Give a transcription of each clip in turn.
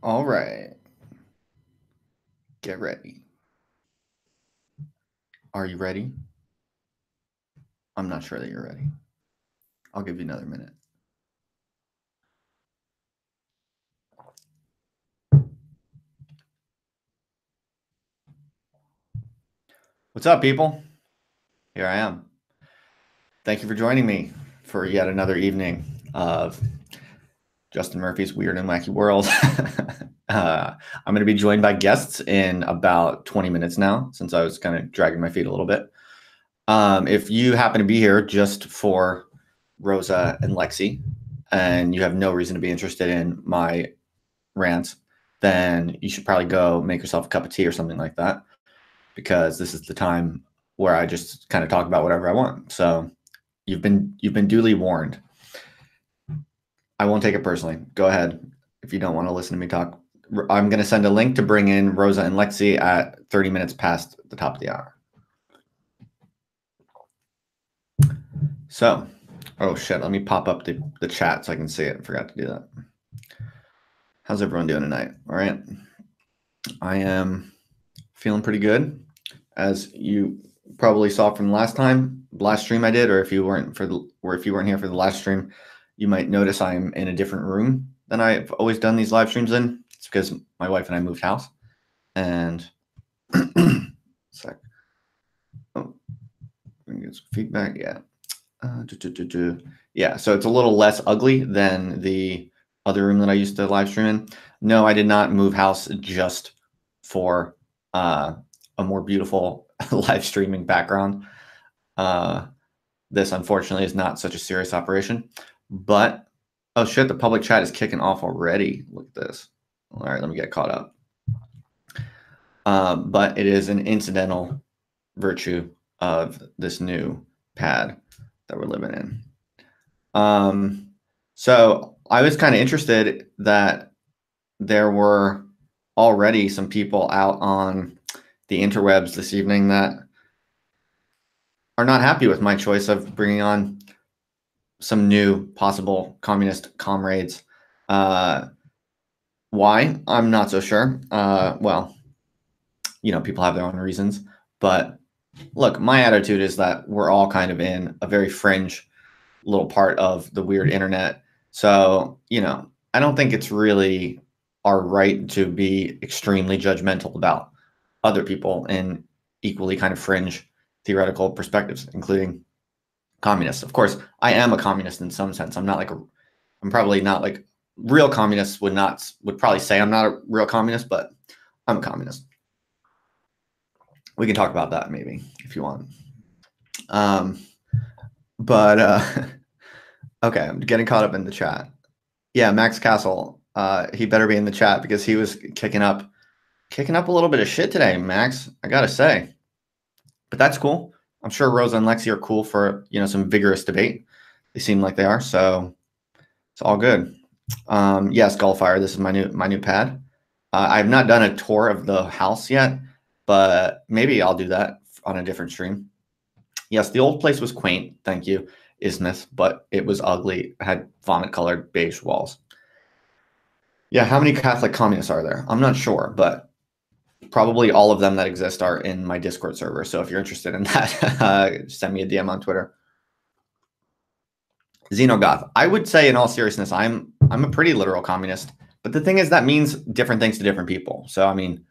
All right. Get ready. Are you ready? I'm not sure that you're ready. I'll give you another minute. What's up, people? Here I am. Thank you for joining me for yet another evening of Justin Murphy's Weird and Wacky World. I'm going to be joined by guests in about 20 minutes now, since I was kind of dragging my feet a little bit. If you happen to be here just for Rosa and Lexi, and you have no reason to be interested in my rants, then you should probably go make yourself a cup of tea or something like that, because this is the time where I just kind of talk about whatever I want. So you've been duly warned. I won't take it personally. Go ahead if you don't want to listen to me talk. I'm going to send a link to bring in Rosa and Lexi at 30 minutes past the top of the hour. So, oh shit, let me pop up the chat so I can see it. I forgot to do that. How's everyone doing tonight? All right. I am feeling pretty good. As you probably saw from the last stream I did, or if you weren't here for the last stream, you might notice I'm in a different room than I've always done these live streams in. It's because my wife and I moved house. And sec. Oh, we can get some feedback. Yeah. Yeah, so it's a little less ugly than the other room that I used to live stream in. No, I did not move house just for a more beautiful live streaming background. This, unfortunately, is not such a serious operation. But, oh shit, the public chat is kicking off already. Look at this. All right, let me get caught up. But it is an incidental virtue of this new pad that we're living in. So I was kind of interested that there were already some people out on the interwebs this evening that are not happy with my choice of bringing on some new possible communist comrades. Why? I'm not so sure. Well, you know, people have their own reasons, but look, my attitude is that we're all kind of in a very fringe little part of the weird internet. So, you know, I don't think it's really our right to be extremely judgmental about other people in equally kind of fringe theoretical perspectives, including communists. Of course, I am a communist in some sense. I'm probably not like real communists would probably say I'm not a real communist, but I'm a communist. We can talk about that maybe if you want. Okay, I'm getting caught up in the chat. Yeah, Max Castle, he better be in the chat because he was kicking up a little bit of shit today, Max, I gotta say. But that's cool. I'm sure Rosa and Lexi are cool for, you know, some vigorous debate. They seem like they are, so it's all good. Yes, Skullfire, this is my new pad. I have not done a tour of the house yet, but maybe I'll do that on a different stream. Yes, the old place was quaint, thank you, Ismith, but it was ugly. It had vomit-colored beige walls. Yeah, how many Catholic communists are there? I'm not sure, but probably all of them that exist are in my Discord server. So if you're interested in that, send me a DM on Twitter. Xenogoth. I would say, in all seriousness, I'm a pretty literal communist. But the thing is, that means different things to different people. So I mean,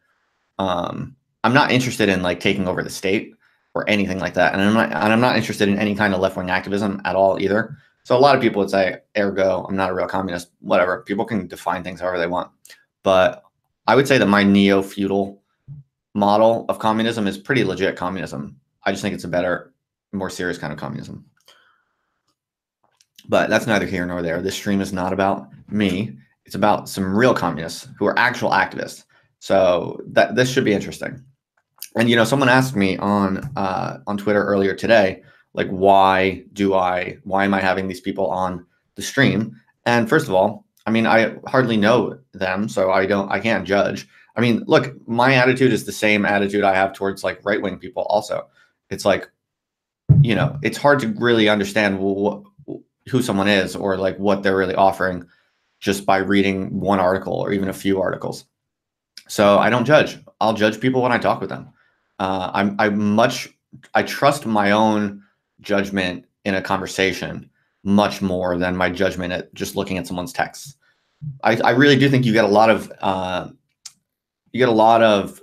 I'm not interested in like taking over the state or anything like that, and I'm not interested in any kind of left-wing activism at all either. So a lot of people would say, ergo, I'm not a real communist. Whatever. People can define things however they want. But I would say that my neo-feudal model of communism is pretty legit communism. I just think it's a better, more serious kind of communism. But that's neither here nor there. This stream is not about me. It's about some real communists who are actual activists. So this should be interesting. And, you know, someone asked me on Twitter earlier today, like, why am I having these people on the stream? And first of all, I mean, I hardly know them, so I can't judge. I mean, look, my attitude is the same attitude I have towards like right-wing people also. It's like, you know, it's hard to really understand who someone is or like what they're really offering just by reading one article or even a few articles. So I don't judge. I'll judge people when I talk with them. I trust my own judgment in a conversation much more than my judgment at just looking at someone's texts. I really do think you get a lot of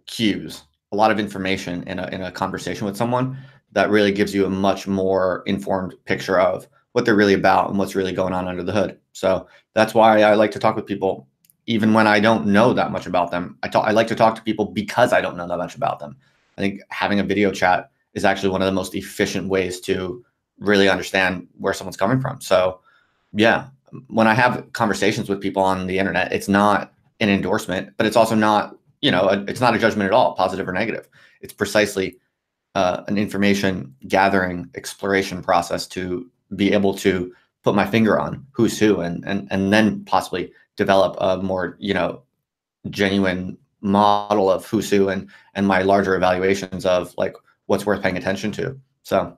cues, a lot of information in a conversation with someone that really gives you a much more informed picture of what they're really about and what's really going on under the hood. So that's why I like to talk with people, even when I don't know that much about them. I like to talk to people because I don't know that much about them. I think having a video chat is actually one of the most efficient ways to really understand where someone's coming from. So yeah, when I have conversations with people on the internet, it's not an endorsement, but it's also not, it's not a judgment at all, positive or negative. It's precisely an information gathering exploration process to be able to put my finger on who's who and then possibly develop a more, genuine model of who's who and my larger evaluations of like what's worth paying attention to. So,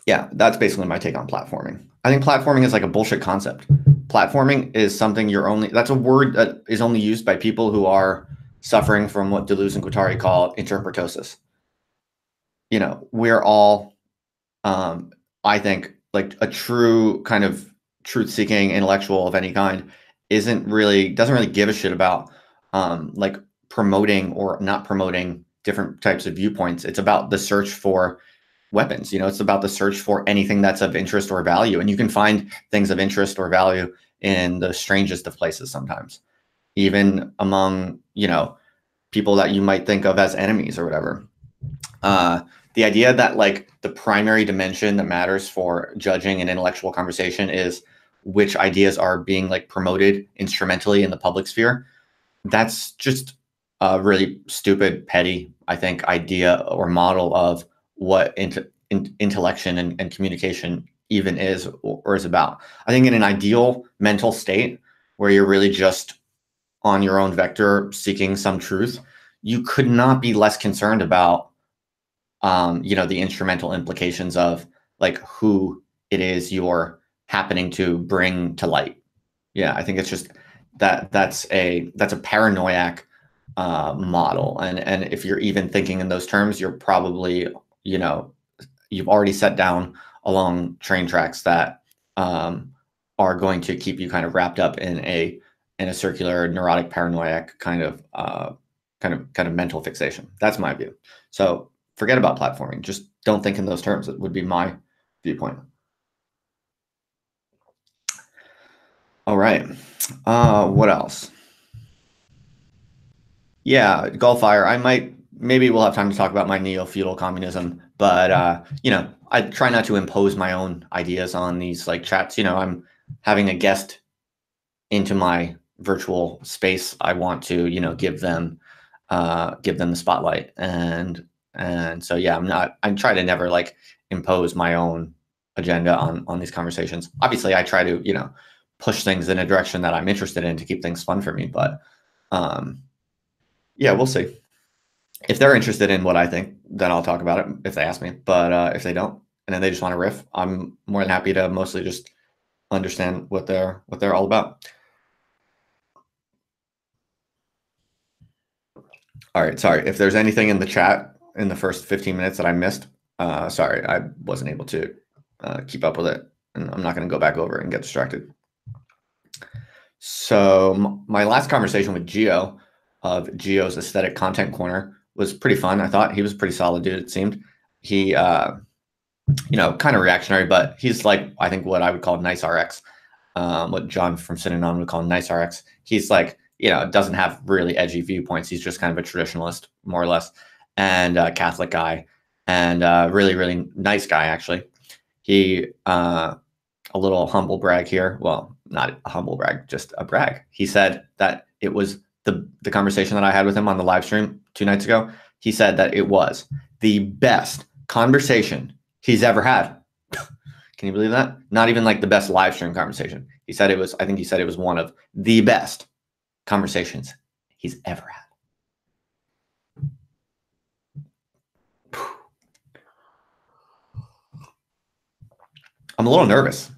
yeah, that's basically my take on platforming. I think platforming is like a bullshit concept. Platforming is something that's a word that is only used by people who are suffering from what Deleuze and Guattari call interpretosis. We're all, I think, like a true kind of truth-seeking intellectual of any kind doesn't really give a shit about like promoting or not promoting different types of viewpoints. It's about the search for weapons. It's about the search for anything that's of interest or value. And you can find things of interest or value in the strangest of places sometimes, even among, people that you might think of as enemies or whatever. The idea that like the primary dimension that matters for judging an intellectual conversation is which ideas are being like promoted instrumentally in the public sphere. That's just a really stupid, petty, I think, idea or model of what intellection and communication even is or is about. I think in an ideal mental state where you're really just on your own vector seeking some truth, you could not be less concerned about the instrumental implications of like who it is you're happening to bring to light. Yeah, I think it's just that's a paranoiac model, and if you're even thinking in those terms, you're probably you've already set down along train tracks that are going to keep you kind of wrapped up in a circular neurotic paranoiac kind of mental fixation. That's my view. So forget about platforming. Just don't think in those terms. It would be my viewpoint. All right. What else? Yeah, Gulfire. Maybe we'll have time to talk about my neo-feudal communism, but I try not to impose my own ideas on these like chats. I'm having a guest into my virtual space. I want to, give them the spotlight, and so yeah, I try to never like impose my own agenda on these conversations. Obviously, I try to, push things in a direction that I'm interested in to keep things fun for me, but yeah, we'll see. If they're interested in what I think, then I'll talk about it if they ask me. But if they don't, and then they just want to riff, I'm more than happy to mostly just understand what they're all about. All right, sorry. If there's anything in the chat in the first 15 minutes that I missed, sorry, I wasn't able to keep up with it, and I'm not going to go back over it and get distracted. So my last conversation with Geo of Geo's Aesthetic Content Corner was pretty fun. I thought he was a pretty solid dude, it seemed. He, kind of reactionary, but he's like, I think what I would call nice RX, what John from Synanon would call nice RX. He's like, doesn't have really edgy viewpoints. He's just kind of a traditionalist, more or less, and a Catholic guy, and really, really nice guy, actually. He, a little humble brag here. Well, not a humble brag, just a brag. He said that it was the conversation that I had with him on the live stream 2 nights ago. He said that it was the best conversation he's ever had. Can you believe that? Not even like the best live stream conversation. He said it was, I think he said it was one of the best conversations he's ever had. I'm a little nervous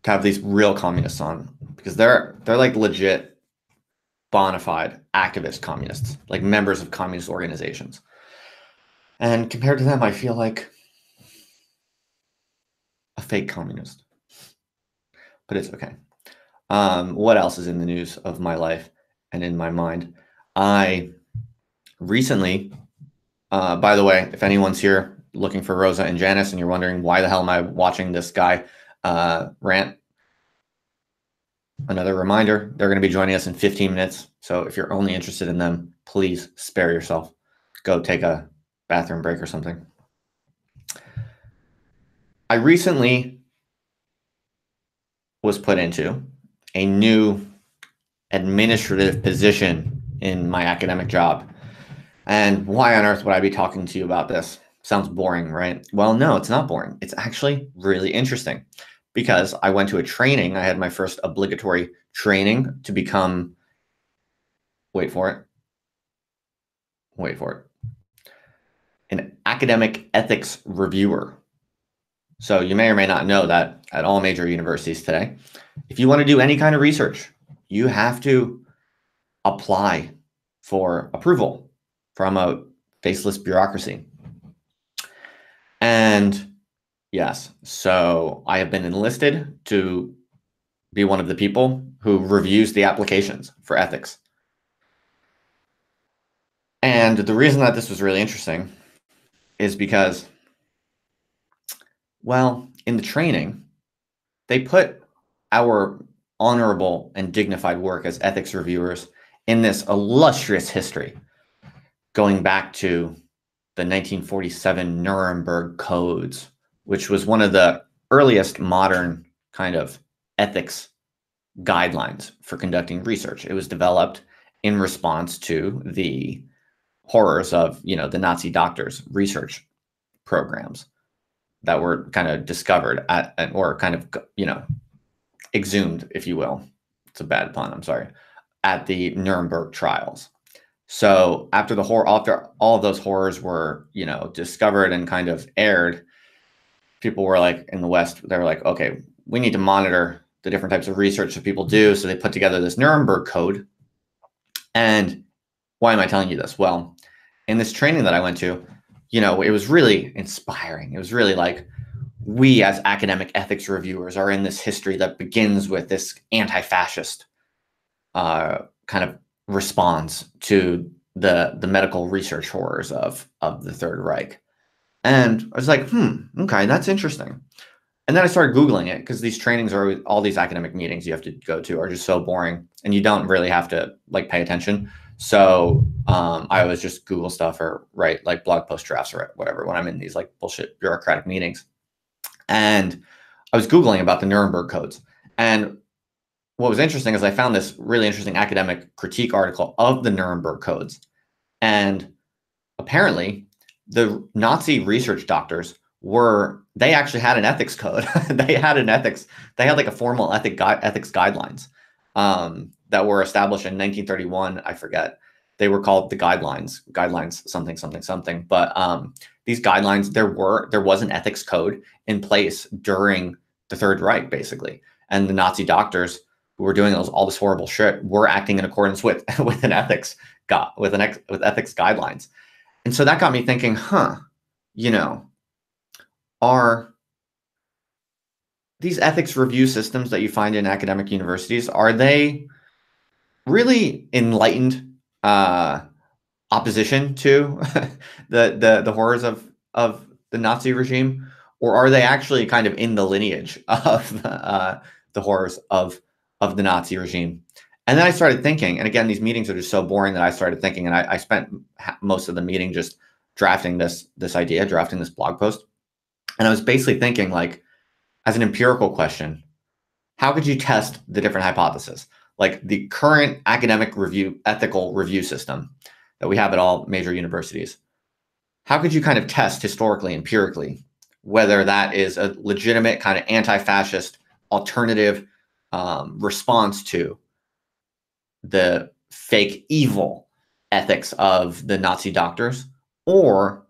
to have these real communists on, because they're like legit bona fide activist communists, like members of communist organizations. And compared to them, I feel like a fake communist. But it's okay. What else is in the news of my life and in my mind? I recently, by the way, if anyone's here looking for Rosa and Janice and you're wondering why the hell am I watching this guy rant, another reminder, they're going to be joining us in 15 minutes. So if you're only interested in them, please spare yourself. Go take a bathroom break or something. I recently was put into a new administrative position in my academic job. And why on earth would I be talking to you about this? Sounds boring, right? Well, no, it's not boring. It's actually really interesting, because I went to a training. I had my first obligatory training to become, wait for it, an academic ethics reviewer. So you may or may not know that at all major universities today, if you want to do any kind of research, you have to apply for approval from a faceless bureaucracy. And yes, so I have been enlisted to be one of the people who reviews the applications for ethics. And the reason that this was really interesting is because, well, in the training, they put our honorable and dignified work as ethics reviewers in this illustrious history, going back to the 1947 Nuremberg Codes, which was one of the earliest modern kind of ethics guidelines for conducting research. It was developed in response to the horrors of, the Nazi doctors' research programs that were kind of discovered or kind of, exhumed, if you will. It's a bad pun, I'm sorry, at the Nuremberg trials. So after after all of those horrors were, discovered and kind of aired, people were like, in the West, they were like, okay, we need to monitor the different types of research that people do. So they put together this Nuremberg Code. And why am I telling you this? Well, in this training that I went to, it was really inspiring. It was really like, we as academic ethics reviewers are in this history that begins with this anti-fascist kind of response to the medical research horrors of the Third Reich. And I was like, okay, that's interesting. And then I started Googling it, because these trainings are all these academic meetings you have to go to are just so boring, and you don't really have to pay attention. So I always just Google stuff or write blog post drafts or whatever when I'm in these bullshit bureaucratic meetings. And I was Googling about the Nuremberg Codes. And what was interesting is I found this really interesting academic critique article of the Nuremberg Codes. And apparently the Nazi research doctors they actually had an ethics code. They had a formal ethics guidelines that were established in 1931. I forget. They were called the guidelines something. But these guidelines, there was an ethics code in place during the Third Reich, basically. And the Nazi doctors who were doing all this horrible shit were acting in accordance with ethics guidelines. And so that got me thinking, are these ethics review systems that you find in academic universities, are they really enlightened opposition to the horrors of the Nazi regime, or are they actually kind of in the lineage of the horrors of the Nazi regime? And then I started thinking, and again, these meetings are just so boring that I started thinking, and I spent most of the meeting just drafting this blog post. And I was basically thinking, as an empirical question, how could you test the different hypotheses? The current academic ethical review system that we have at all major universities, how could you kind of test historically, empirically, whether that is a legitimate kind of anti-fascist alternative response to the fake evil ethics of the Nazi doctors, or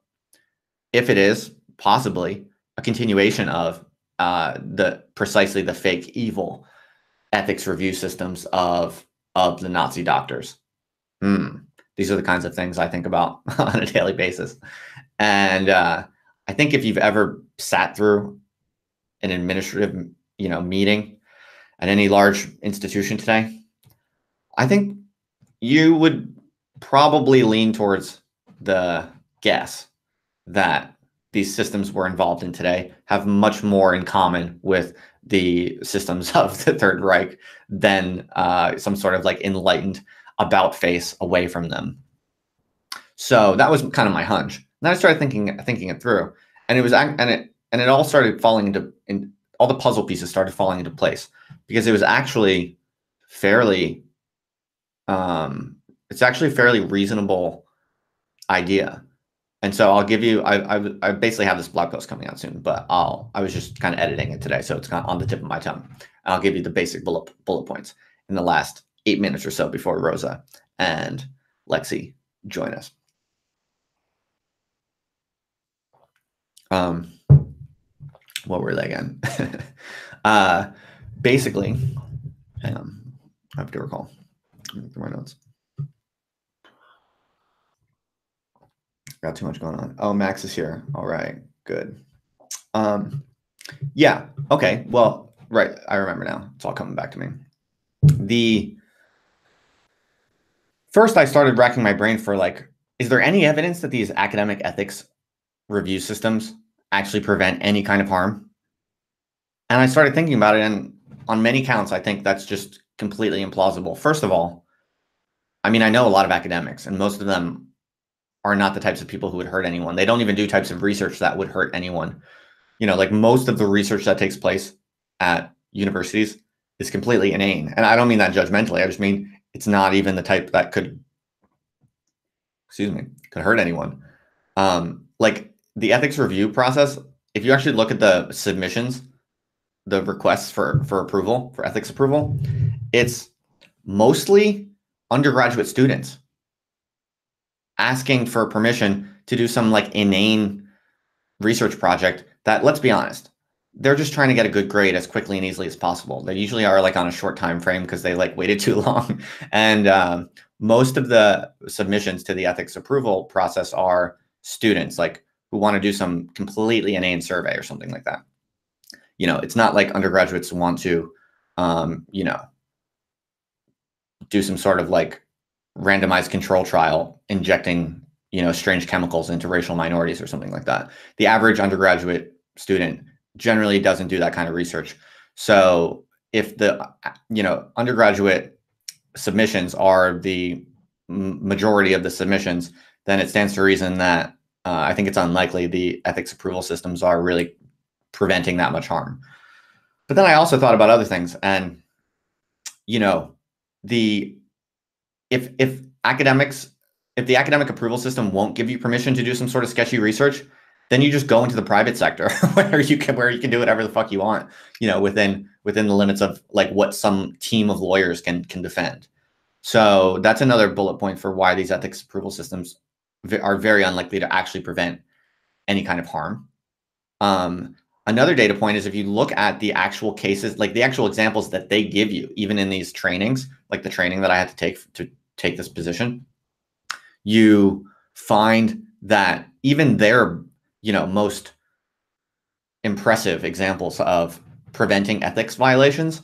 if it is possibly a continuation of precisely the fake evil ethics review systems of the Nazi doctors. These are the kinds of things I think about on a daily basis. And I think if you've ever sat through an administrative, meeting at any large institution today, I think you would probably lean towards the guess that these systems we're involved in today have much more in common with the systems of the Third Reich than some sort of like enlightened about face away from them. So that was kind of my hunch. Then I started thinking it through, and it all started falling into all the puzzle pieces started falling into place, because it was actually fairly it's actually a fairly reasonable idea. And so I'll give you, I basically have this blog post coming out soon, but I was just kind of editing it today, so it's kind of on the tip of my tongue. And I'll give you the basic bullet points in the last 8 minutes or so before Rosa and Lexi join us. What were they again? Basically, hang on, I have to recall. My notes. Got too much going on. Oh, Max is here. All right, good. Yeah. Okay. Well, right. I remember now. It's all coming back to me. First, I started racking my brain for like, is there any evidence that these academic ethics review systems actually prevent any kind of harm? And I started thinking about it, and on many counts, I think that's just completely implausible. First of all, I mean, I know a lot of academics, and most of them are not the types of people who would hurt anyone. They don't even do types of research that would hurt anyone. Like most of the research that takes place at universities is completely inane. And I don't mean that judgmentally. I just mean it's not even the type that could hurt anyone. Like the ethics review process, if you actually look at the submissions, the requests for approval, for ethics approval, it's mostly undergraduate students asking for permission to do some like inane research project that, let's be honest, they're just trying to get a good grade as quickly and easily as possible. They usually are like on a short time frame because they like waited too long. And most of the submissions to the ethics approval process are students like who want to do some completely inane survey or something like that. It's not like undergraduates want to, do some sort of like randomized control trial injecting, strange chemicals into racial minorities or something like that. The average undergraduate student generally doesn't do that kind of research. So if the, undergraduate submissions are the majority of the submissions, then it stands to reason that I think it's unlikely the ethics approval systems are really preventing that much harm. But then I also thought about other things, and, if the academic approval system won't give you permission to do some sort of sketchy research, then you just go into the private sector where you can do whatever the fuck you want, within the limits of like what some team of lawyers can defend. So that's another bullet point for why these ethics approval systems are very unlikely to actually prevent any kind of harm. Another data point is if you look at the actual cases, like the actual examples that they give you, even in these trainings, like the training that I had to take this position, you find that even their, most impressive examples of preventing ethics violations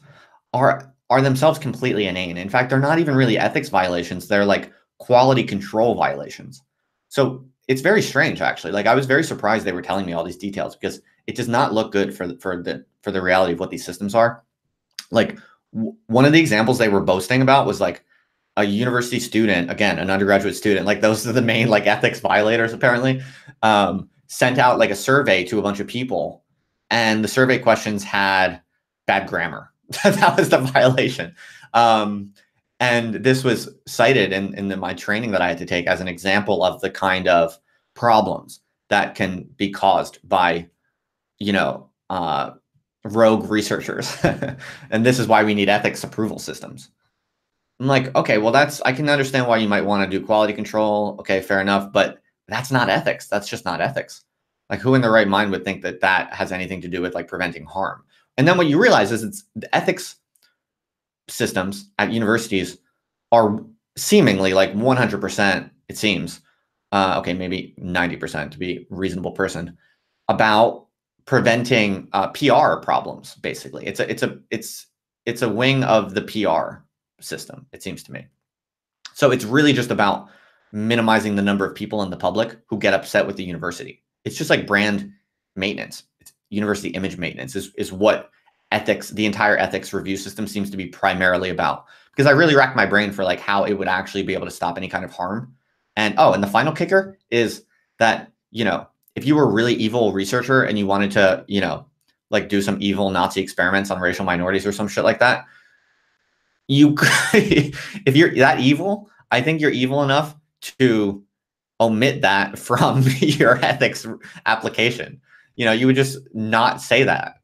are themselves completely inane. In fact, they're not even really ethics violations. They're like quality control violations. So it's very strange, actually. Like I was very surprised they were telling me all these details, because it does not look good for the reality of what these systems are. Like one of the examples they were boasting about was like a university student, again, an undergraduate student, like those are the main like ethics violators apparently, sent out like a survey to a bunch of people, and the survey questions had bad grammar. That was the violation. And this was cited in my training that I had to take as an example of the kind of problems that can be caused by, rogue researchers. And this is why we need ethics approval systems. I'm like, okay, well, I can understand why you might want to do quality control. Okay, fair enough. But that's not ethics. That's just not ethics. Like, who in their right mind would think that that has anything to do with like preventing harm? And then what you realize is it's the ethics systems at universities are seemingly like 100%, it seems, okay, maybe 90% to be a reasonable person, about preventing PR problems. Basically, it's a wing of the PR system, it seems to me. So it's really just about minimizing the number of people in the public who get upset with the university. It's just like brand maintenance. It's university image maintenance is what ethics, the entire ethics review system seems to be primarily about. Because I really racked my brain for like how it would actually be able to stop any kind of harm. And oh, and the final kicker is that, you know, if you were a really evil researcher and you wanted to, you know, like do some evil Nazi experiments on racial minorities or some shit like that, you if you're that evil, I think you're evil enough to omit that from your ethics application. You know, you would just not say that.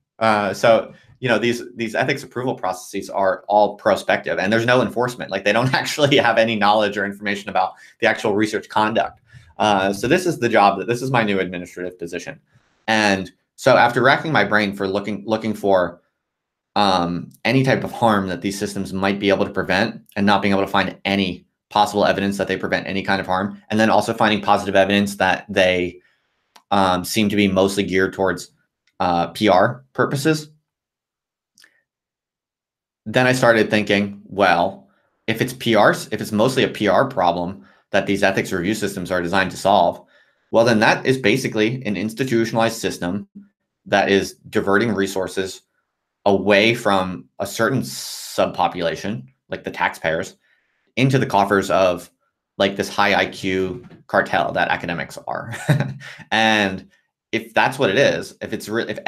So, you know, these ethics approval processes are all prospective, and there's no enforcement. Like, they don't actually have any knowledge or information about the actual research conduct. So this is the job this is my new administrative position. And so after racking my brain for looking for any type of harm that these systems might be able to prevent, and not being able to find any possible evidence that they prevent any kind of harm, and then also finding positive evidence that they seem to be mostly geared towards PR purposes, then I started thinking, well, if it's mostly a PR problem that these ethics review systems are designed to solve, well, then that is basically an institutionalized system that is diverting resources away from a certain subpopulation, like the taxpayers, into the coffers of like this high IQ cartel that academics are. And if that's what it is, if the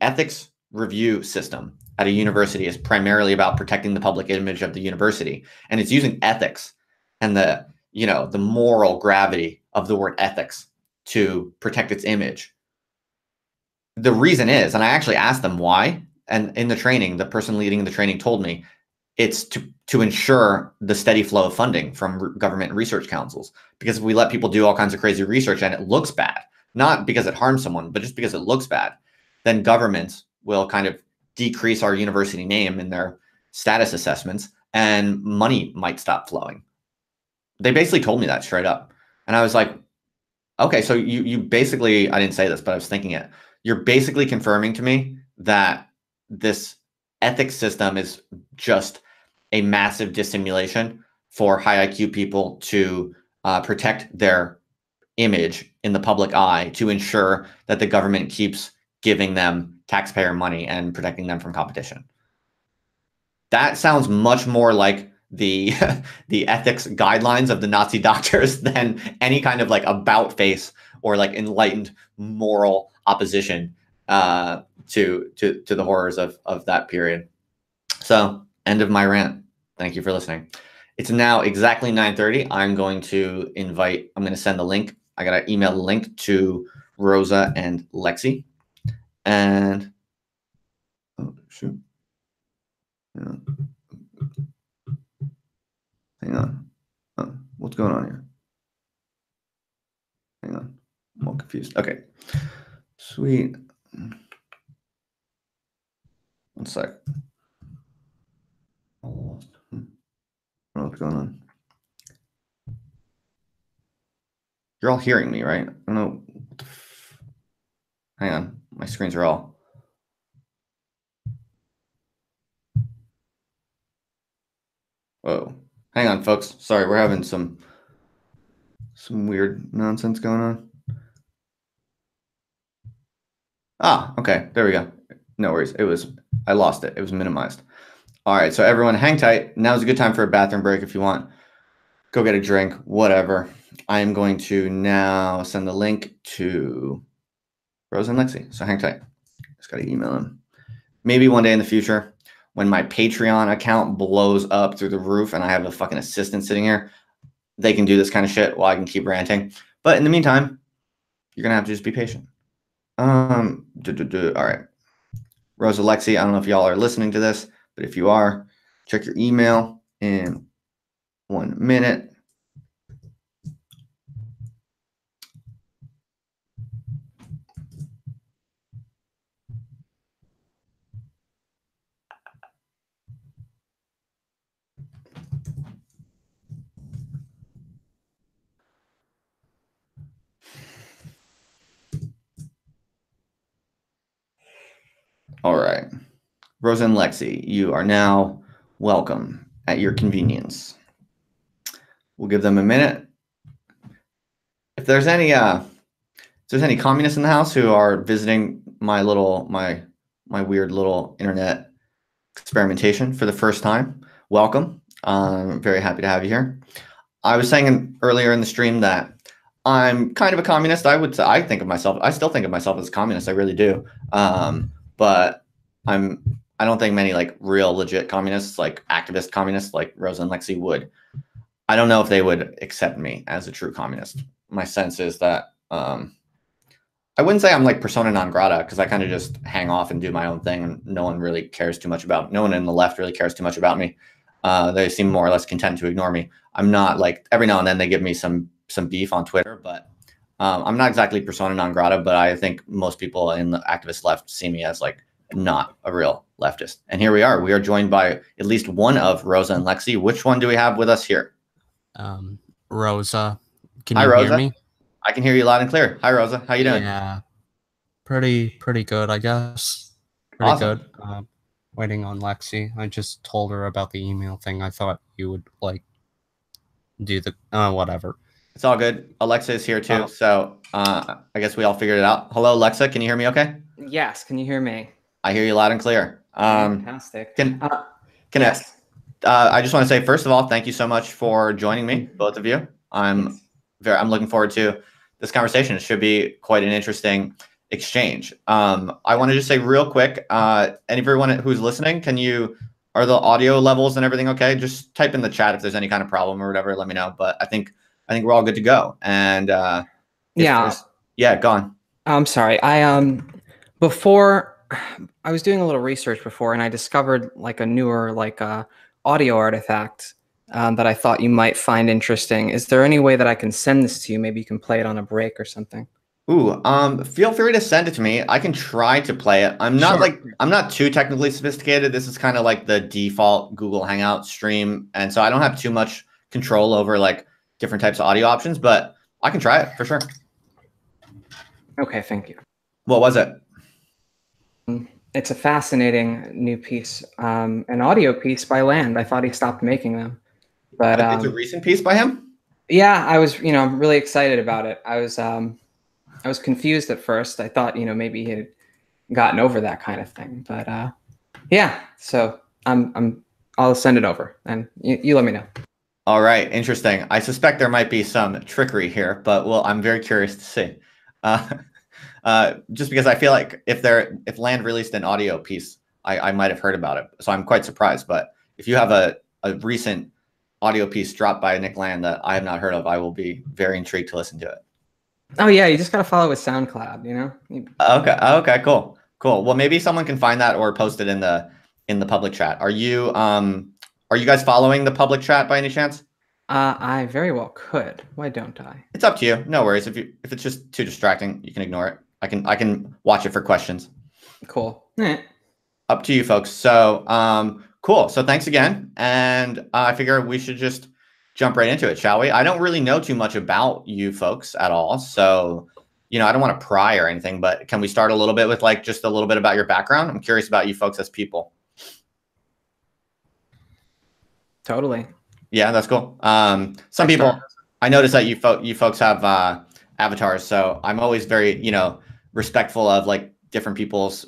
ethics review system at a university is primarily about protecting the public image of the university, and it's using ethics and the, you know, the moral gravity of the word ethics to protect its image, the reason is, and I actually asked them why, and in the training, the person leading the training told me it's to ensure the steady flow of funding from government research councils. Because if we let people do all kinds of crazy research and it looks bad, not because it harms someone, but just because it looks bad, then governments will kind of decrease our university name in their status assessments, and money might stop flowing. They basically told me that straight up. And I was like, okay, so you basically, I didn't say this, but I was thinking it. You're basically confirming to me that this ethics system is just a massive dissimulation for high IQ people to protect their image in the public eye, to ensure that the government keeps giving them taxpayer money and protecting them from competition. That sounds much more like the the ethics guidelines of the Nazi doctors than any kind of like about face or like enlightened moral opposition to the horrors of that period. So, end of my rant. Thank you for listening. It's now exactly 9:30. I'm going to send the link. I got to email the link to Rosa and Lexi. And oh shoot. Yeah. Hang on. Oh, what's going on here? Hang on. I'm all confused. Okay. Sweet. 1 sec. I don't know what's going on. You're all hearing me, right? I don't know. Hang on. My screens are all. Whoa. Hang on, folks. Sorry, we're having some weird nonsense going on. Ah, okay. There we go. No worries. I lost it. It was minimized. All right. So everyone hang tight. Now's a good time for a bathroom break if you want. Go get a drink, whatever. I am going to now send the link to Rosa and Lexi. So hang tight. Just got to email them. Maybe one day in the future, when my Patreon account blows up through the roof and I have a fucking assistant sitting here, they can do this kind of shit while I can keep ranting. But in the meantime, you're going to have to just be patient. All right. Rosa, Lexi, I don't know if y'all are listening to this, but if you are, check your email in 1 minute. Rosa and Lexi, you are now welcome at your convenience. We'll give them a minute. If there's any communists in the house who are visiting my weird little internet experimentation for the first time, welcome. I'm very happy to have you here. I was saying earlier in the stream that I'm kind of a communist. I still think of myself as a communist. I really do. But I don't think many like real legit communists, like activist communists like Rosa and Lexi would. I don't know if they would accept me as a true communist. My sense is that I wouldn't say I'm like persona non grata, because I kind of just hang off and do my own thing, and no one really cares too much about. No one in the left really cares too much about me. They seem more or less content to ignore me. I'm not like, every now and then they give me some beef on Twitter, but I'm not exactly persona non grata. But I think most people in the activist left see me as like not a real leftist. And here we are. We are joined by at least one of Rosa and Lexi. Which one do we have with us here? Rosa. Can Hi, you Rosa. hear me? I can hear you loud and clear. Hi, Rosa. How you doing? Yeah, pretty good, I guess. Pretty Awesome. good. Waiting on Lexi. I just told her about the email thing. I thought you would like do the whatever. It's all good. Alexa is here too, so I guess we all figured it out. Hello, Alexa. Can you hear me? Okay. Yes. Can you hear me? I hear you loud and clear. Fantastic. Yes. I just want to say, first of all, thank you so much for joining me, both of you. I'm looking forward to this conversation. It should be quite an interesting exchange. I want to just say real quick, everyone who's listening, are the audio levels and everything okay? Just type in the chat if there's any kind of problem or whatever, let me know. But I think we're all good to go. And go on. I'm sorry. Before I was doing a little research before, and I discovered like a newer audio artifact that I thought you might find interesting. Is there any way that I can send this to you? Maybe you can play it on a break or something. Ooh, feel free to send it to me. I can try to play it. I'm not too technically sophisticated. This is kind of like the default Google Hangout stream. And so I don't have too much control over like different types of audio options, but I can try it for sure. Okay, thank you. What was it? It's a fascinating new piece, an audio piece by Land. I thought he stopped making them, but it's a recent piece by him. Yeah, I was, I'm really excited about it. I was confused at first. I thought, maybe he had gotten over that kind of thing, but yeah. So I'll send it over, and you let me know. All right, interesting. I suspect there might be some trickery here, but I'm very curious to see. Just because I feel like if Land released an audio piece, I might have heard about it. So I'm quite surprised. But if you have a recent audio piece dropped by Nick Land that I have not heard of, I will be very intrigued to listen to it. Oh yeah, you just gotta follow with SoundCloud, Okay, cool. Well, maybe someone can find that or post it in the public chat. Are you guys following the public chat by any chance? I very well could. Why don't I? It's up to you. No worries. If it's just too distracting, you can ignore it. I can watch it for questions. Cool. Up to you folks. So cool. So thanks again. And I figure we should just jump right into it, shall we? I don't really know too much about you folks at all. So, I don't want to pry or anything, but can we start a little bit with like just a little bit about your background? I'm curious about you folks as people. Totally. Yeah, that's cool. Some people, I noticed that you folks have avatars, so I'm always very, respectful of like different people's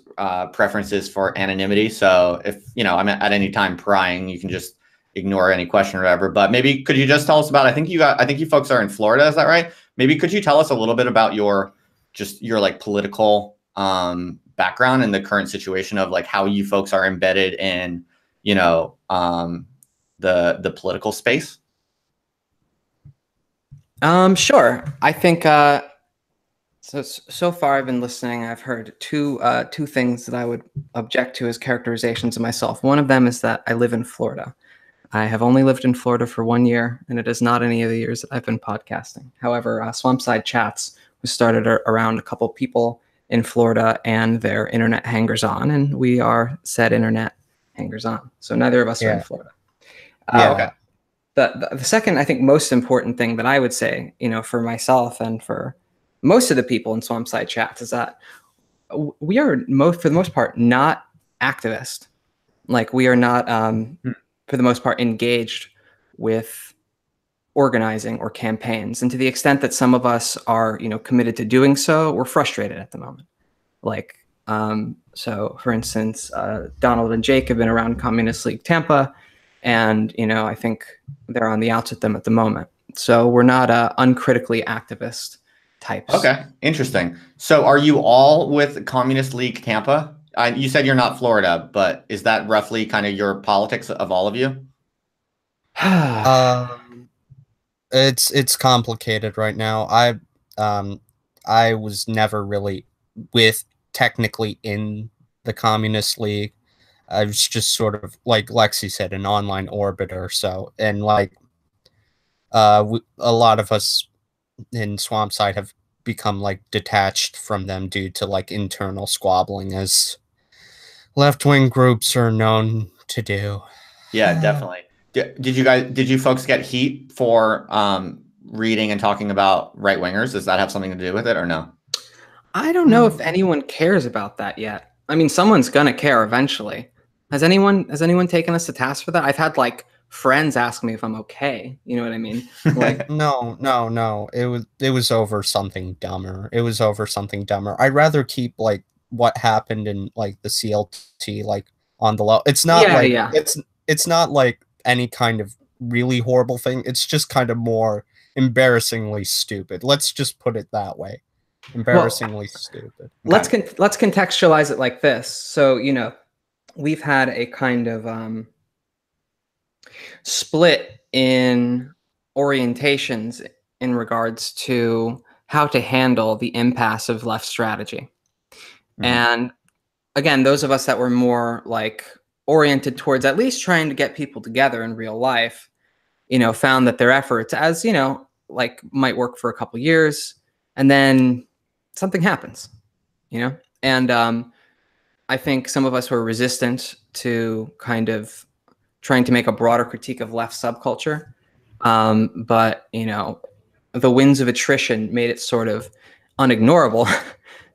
preferences for anonymity. So if, I'm at any time prying, you can just ignore any question or whatever. But maybe could you just tell us about, I think you folks are in Florida, is that right? Maybe could you tell us a little bit about your like political background and the current situation of like how you folks are embedded in, the political space? Sure. I think so far I've been listening. I've heard two things that I would object to as characterizations of myself. One of them is that I live in Florida. I have only lived in Florida for 1 year, and it is not any of the years that I've been podcasting. However, Swampside Chats was started around a couple people in Florida and their internet hangers-on, and we are said internet hangers-on. So neither of us are in Florida. Okay. The second, I think, most important thing that I would say, for myself and for most of the people in Swampside Chats is that we are for the most part not activist. Like we are not, for the most part, engaged with organizing or campaigns. And to the extent that some of us are, committed to doing so, we're frustrated at the moment. Like, so for instance, Donald and Jake have been around Communist League Tampa, and, I think they're on the outs with them at the moment. So we're not uncritically activist types. Okay, interesting. So are you all with Communist League Tampa? You said you're not Florida, but is that roughly kind of your politics of all of you? It's complicated right now. I was never really technically in the Communist League. I was just sort of, like Lexi said, an online orbiter. So, and like a lot of us in Swampside have become like detached from them due to like internal squabbling, as left-wing groups are known to do. Yeah, definitely. Did you folks get heat for reading and talking about right-wingers? Does that have something to do with it or no? I don't know if anyone cares about that yet. I mean, someone's gonna care eventually. Has anyone taken us to task for that? I've had like friends ask me if I'm okay. You know what I mean? Like, no. It was over something dumber. I'd rather keep like what happened in like the CLT like on the low. It's not it's not like any kind of really horrible thing. It's just kind of more embarrassingly stupid. Let's just put it that way. Embarrassingly stupid. Let's contextualize it like this. So, we've had a kind of split in orientations in regards to how to handle the impasse of left strategy. Mm-hmm. And again, those of us that were more like oriented towards at least trying to get people together in real life, found that their efforts, as like might work for a couple of years, and then something happens, and I think some of us were resistant to kind of trying to make a broader critique of left subculture. But, the winds of attrition made it sort of unignorable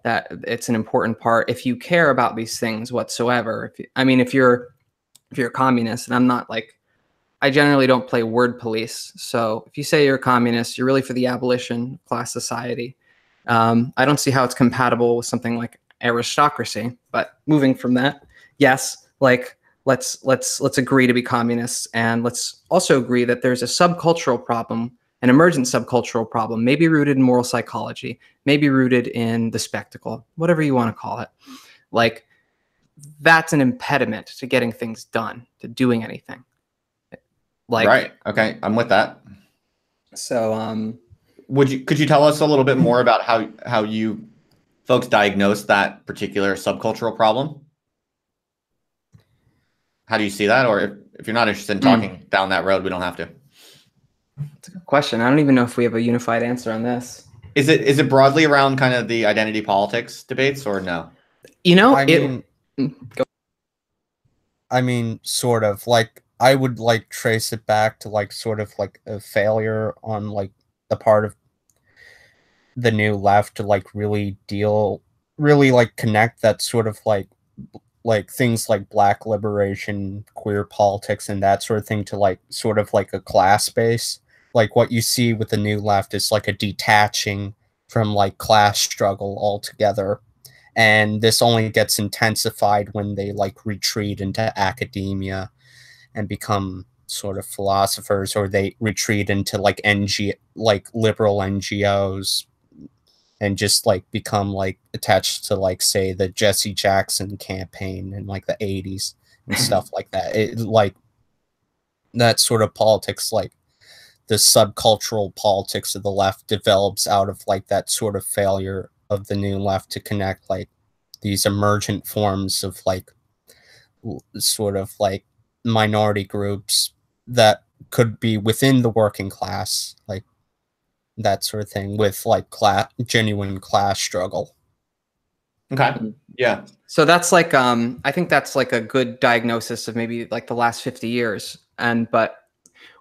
that it's an important part. If you care about these things whatsoever, if you're a communist, and I'm not like, I generally don't play word police. So if you say you're a communist, you're really for the abolition of class society. I don't see how it's compatible with something like aristocracy. But moving from that, yes, like let's agree to be communists, and let's also agree that there's a subcultural problem, an emergent subcultural problem, maybe rooted in moral psychology, maybe rooted in the spectacle, whatever you want to call it. Like, that's an impediment to getting things done, to doing anything. Like, right. Okay, I'm with that. So, could you tell us a little bit more about how you folks diagnose that particular subcultural problem? How do you see that? Or if you're not interested in talking down that road, we don't have to. That's a good question. I don't even know if we have a unified answer on this. Is it broadly around kind of the identity politics debates, or no? I mean, sort of. Like, I would like trace it back to like sort of like a failure on like the part of the new left to like really like connect that sort of like things like Black liberation, queer politics, and that sort of thing to like sort of like a class base. Like, what you see with the new left is like a detaching from like class struggle altogether. And this only gets intensified when they like retreat into academia and become sort of philosophers, or they retreat into like liberal NGOs and just like become like attached to like, say, the Jesse Jackson campaign in like the 80s and stuff like that. It like that sort of politics, like the subcultural politics of the left, develops out of like that sort of failure of the new left to connect like these emergent forms of like sort of like minority groups that could be within the working class, like that sort of thing, with like genuine class struggle. Okay. Yeah. So that's like, I think that's like a good diagnosis of maybe like the last 50 years. But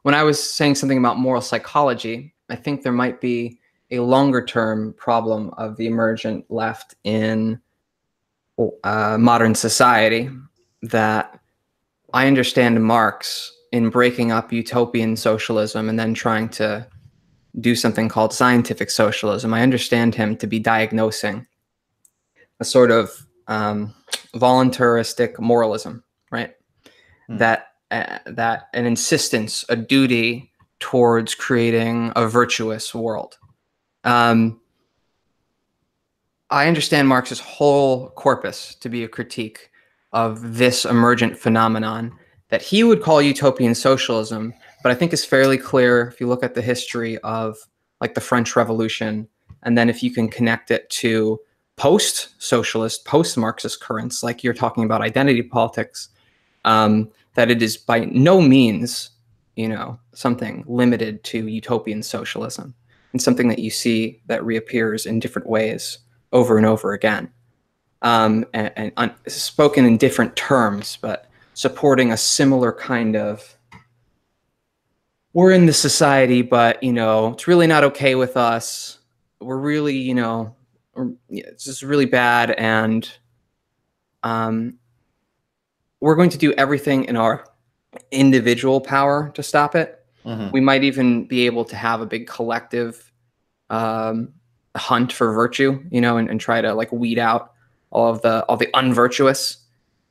when I was saying something about moral psychology, I think there might be a longer term problem of the emergent left in modern society that I understand Marx in breaking up utopian socialism and then trying to do something called scientific socialism. I understand him to be diagnosing a sort of voluntaristic moralism, right? That an insistence, a duty towards creating a virtuous world. I understand Marx's whole corpus to be a critique of this emergent phenomenon that he would call utopian socialism, but I think is fairly clear if you look at the history of like the French Revolution, and then if you can connect it to post-socialist, post-Marxist currents, like you're talking about identity politics, that it is by no means, you know, something limited to utopian socialism, and something that you see that reappears in different ways over and over again, and spoken in different terms, but supporting a similar kind of, we're in the society, but, you know, it's really not okay with us. We're really, you know, it's just really bad, and we're going to do everything in our individual power to stop it. We might even be able to have a big collective hunt for virtue, you know, and try to like weed out all the unvirtuous.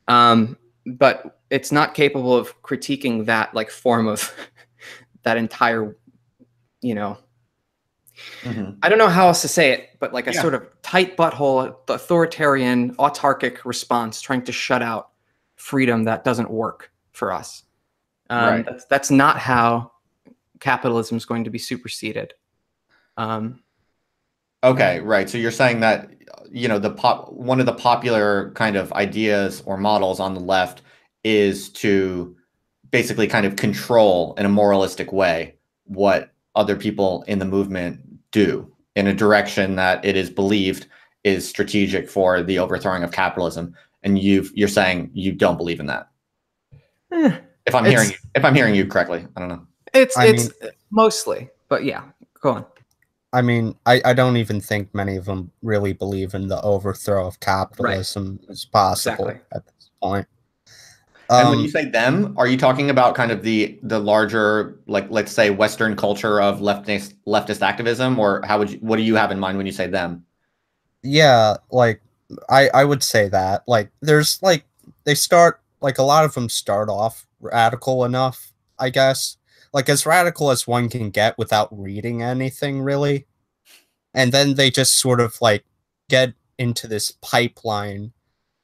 But it's not capable of critiquing that like form of that entire, you know, I don't know how else to say it, but like a sort of tight butthole, authoritarian, autarkic response trying to shut out freedom that doesn't work for us. Right. That's not how capitalism is going to be superseded. Okay, right. So you're saying that, you know, one of the popular kind of ideas or models on the left is to basically kind of control in a moralistic way what other people in the movement do in a direction that it is believed is strategic for the overthrowing of capitalism. And you're saying you don't believe in that. If I'm hearing you correctly, I don't know. It's mostly, but yeah, go on. I mean, I don't even think many of them really believe in the overthrow of capitalism as possible at this point. And when you say them, are you talking about kind of the larger, like, let's say, Western culture of leftist activism, or what do you have in mind when you say them? Yeah, like I would say that, like, there's like they start, like, a lot of them start off radical enough, I guess, like as radical as one can get without reading anything really, and then they just sort of like get into this pipeline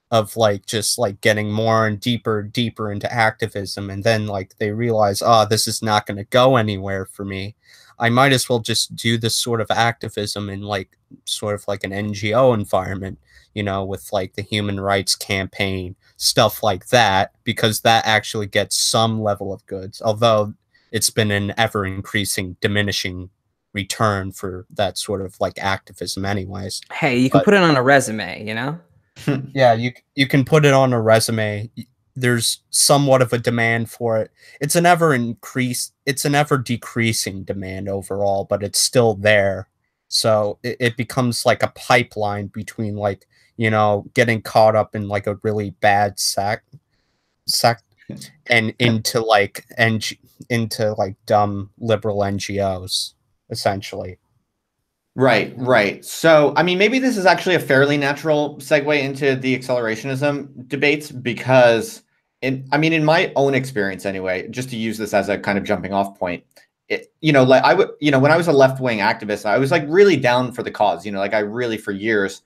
of like just like getting more and deeper into activism, and then like they realize, oh, this is not going to go anywhere for me. I might as well just do this sort of activism in like sort of like an NGO environment, you know, with like the human rights campaign, stuff like that, because that actually gets some level of goods, although it's been an ever increasing diminishing return for that sort of like activism anyways. Hey, you can put it on a resume, you know? Yeah, you can put it on a resume. There's somewhat of a demand for it. It's an ever decreasing demand overall, but it's still there. So it becomes like a pipeline between, like, you know, getting caught up in like a really bad sect and into like dumb liberal NGOs, essentially. Right. So, I mean, maybe this is actually a fairly natural segue into the accelerationism debates, because in my own experience anyway, just to use this as a kind of jumping off point, when I was a left-wing activist, I was like really down for the cause, you know, like I really for years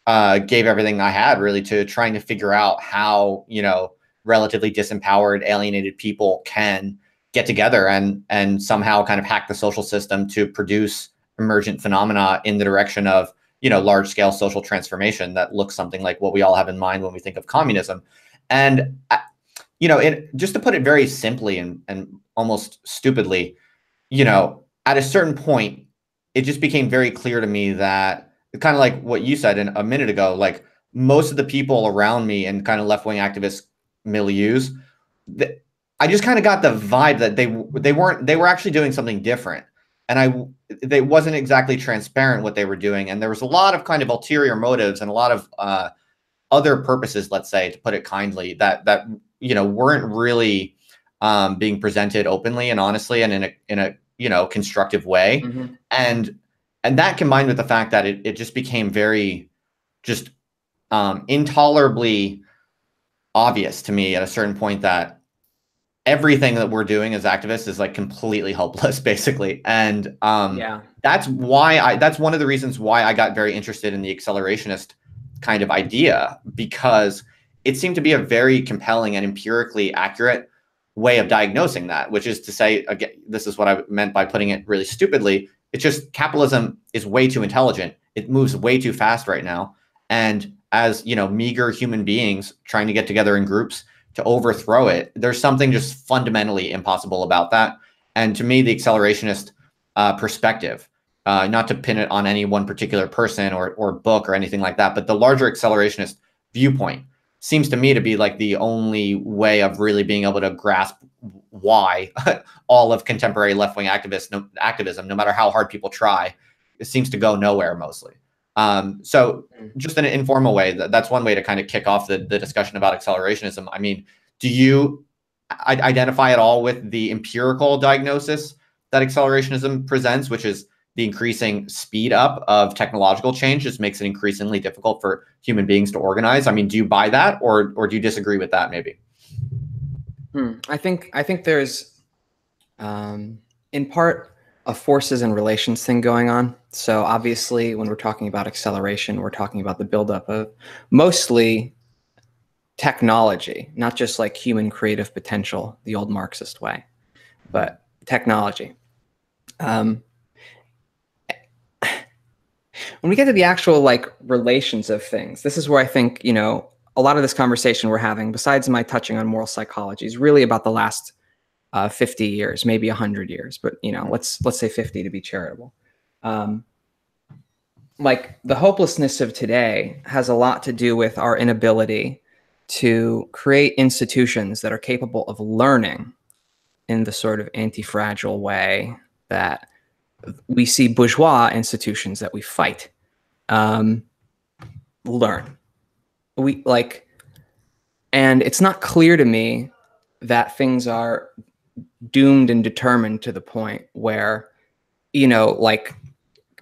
gave everything I had really to trying to figure out how, you know, relatively disempowered, alienated people can get together and somehow kind of hack the social system to produce emergent phenomena in the direction of, you know, large scale social transformation that looks something like what we all have in mind when we think of communism. And, you know, just to put it very simply and almost stupidly, you know, at a certain point, it just became very clear to me that, kind of like what you said a minute ago, like most of the people around me and kind of left-wing activist milieus, I just kind of got the vibe that they were actually doing something different. And they wasn't exactly transparent what they were doing. And there was a lot of kind of ulterior motives and a lot of other purposes, let's say, to put it kindly, that weren't really being presented openly and honestly and in a constructive way. Mm-hmm. And that combined with the fact that it just became very just intolerably obvious to me at a certain point that everything that we're doing as activists is like completely hopeless, basically. And that's one of the reasons why I got very interested in the accelerationist kind of idea, because it seemed to be a very compelling and empirically accurate way of diagnosing that, which is to say, again, this is what I meant by putting it really stupidly. It's just capitalism is way too intelligent. It moves way too fast right now. And as, meager human beings trying to get together in groups to overthrow it, there's something just fundamentally impossible about that. And to me, the accelerationist perspective, not to pin it on any one particular person or book or anything like that, but the larger accelerationist viewpoint seems to me to be like the only way of really being able to grasp why all of contemporary left-wing activism, no matter how hard people try, it seems to go nowhere mostly. So just in an informal way, that's one way to kind of kick off the discussion about accelerationism. I mean, do you identify at all with the empirical diagnosis that accelerationism presents, which is the increasing speed up of technological change just makes it increasingly difficult for human beings to organize? I mean, do you buy that, or do you disagree with that maybe? I think there's in part a forces and relations thing going on. So obviously when we're talking about acceleration, we're talking about the buildup of mostly technology, not just like human creative potential, the old Marxist way, but technology. When we get to the actual like relations of things, this is where I think, a lot of this conversation we're having, besides my touching on moral psychology, is really about the last 50 years, maybe 100 years, but let's say 50 to be charitable. Like the hopelessness of today has a lot to do with our inability to create institutions that are capable of learning in the sort of anti-fragile way that we see bourgeois institutions that we fight learn. And it's not clear to me that things are doomed and determined to the point where, like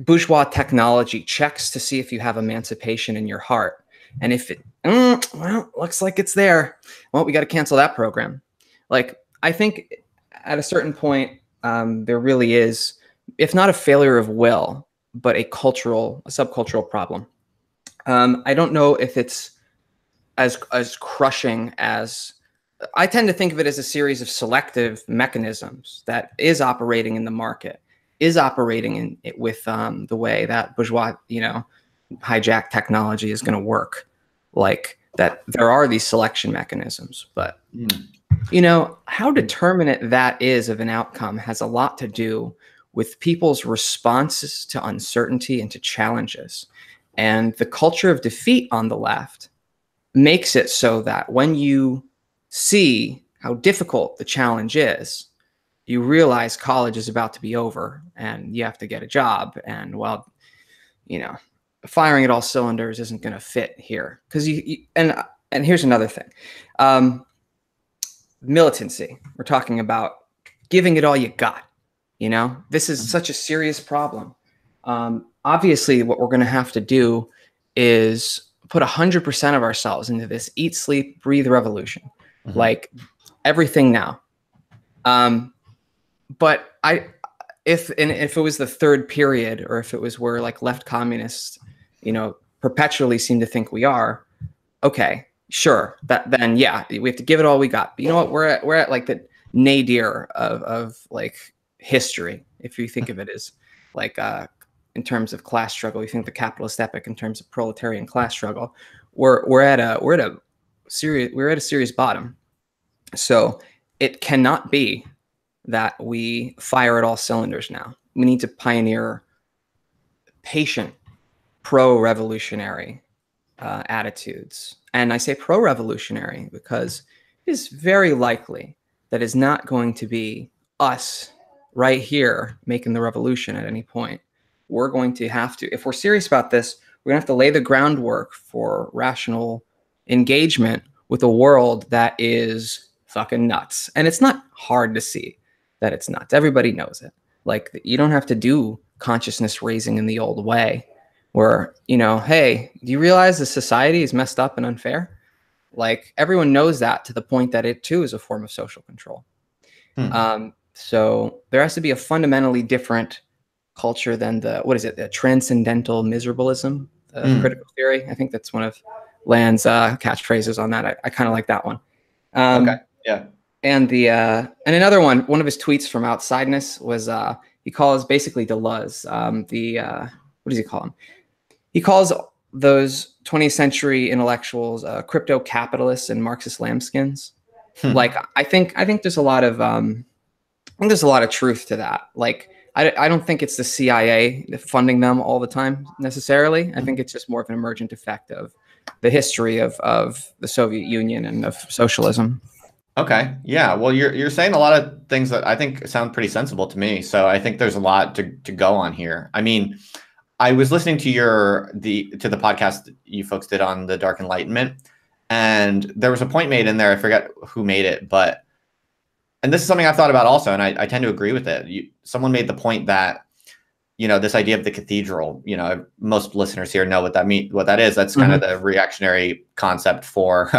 bourgeois technology checks to see if you have emancipation in your heart. And if it, well, looks like it's there, well, we got to cancel that program. Like, I think at a certain point, there really is, if not a failure of will, but a subcultural problem. I don't know if it's as crushing as, I tend to think of it as a series of selective mechanisms that is operating in the market, is operating with the way that bourgeois, hijack technology is going to work. Like that there are these selection mechanisms, but how determinate that is of an outcome has a lot to do with people's responses to uncertainty and to challenges. And the culture of defeat on the left makes it so that when you see how difficult the challenge is, you realize college is about to be over and you have to get a job. And well, firing at all cylinders isn't going to fit here. Because and here's another thing. Militancy. We're talking about giving it all you got. This is such a serious problem. Obviously, what we're going to have to do is put 100% of ourselves into this eat, sleep, breathe revolution, like everything now. But if it was the third period, or if it was where like left communists, perpetually seem to think we are, okay, sure, then yeah, we have to give it all we got. But you know what? We're at like the nadir of like history, if you think of it as like in terms of class struggle. You think the capitalist epoch in terms of proletarian class struggle. We're at a serious bottom. So it cannot be that we fire at all cylinders now. We need to pioneer patient, pro-revolutionary attitudes. And I say pro-revolutionary because it is very likely that it's not going to be us right here making the revolution at any point. We're going to have to, if we're serious about this, we're going to have to lay the groundwork for rational engagement with a world that is fucking nuts. And it's not hard to see that it's nuts. Everybody knows it. Like, you don't have to do consciousness raising in the old way where, you know, hey, do you realize the society is messed up and unfair? Like, everyone knows that, to the point that it too is a form of social control. So there has to be a fundamentally different culture than the, what is it, the transcendental miserabilism, critical theory. I think that's one of Land's catchphrases on that. I kind of like that one. Okay. Yeah. And the and another one of his tweets from Outsideness was he calls basically Deleuze what does he call him? He calls those 20th century intellectuals crypto capitalists and Marxist lambskins. Like, I think there's a lot of truth to that. Like, I don't think it's the CIA funding them all the time necessarily. I think it's just more of an emergent effect of the history of the Soviet Union and of socialism. Okay. Yeah. Well, you're saying a lot of things that I think sound pretty sensible to me. So I think there's a lot to go on here. I mean, I was listening to the podcast you folks did on the Dark Enlightenment, and there was a point made in there. I forget who made it, and this is something I've thought about also, and I tend to agree with it. Someone made the point that, you know, this idea of the cathedral, you know, most listeners here know what that is. That's kind of the reactionary concept for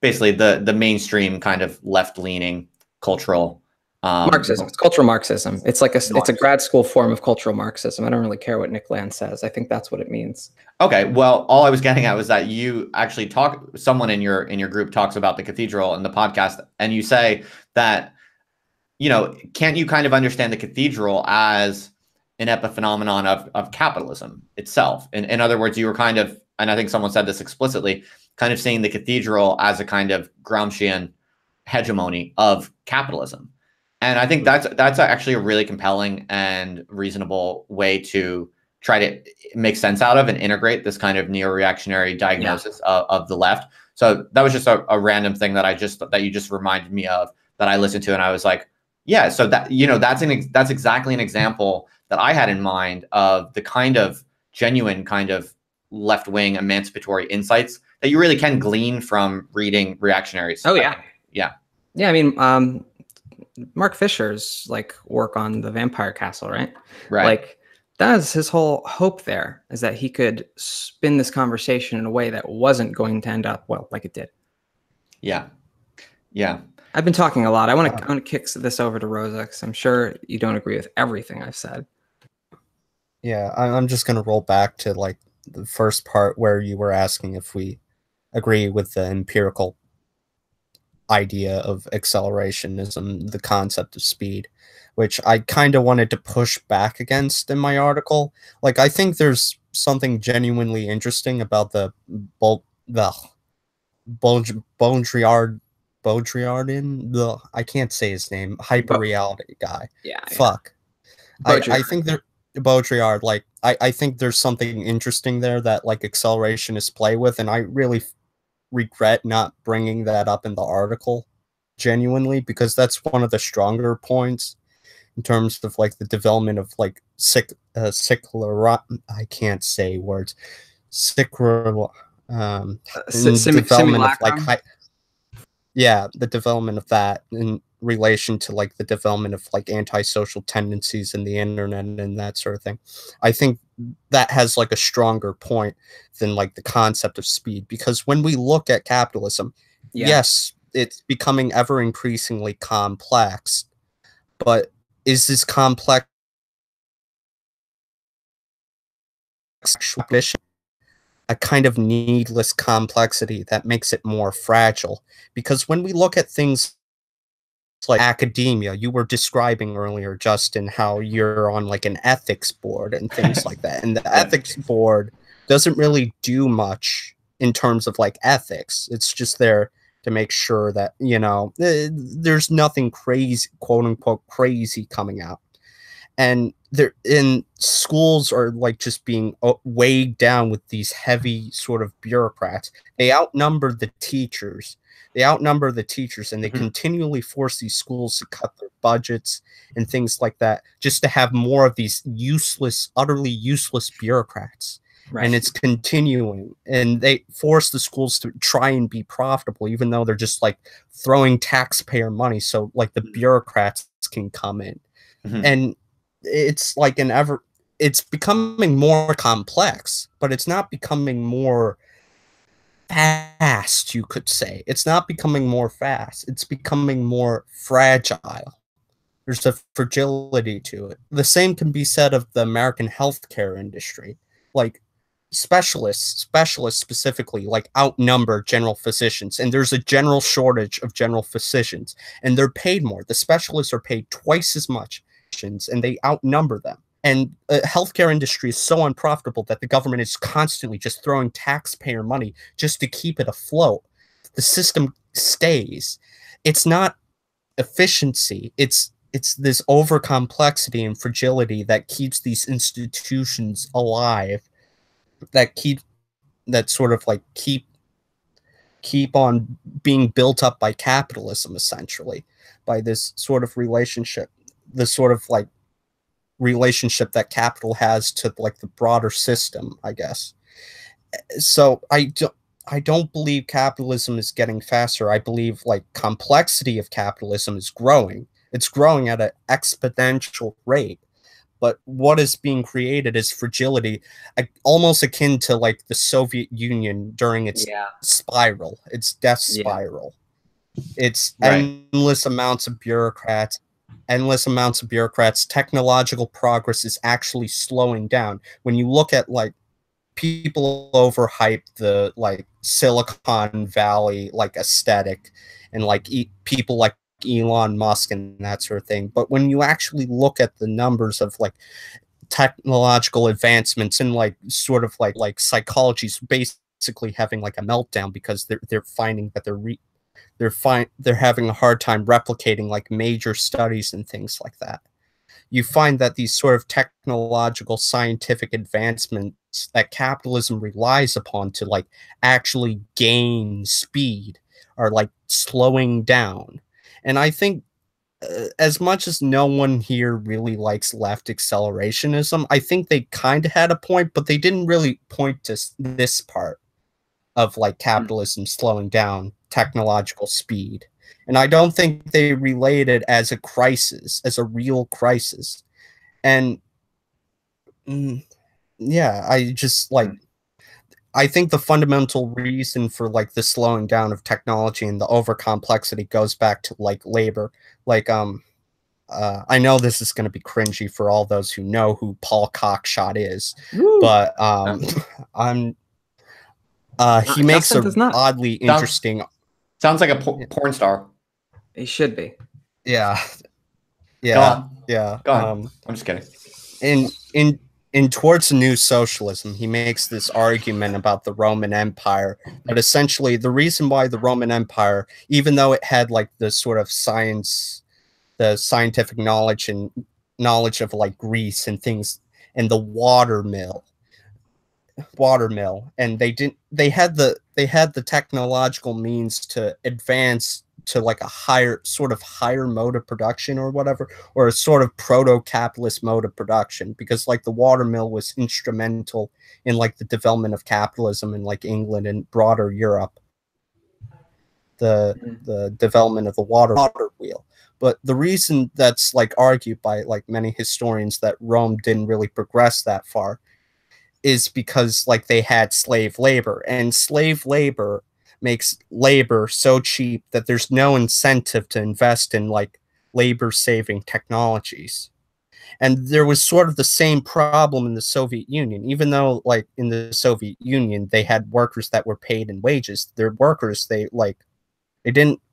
basically the mainstream kind of left-leaning cultural Marxism. It's cultural Marxism. It's like it's a grad school form of cultural Marxism. I don't really care what Nick Land says. I think that's what it means. Okay. Well, all I was getting at was that you actually someone in your group talks about the cathedral in the podcast, and you say that, you know, can't you kind of understand the cathedral as an epiphenomenon of capitalism itself? In other words, you were kind of, and I think someone said this explicitly, kind of seeing the cathedral as a kind of Gramscian hegemony of capitalism. And I think that's actually a really compelling and reasonable way to try to make sense out of and integrate this kind of neo-reactionary diagnosis of the left. So that was just a random thing that you just reminded me of, that I listened to, and I was like, yeah. So that, you know, that's exactly an example that I had in mind of the kind of genuine kind of left-wing emancipatory insights that you really can glean from reading reactionaries. Oh yeah, yeah. I mean, Mark Fisher's like work on the Vampire Castle, right? Like, that is his whole hope there, is that he could spin this conversation in a way that wasn't going to end up well, like it did. Yeah. Yeah. I've been talking a lot. I want to kick this over to Rosa, because I'm sure you don't agree with everything I've said. Yeah, I'm just going to roll back to like the first part where you were asking if we agree with the empirical idea of accelerationism, the concept of speed, which I kind of wanted to push back against in my article. Like, I think there's something genuinely interesting about the Baudrillardian, I can't say his name, hyper-reality guy. Yeah. Fuck. I think there, Baudrillard, like, I think there's something interesting there that, like, accelerationists play with, and I really regret not bringing that up in the article, genuinely, because that's one of the stronger points in terms of, like, the development of, like, I can't say words. Development of, like, the development of that in relation to, like, the development of, like, antisocial tendencies in the internet and that sort of thing. I think that has, like, a stronger point than, like, the concept of speed, because when we look at capitalism, yes, it's becoming ever increasingly complex, but is this complex a kind of needless complexity that makes it more fragile? Because when we look at things like academia, you were describing earlier, Justin, how you're on, like, an ethics board and things like that, and the ethics board doesn't really do much in terms of, like, ethics. It's just there to make sure that, you know, there's nothing crazy, quote unquote crazy, coming out. And schools are, like, just being weighed down with these heavy sort of bureaucrats. They outnumber the teachers. And they continually force these schools to cut their budgets and things like that, just to have more of these utterly useless bureaucrats. and it's continuing, and they force the schools to try and be profitable, even though they're just like throwing taxpayer money so like the bureaucrats can come in. And it's like it's becoming more complex, but it's not becoming more fast, you could say. It's not becoming more fast. It's becoming more fragile. There's a fragility to it. The same can be said of the American healthcare industry. Like specialists specifically, like outnumber general physicians, and there's a general shortage of general physicians, and they're paid more. The specialists are paid twice as much, and they outnumber them. And the healthcare industry is so unprofitable that the government is constantly just throwing taxpayer money just to keep it afloat. The system stays. It's not efficiency. It's this overcomplexity and fragility that keeps these institutions alive, that sort of like keep on being built up by capitalism, essentially, by this sort of relationship, this sort of like relationship that capital has to like the broader system, I guess. So I don't believe capitalism is getting faster. I believe like complexity of capitalism is growing. It's growing at an exponential rate. But what is being created is fragility, almost akin to like the Soviet Union during its spiral, its death spiral. It's endless amounts of bureaucrats, technological progress is actually slowing down. When you look at like people overhype the like Silicon Valley like aesthetic and like people like Elon Musk and that sort of thing, but when you actually look at the numbers of like technological advancements and like sort of like psychology's basically having like a meltdown because they're finding that they're having a hard time replicating like major studies and things like that. You find that these sort of technological scientific advancements that capitalism relies upon to like actually gain speed are like slowing down. And I think as much as no one here really likes left accelerationism, I think they kind of had a point, but they didn't really point to this part of like capitalism slowing down technological speed. And I don't think they relate it as a crisis, as a real crisis. And yeah, I just like, I think the fundamental reason for like the slowing down of technology and the overcomplexity goes back to like labor. Like, I know this is going to be cringy for all those who know who Paul Cockshot is, but he makes a oddly interesting. Sounds like a porn star. He should be. Yeah. Go on. I'm just kidding. In Towards the New Socialism, he makes this argument about the Roman Empire, but essentially the reason why the Roman Empire, even though it had like the sort of science, the scientific knowledge and knowledge of like Greece and things, and the water mill, and they had the technological means to advance to like a higher mode of production or whatever, or a sort of proto-capitalist mode of production, because like the water mill was instrumental in like the development of capitalism in like England and broader Europe, the development of the water wheel. But the reason that's like argued by like many historians that Rome didn't really progress that far is because like they had slave labor, and slave labor makes labor so cheap that there's no incentive to invest in like labor saving technologies. And there was sort of the same problem in the Soviet Union, even though like in the Soviet Union they had workers that were paid in wages. Their workers,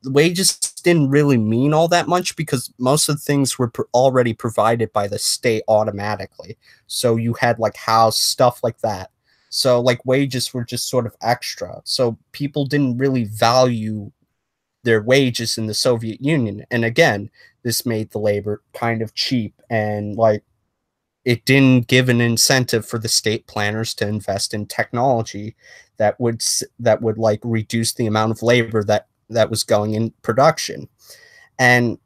wages didn't really mean all that much because most of the things were already provided by the state automatically. So you had like house stuff like that. So like wages were just sort of extra. So people didn't really value their wages in the Soviet Union. And again, this made the labor kind of cheap, and like it didn't give an incentive for the state planners to invest in technology that would like reduce the amount of labor that was going in production. And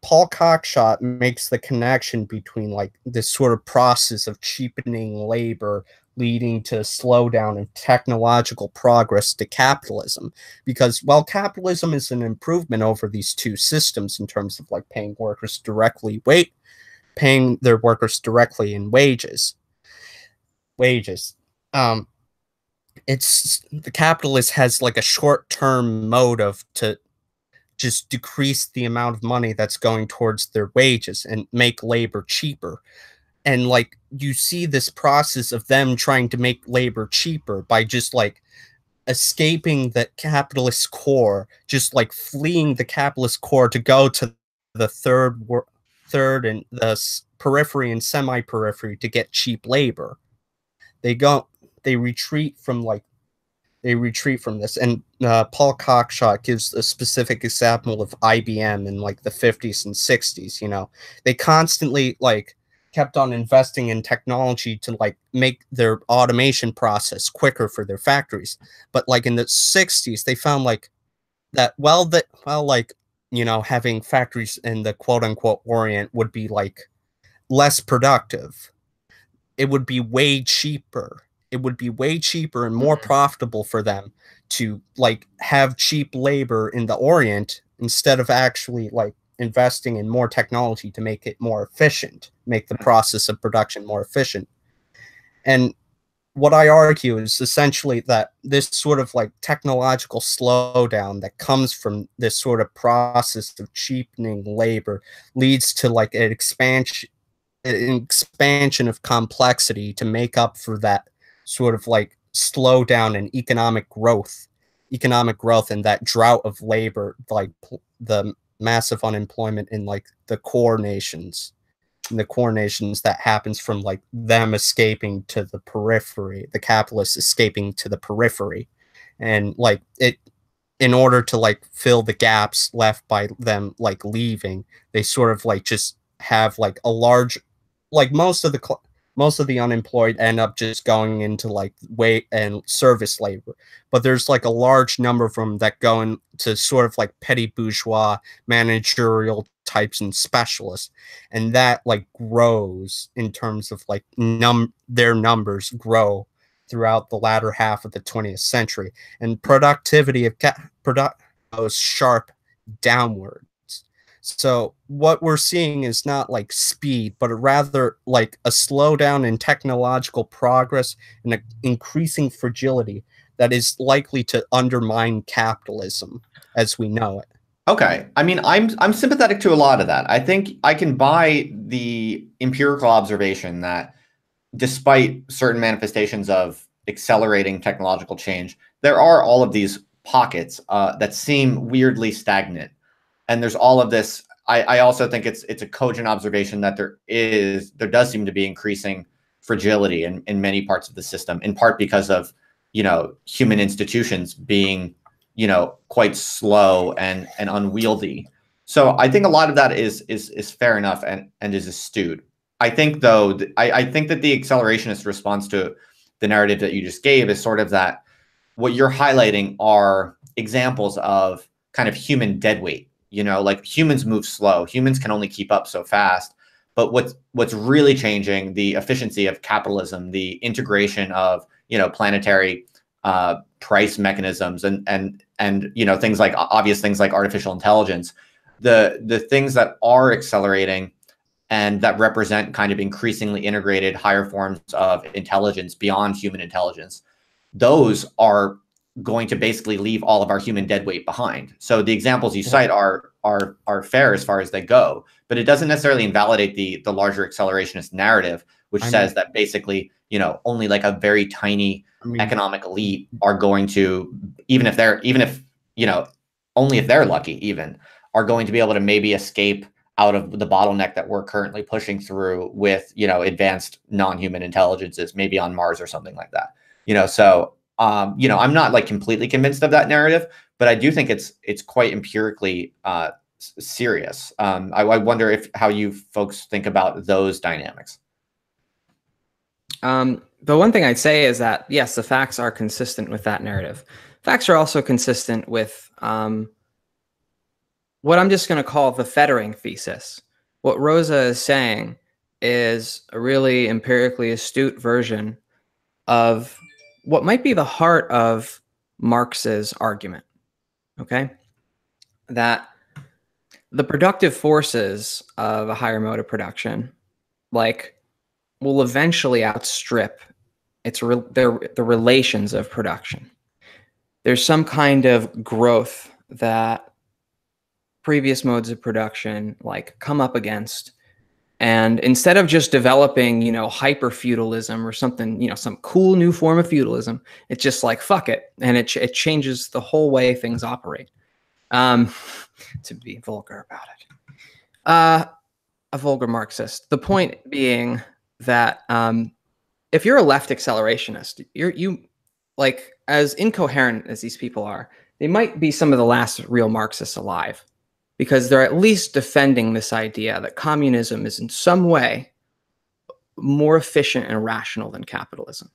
Paul Cockshott makes the connection between like this sort of process of cheapening labor leading to a slowdown in technological progress to capitalism, because while capitalism is an improvement over these two systems in terms of like paying their workers directly in wages, it's the capitalist has like a short-term motive to just decrease the amount of money that's going towards their wages and make labor cheaper. And like you see this process of them trying to make labor cheaper by just like escaping the capitalist core, just like fleeing the capitalist core to go to the third and the periphery and semi-periphery to get cheap labor. They retreat from this. And Paul Cockshott gives a specific example of IBM in like the 50s and 60s. You know, they constantly like kept on investing in technology to like make their automation process quicker for their factories. But like in the 60s, they found like that you know, having factories in the quote unquote Orient would be like less productive. It would be way cheaper. It would be way cheaper and more profitable for them to like have cheap labor in the Orient instead of actually like investing in more technology to make it more efficient, make the process of production more efficient. And what I argue is essentially that this sort of like technological slowdown that comes from this sort of process of cheapening labor leads to like an expansion of complexity to make up for that sort of like slowdown in economic growth and that drought of labor, like the massive unemployment in like the core nations that happens from like them escaping to the periphery, the capitalists escaping to the periphery, and like it, in order to like fill the gaps left by them like leaving, they sort of like just have like a large, like most of the unemployed end up just going into like wait and service labor, but there's like a large number of them that go into sort of like petty bourgeois managerial types and specialists, and that like grows in terms of like their numbers grow throughout the latter half of the 20th century, and productivity of goes sharp downward. So what we're seeing is not like speed, but rather like a slowdown in technological progress and an increasing fragility that is likely to undermine capitalism as we know it. Okay. I mean, I'm sympathetic to a lot of that. I think I can buy the empirical observation that despite certain manifestations of accelerating technological change, there are all of these pockets that seem weirdly stagnant. And there's all of this. I also think it's a cogent observation that there does seem to be increasing fragility in many parts of the system, in part because of, you know, human institutions being, you know, quite slow and unwieldy. So I think a lot of that is fair enough and is astute. I think though, I think that the accelerationist response to the narrative that you just gave is sort of that what you're highlighting are examples of kind of human deadweight. You know, like humans move slow. Humans can only keep up so fast. But what's really changing, the efficiency of capitalism, the integration of, you know, planetary price mechanisms and you know, things like obvious things like artificial intelligence, the things that are accelerating and that represent kind of increasingly integrated higher forms of intelligence beyond human intelligence, those are going to basically leave all of our human deadweight behind. So the examples you cite are fair as far as they go, but it doesn't necessarily invalidate the larger accelerationist narrative, which says that basically, you know, only like a very tiny economic elite are going to, even if you know, only if they're lucky, even are going to be able to maybe escape out of the bottleneck that we're currently pushing through with, you know, advanced non-human intelligences, maybe on Mars or something like that. You know, so you know, I'm not like completely convinced of that narrative, but I do think it's quite empirically serious. I wonder how you folks think about those dynamics. The one thing I'd say is that, yes, the facts are consistent with that narrative. Facts are also consistent with what I'm just going to call the fettering thesis. What Rosa is saying is a really empirically astute version of what might be the heart of Marx's argument, okay? That the productive forces of a higher mode of production, like, will eventually outstrip the relations of production. There's some kind of growth that previous modes of production like come up against, and instead of just developing, you know, hyper feudalism or something, you know, some cool new form of feudalism, it's just like fuck it, and it changes the whole way things operate. To be vulgar about it, a vulgar Marxist. The point being that if you're a left accelerationist, you like, as incoherent as these people are, they might be some of the last real Marxists alive, because they're at least defending this idea that communism is in some way more efficient and rational than capitalism.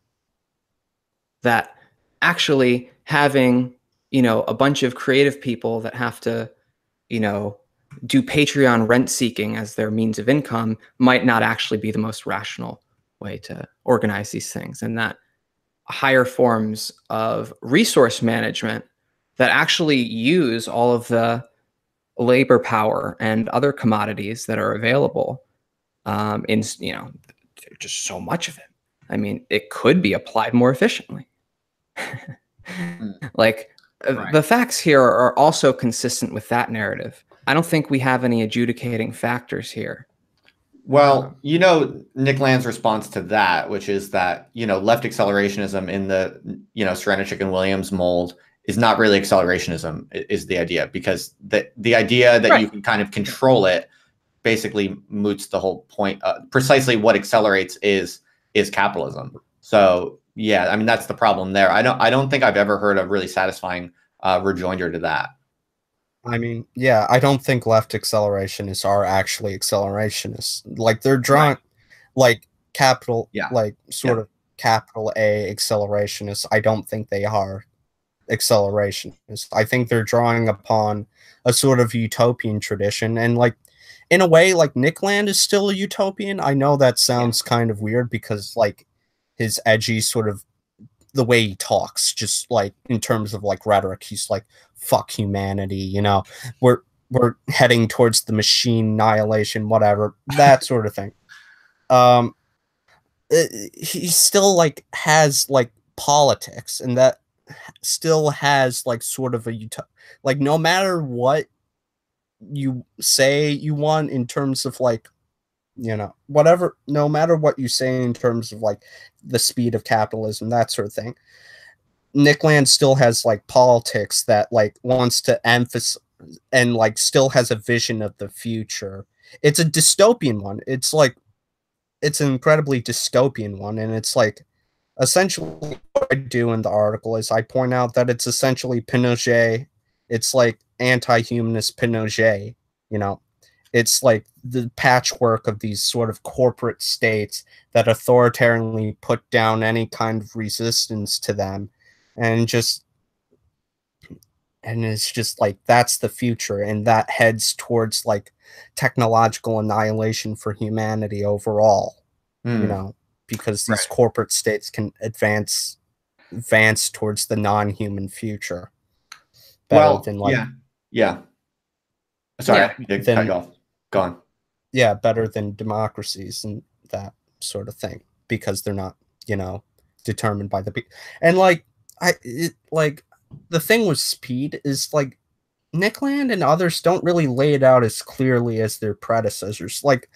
That actually having, you know, a bunch of creative people that have to, you know, do Patreon rent seeking as their means of income might not actually be the most rational way to organize these things, and that higher forms of resource management that actually use all of the labor power and other commodities that are available, in, you know, just so much of it. I mean, it could be applied more efficiently. Like, right. The facts here are also consistent with that narrative. I don't think we have any adjudicating factors here. Well, you know, Nick Land's response to that, which is that, you know, left accelerationism in the, you know, Serenichik and Williams mold is not really accelerationism, is the idea, because the idea that you can kind of control it basically moots the whole point. Precisely what accelerates is capitalism. So yeah, I mean, that's the problem there. I don't think I've ever heard a really satisfying rejoinder to that. I mean, yeah, I don't think left accelerationists are actually accelerationists. Like, they're drawing, like, capital, like, sort of capital A accelerationists. I don't think they are accelerationists. I think they're drawing upon a sort of utopian tradition. And, like, in a way, like, Nick Land is still a utopian. I know that sounds kind of weird because, like, his edgy sort of, the way he talks, just like in terms of like rhetoric, he's like, fuck humanity, you know, we're heading towards the machine annihilation, whatever, that sort of thing. He still like has like politics, and that still has like sort of a like, no matter what you say you want in terms of like, you know, whatever, no matter what you say in terms of like the speed of capitalism, that sort of thing, Nick Land still has like politics that like wants to emphasize and like still has a vision of the future. It's a dystopian one. It's like, it's an incredibly dystopian one. And it's like, essentially what I do in the article is I point out that it's essentially Pinochet. It's like anti-humanist Pinochet, you know. It's like the patchwork of these sort of corporate states that authoritarianly put down any kind of resistance to them, and it's just like, that's the future, and that heads towards like technological annihilation for humanity overall, you know, because these corporate states can advance towards the non-human future better than like sorry, I did cut you off. Go on. Yeah, better than democracies and that sort of thing, because they're not, you know, determined by the people. And like, like the thing with speed is like, Nick Land and others don't really lay it out as clearly as their predecessors. Like,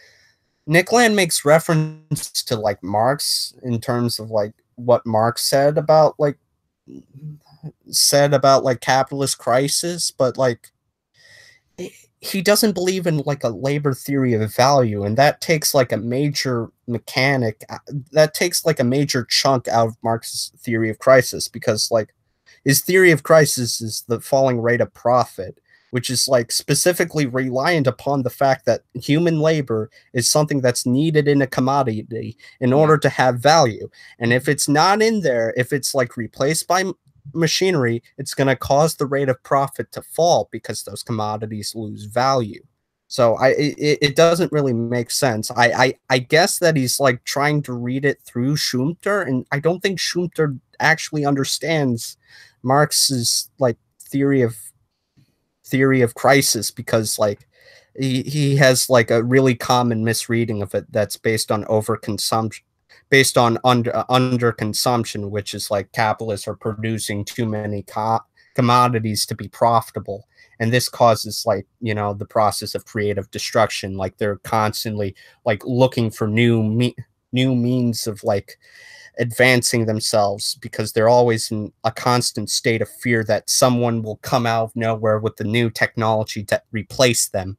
Nick Land makes reference to like Marx in terms of like what Marx said about like capitalist crisis, but like, he doesn't believe in like a labor theory of value, and that takes like a major that takes like a major chunk out of Marx's theory of crisis, because like his theory of crisis is the falling rate of profit, which is like specifically reliant upon the fact that human labor is something that's needed in a commodity in order to have value. And if it's not in there, if it's like replaced by machinery, it's going to cause the rate of profit to fall because those commodities lose value. So it doesn't really make sense. I guess that he's like trying to read it through Schumpeter, and I don't think Schumpeter actually understands Marx's like theory of crisis, because like he has like a really common misreading of it that's based on overconsumption, based on under consumption, which is like capitalists are producing too many commodities to be profitable, and this causes like, you know, the process of creative destruction. Like they're constantly like looking for new means of like advancing themselves, because they're always in a constant state of fear that someone will come out of nowhere with the new technology to replace them.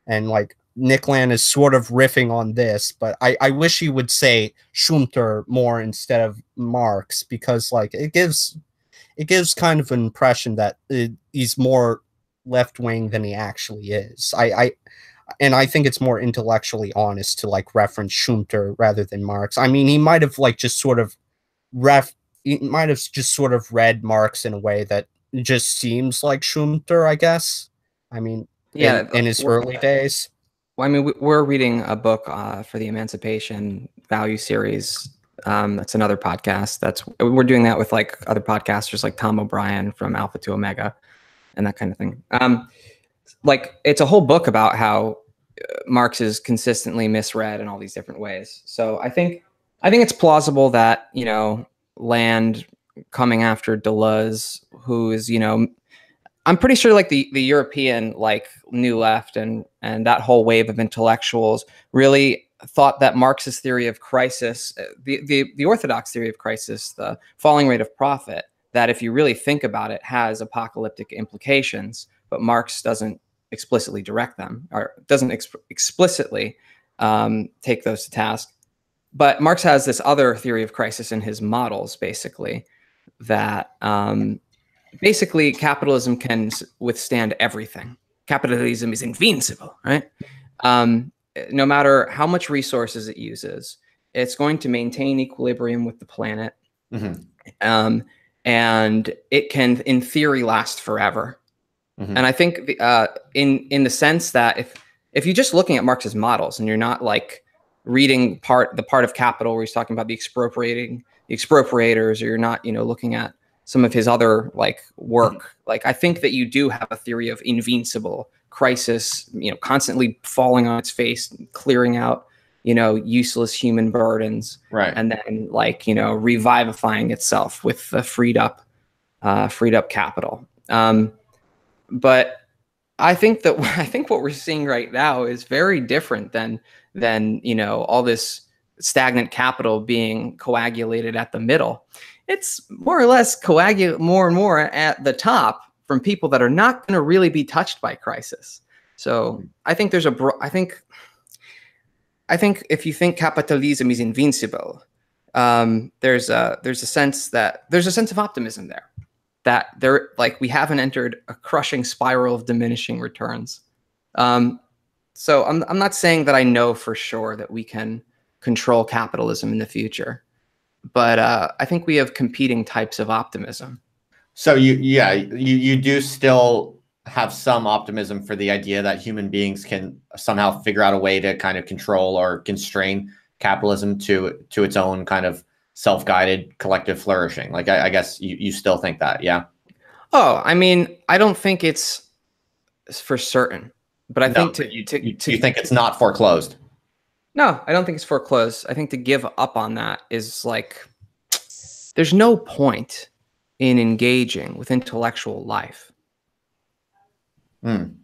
And like Nick Land is sort of riffing on this, but I wish he would say Schumpeter more instead of Marx, because like it gives kind of an impression that he's more left-wing than he actually is. And I think it's more intellectually honest to like reference Schumpeter rather than Marx. I mean, he might have like just sort of read Marx in a way that just seems like Schumpeter, I guess. I mean, Yeah, in his early days. Well, I mean, we're reading a book for the Emancipation Value series. That's another podcast. We're doing that with like other podcasters like Tom O'Brien from Alpha to Omega and that kind of thing. Like it's a whole book about how Marx is consistently misread in all these different ways. So I think it's plausible that, you know, Land coming after Deleuze, who is, you know, I'm pretty sure like the European like New Left and that whole wave of intellectuals really thought that Marx's theory of crisis, the orthodox theory of crisis, the falling rate of profit, that if you really think about it, has apocalyptic implications, but Marx doesn't explicitly direct them, or doesn't explicitly take those to task. But Marx has this other theory of crisis in his models, basically, that basically capitalism can withstand everything. Capitalism is invincible, right? No matter how much resources it uses, it's going to maintain equilibrium with the planet. Mm-hmm. And it can, in theory, last forever. Mm-hmm. And I think in the sense that if you're just looking at Marx's models and you're not like reading the part of Capital where he's talking about the expropriators, or you're not, you know, looking at some of his other like work, like I think that you do have a theory of invincible crisis, you know, constantly falling on its face, clearing out, you know, useless human burdens, right? And then like, you know, revivifying itself with the freed up capital. But I think what we're seeing right now is very different than you know, all this stagnant capital being coagulated at the middle. It's more or less coagulate more and more at the top from people that are not going to really be touched by crisis. So I think there's I think if you think capitalism is invincible, there's a sense of optimism there, that there, like, we haven't entered a crushing spiral of diminishing returns. So I'm not saying that I know for sure that we can control capitalism in the future, but I think we have competing types of optimism. So you do still have some optimism for the idea that human beings can somehow figure out a way to kind of control or constrain capitalism to its own kind of self-guided collective flourishing. Like, I guess you still think that, yeah? Oh, I mean, I don't think it's for certain, but I think you think it's not foreclosed. No, I don't think it's foreclosed. I think to give up on that is like, there's no point in engaging with intellectual life.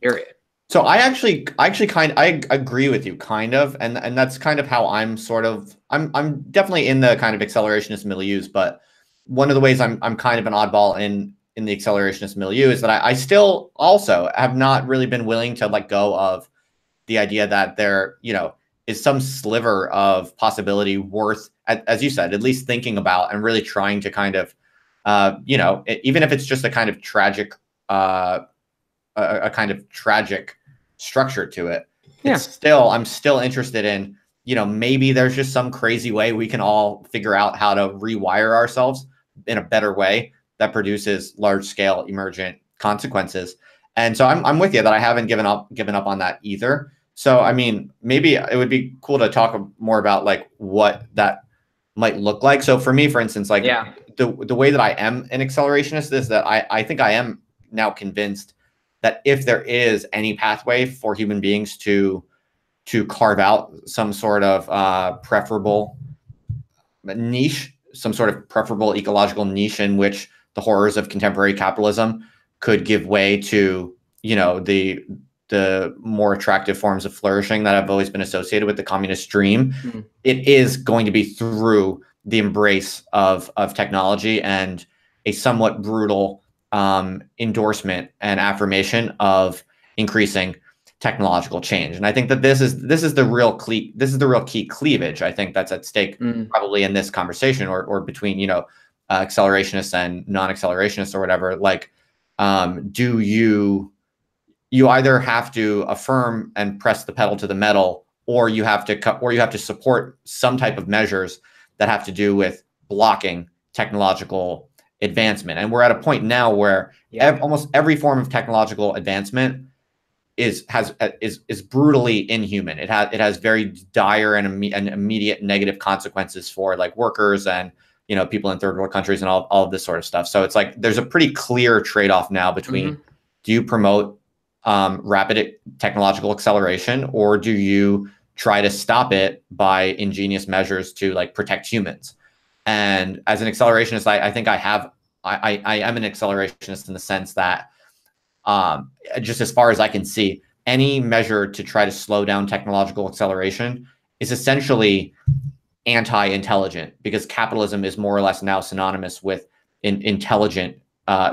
Period. So I agree with you, kind of, and that's kind of how I'm definitely in the kind of accelerationist milieus, but one of the ways I'm kind of an oddball in the accelerationist milieu is that I still also have not really been willing to let go of the idea that there, you know, is some sliver of possibility worth, as you said, at least thinking about and really trying to kind of, you know, even if it's just a kind of tragic, a kind of tragic structure to it. Yeah. I'm still interested in, you know, maybe there's just some crazy way we can all figure out how to rewire ourselves in a better way that produces large scale emergent consequences. And so I'm with you that I haven't given up on that either. So, I mean, maybe it would be cool to talk more about like what that might look like. So for me, for instance, like the way that I am an accelerationist is that I think I am now convinced that if there is any pathway for human beings to carve out some sort of preferable niche, some sort of preferable ecological niche in which the horrors of contemporary capitalism could give way to, you know, the more attractive forms of flourishing that have always been associated with the communist dream, it is going to be through the embrace of technology and a somewhat brutal endorsement and affirmation of increasing technological change. And I think that this is the real key cleavage, I think, that's at stake probably in this conversation, or between, you know, accelerationists and non-accelerationists or whatever. Like, do you either have to affirm and press the pedal to the metal, or you have to support some type of measures that have to do with blocking technological advancement. And we're at a point now where almost every form of technological advancement is brutally inhuman. It has very dire and immediate negative consequences for like workers and, you know, people in third world countries and all of this sort of stuff. So it's like there's a pretty clear trade-off now between do you promote rapid technological acceleration, or do you try to stop it by ingenious measures to like protect humans? And as an accelerationist, I think I am an accelerationist in the sense that just as far as I can see, any measure to try to slow down technological acceleration is essentially anti-intelligent, because capitalism is more or less now synonymous with intelligent,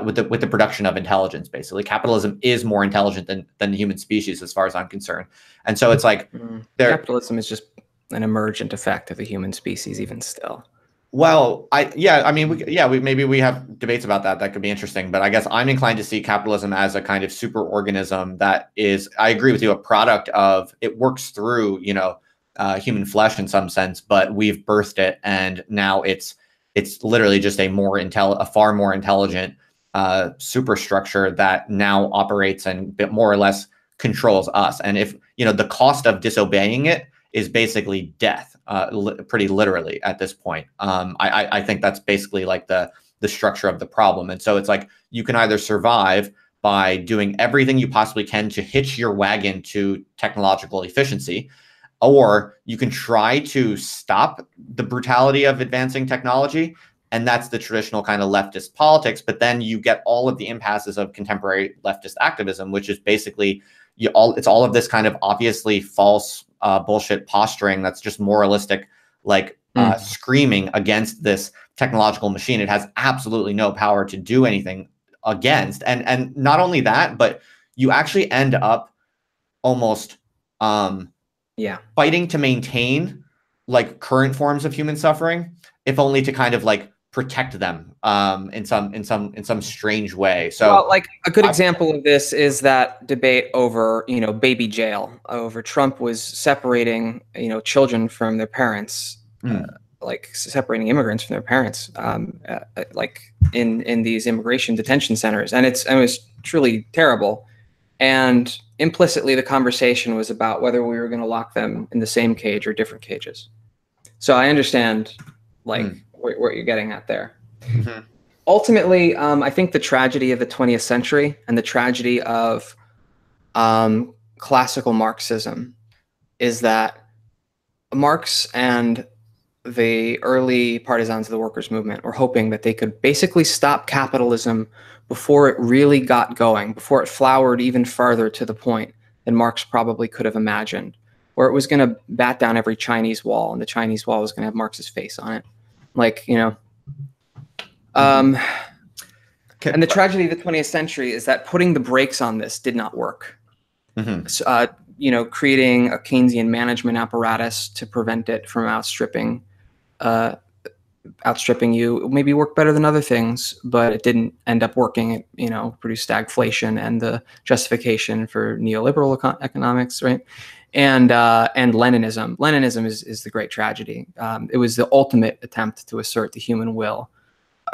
with the production of intelligence. Basically, capitalism is more intelligent than the human species, as far as I'm concerned. And so it's like capitalism is just an emergent effect of the human species, even still. Well, maybe we have debates about that. That could be interesting. But I guess I'm inclined to see capitalism as a kind of super organism that is, I agree with you, a product of, it works through, you know, human flesh in some sense, but we've birthed it, and now it's literally just a far more intelligent superstructure that now operates and more or less controls us. And if, you know, the cost of disobeying it is basically death, pretty literally at this point. I think that's basically like the structure of the problem. And so it's like you can either survive by doing everything you possibly can to hitch your wagon to technological efficiency, or you can try to stop the brutality of advancing technology. And that's the traditional kind of leftist politics. But then you get all of the impasses of contemporary leftist activism, which is basically it's all of this kind of obviously false bullshit posturing that's just moralistic, like screaming against this technological machine. It has absolutely no power to do anything against. And not only that, but you actually end up almost fighting to maintain like current forms of human suffering, if only to kind of like protect them in some strange way. So, well, like a good example of this is that debate over, you know, baby jail. Over Trump was separating, you know, children from their parents, like separating immigrants from their parents, like in these immigration detention centers, and it was truly terrible. And implicitly, the conversation was about whether we were going to lock them in the same cage or different cages. So I understand, like, what you're getting at there. Ultimately, I think the tragedy of the 20th century and the tragedy of classical Marxism is that Marx and the early partisans of the workers' movement were hoping that they could basically stop capitalism before it really got going, before it flowered even farther to the point than Marx probably could have imagined, where it was going to bat down every Chinese wall, and the Chinese wall was going to have Marx's face on it. Like, you know. And the tragedy of the 20th century is that putting the brakes on this did not work. You know, creating a Keynesian management apparatus to prevent it from outstripping you maybe worked better than other things, but it didn't end up working. It, you know, produced stagflation and the justification for neoliberal economics, right? And Leninism. Leninism is the great tragedy. It was the ultimate attempt to assert the human will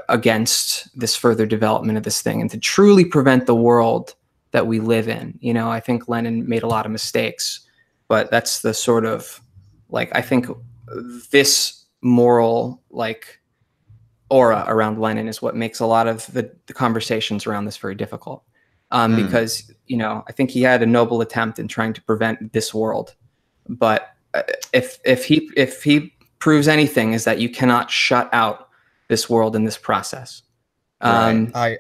against this further development of this thing and to truly prevent the world that we live in. You know, I think Lenin made a lot of mistakes, but that's the sort of, like, I think this moral, like, aura around Lenin is what makes a lot of the conversations around this very difficult. Because, you know, I think he had a noble attempt in trying to prevent this world, but if he proves anything, is that you cannot shut out this world in this process. I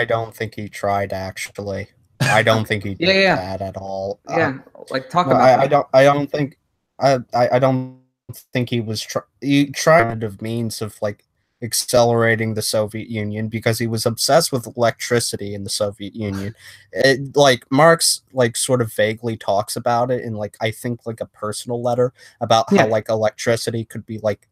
don't think he tried, actually. I don't think he did that at all. Like, talk about that. I don't think he was he tried means of like accelerating the Soviet Union because he was obsessed with electricity in the Soviet Union. Like Marx like sort of vaguely talks about it in like, I think like a personal letter about how like electricity could be like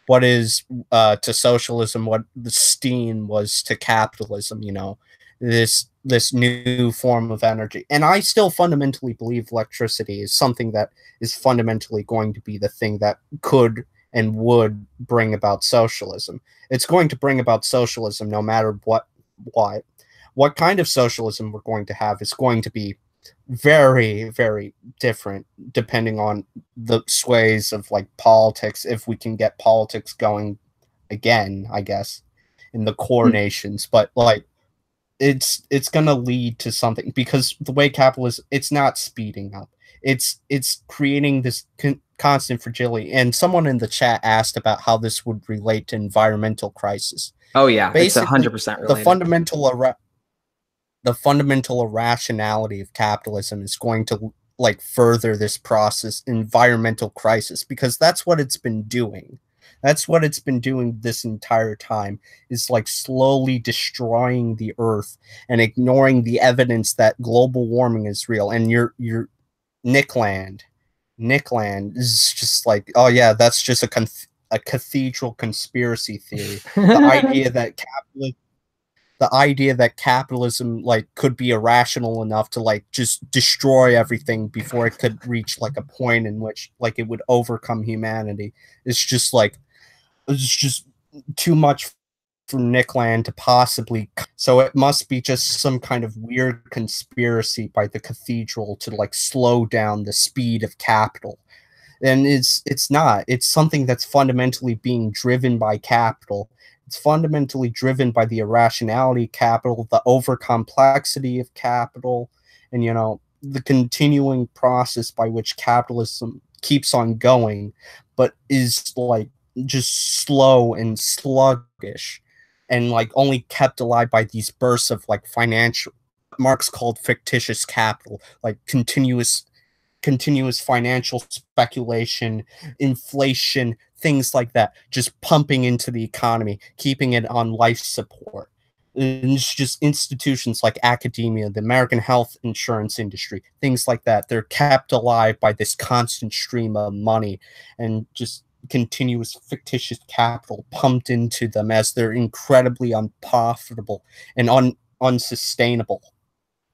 what is to socialism what the steam was to capitalism, you know, this new form of energy. And I still fundamentally believe electricity is something that is fundamentally going to be the thing that could and would bring about socialism. It's going to bring about socialism no matter what kind of socialism we're going to have is going to be very, very different depending on the sways of like politics, if we can get politics going again, I guess, in the core nations. But like it's going to lead to something, because the way capitalism, it's not speeding up. It's creating this constant fragility. And someone in the chat asked about how this would relate to environmental crisis. Oh yeah, basically, it's 100% related. The fundamental irrationality of capitalism is going to like further this process, environmental crisis, because that's what it's been doing. That's what it's been doing this entire time, is like slowly destroying the earth and ignoring the evidence that global warming is real. And your Nickland is just like, oh yeah, that's just a cathedral conspiracy theory. The idea that capitalism like could be irrational enough to like just destroy everything before it could reach like a point in which like it would overcome humanity is just like, it's just too much for Nickland to possibly. So it must be just some kind of weird conspiracy by the cathedral to like slow down the speed of capital. And it's not. It's something that's fundamentally being driven by capital. It's fundamentally driven by the irrationality of capital, the overcomplexity of capital, and, you know, the continuing process by which capitalism keeps on going, but is like just slow and sluggish, and like only kept alive by these bursts of like financial, Marx called fictitious capital, like continuous financial speculation, inflation, things like that, just pumping into the economy, keeping it on life support. And it's just institutions like academia, the American health insurance industry, things like that. They're kept alive by this constant stream of money and just continuous fictitious capital pumped into them as they're incredibly unprofitable and unsustainable.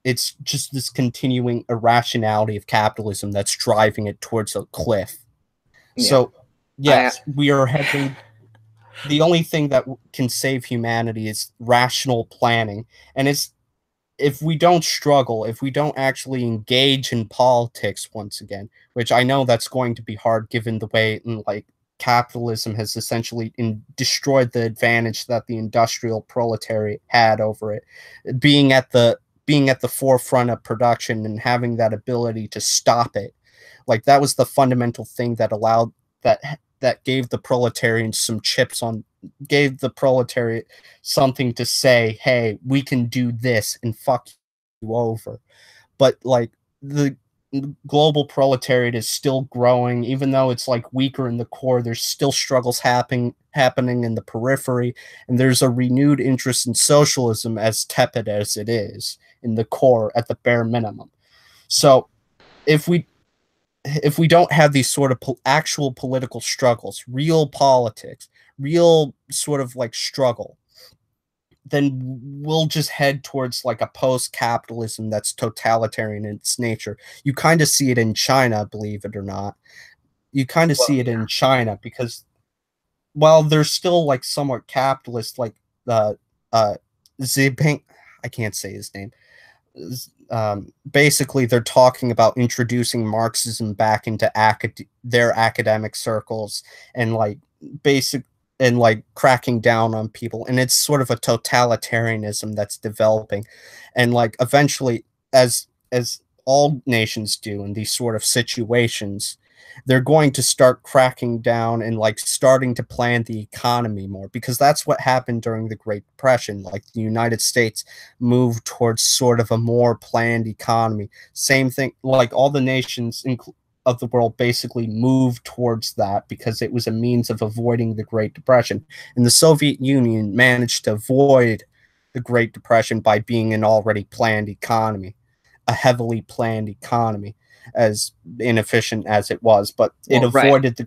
It's just this continuing irrationality of capitalism that's driving it towards a cliff. Yeah. So, yes, we are heading. The only thing that can save humanity is rational planning. And it's, if we don't struggle, if we don't actually engage in politics once again, which I know that's going to be hard given the way like capitalism has essentially destroyed the advantage that the industrial proletariat had over it, being at the forefront of production and having that ability to stop it. Like that was the fundamental thing that allowed that gave the proletarians some chips on, gave the proletariat something to say, hey, we can do this and fuck you over. But like the global proletariat is still growing, even though it's like weaker in the core. There's still struggles happening in the periphery, and there's a renewed interest in socialism, as tepid as it is in the core at the bare minimum. So if we don't have these sort of actual political struggles, real politics, real sort of like struggle, then we'll just head towards like a post-capitalism that's totalitarian in its nature. You kind of see it in China, believe it or not. You kind of see it in China, because while they're still like somewhat capitalist, like Ziping, I can't say his name. Basically, they're talking about introducing Marxism back into their academic circles and like cracking down on people, and it's sort of a totalitarianism that's developing, and like eventually, as all nations do in these sort of situations, they're going to start cracking down and like starting to plan the economy more, because that's what happened during the Great Depression. Like the United States moved towards sort of a more planned economy. Same thing, like all the nations of the world basically moved towards that because it was a means of avoiding the Great Depression. And the Soviet Union managed to avoid the Great Depression by being an already planned economy, a heavily planned economy, as inefficient as it was, but it avoided the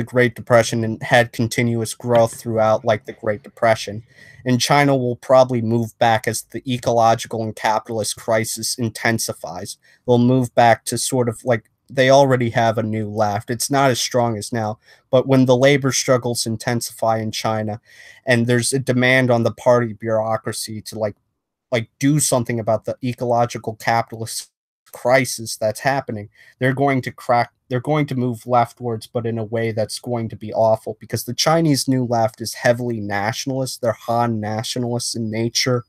Great Depression and had continuous growth throughout like the Great Depression. And China will probably move back as the ecological and capitalist crisis intensifies. They'll move back to sort of like, they already have a new left. It's not as strong as now, but when the labor struggles intensify in China and there's a demand on the party bureaucracy to like do something about the ecological capitalist crisis that's happening, they're going to move leftwards, but in a way that's going to be awful, because the Chinese new left is heavily nationalist. They're Han nationalists in nature,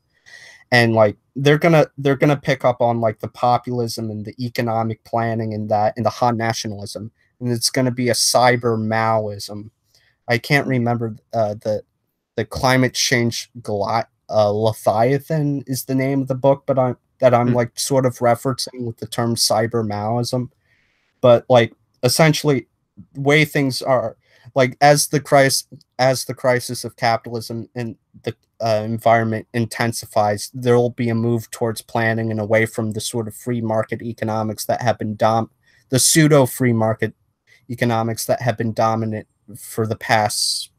and like they're gonna pick up on like the populism and the economic planning and the Han nationalism, and it's gonna be a cyber Maoism. I can't remember the climate change Leviathan is the name of the book, but I'm like sort of referencing with the term cyber Maoism. But like essentially the way things are, like as the crisis of capitalism and the environment intensifies, there will be a move towards planning and away from the sort of free market economics that have been the pseudo free market economics that have been dominant for the past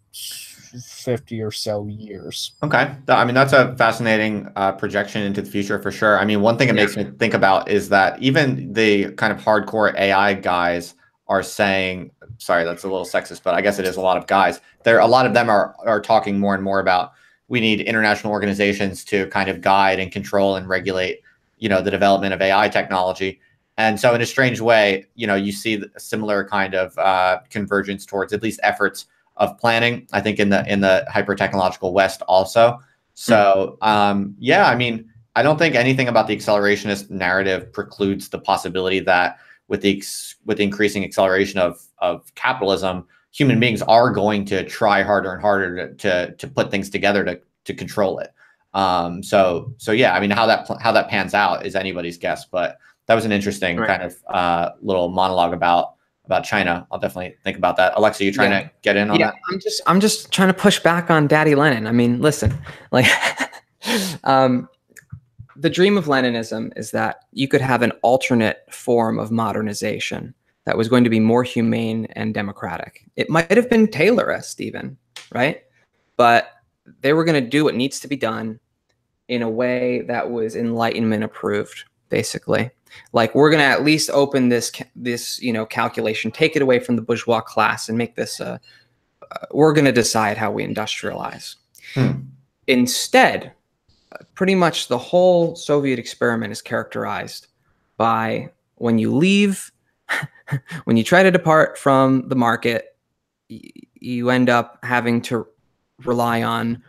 50 or so years. Okay. I mean, that's a fascinating projection into the future for sure. I mean, one thing it makes me think about is that even the kind of hardcore AI guys are saying, sorry, that's a little sexist, but I guess it is a lot of guys. A lot of them are talking more and more about, we need international organizations to kind of guide and control and regulate, the development of AI technology. And so in a strange way, you see a similar kind of convergence towards at least efforts of planning, I think in the hyper technological West also. So yeah, I mean, I don't think anything about the accelerationist narrative precludes the possibility that with the increasing acceleration of capitalism, human beings are going to try harder and harder to put things together to control it. So yeah, I mean, how that pans out is anybody's guess, but that was an interesting kind of little monologue about China. I'll definitely think about that. Alexa, you trying to get in on that? I'm just trying to push back on Daddy Lenin. I mean, listen, like the dream of Leninism is that you could have an alternate form of modernization that was going to be more humane and democratic. It might have been Taylorist even, right? But they were going to do what needs to be done in a way that was Enlightenment approved, basically. Like, we're going to at least open this calculation, take it away from the bourgeois class and make this, we're going to decide how we industrialize. Instead, pretty much the whole Soviet experiment is characterized by when you leave, when you try to depart from the market, you end up having to rely on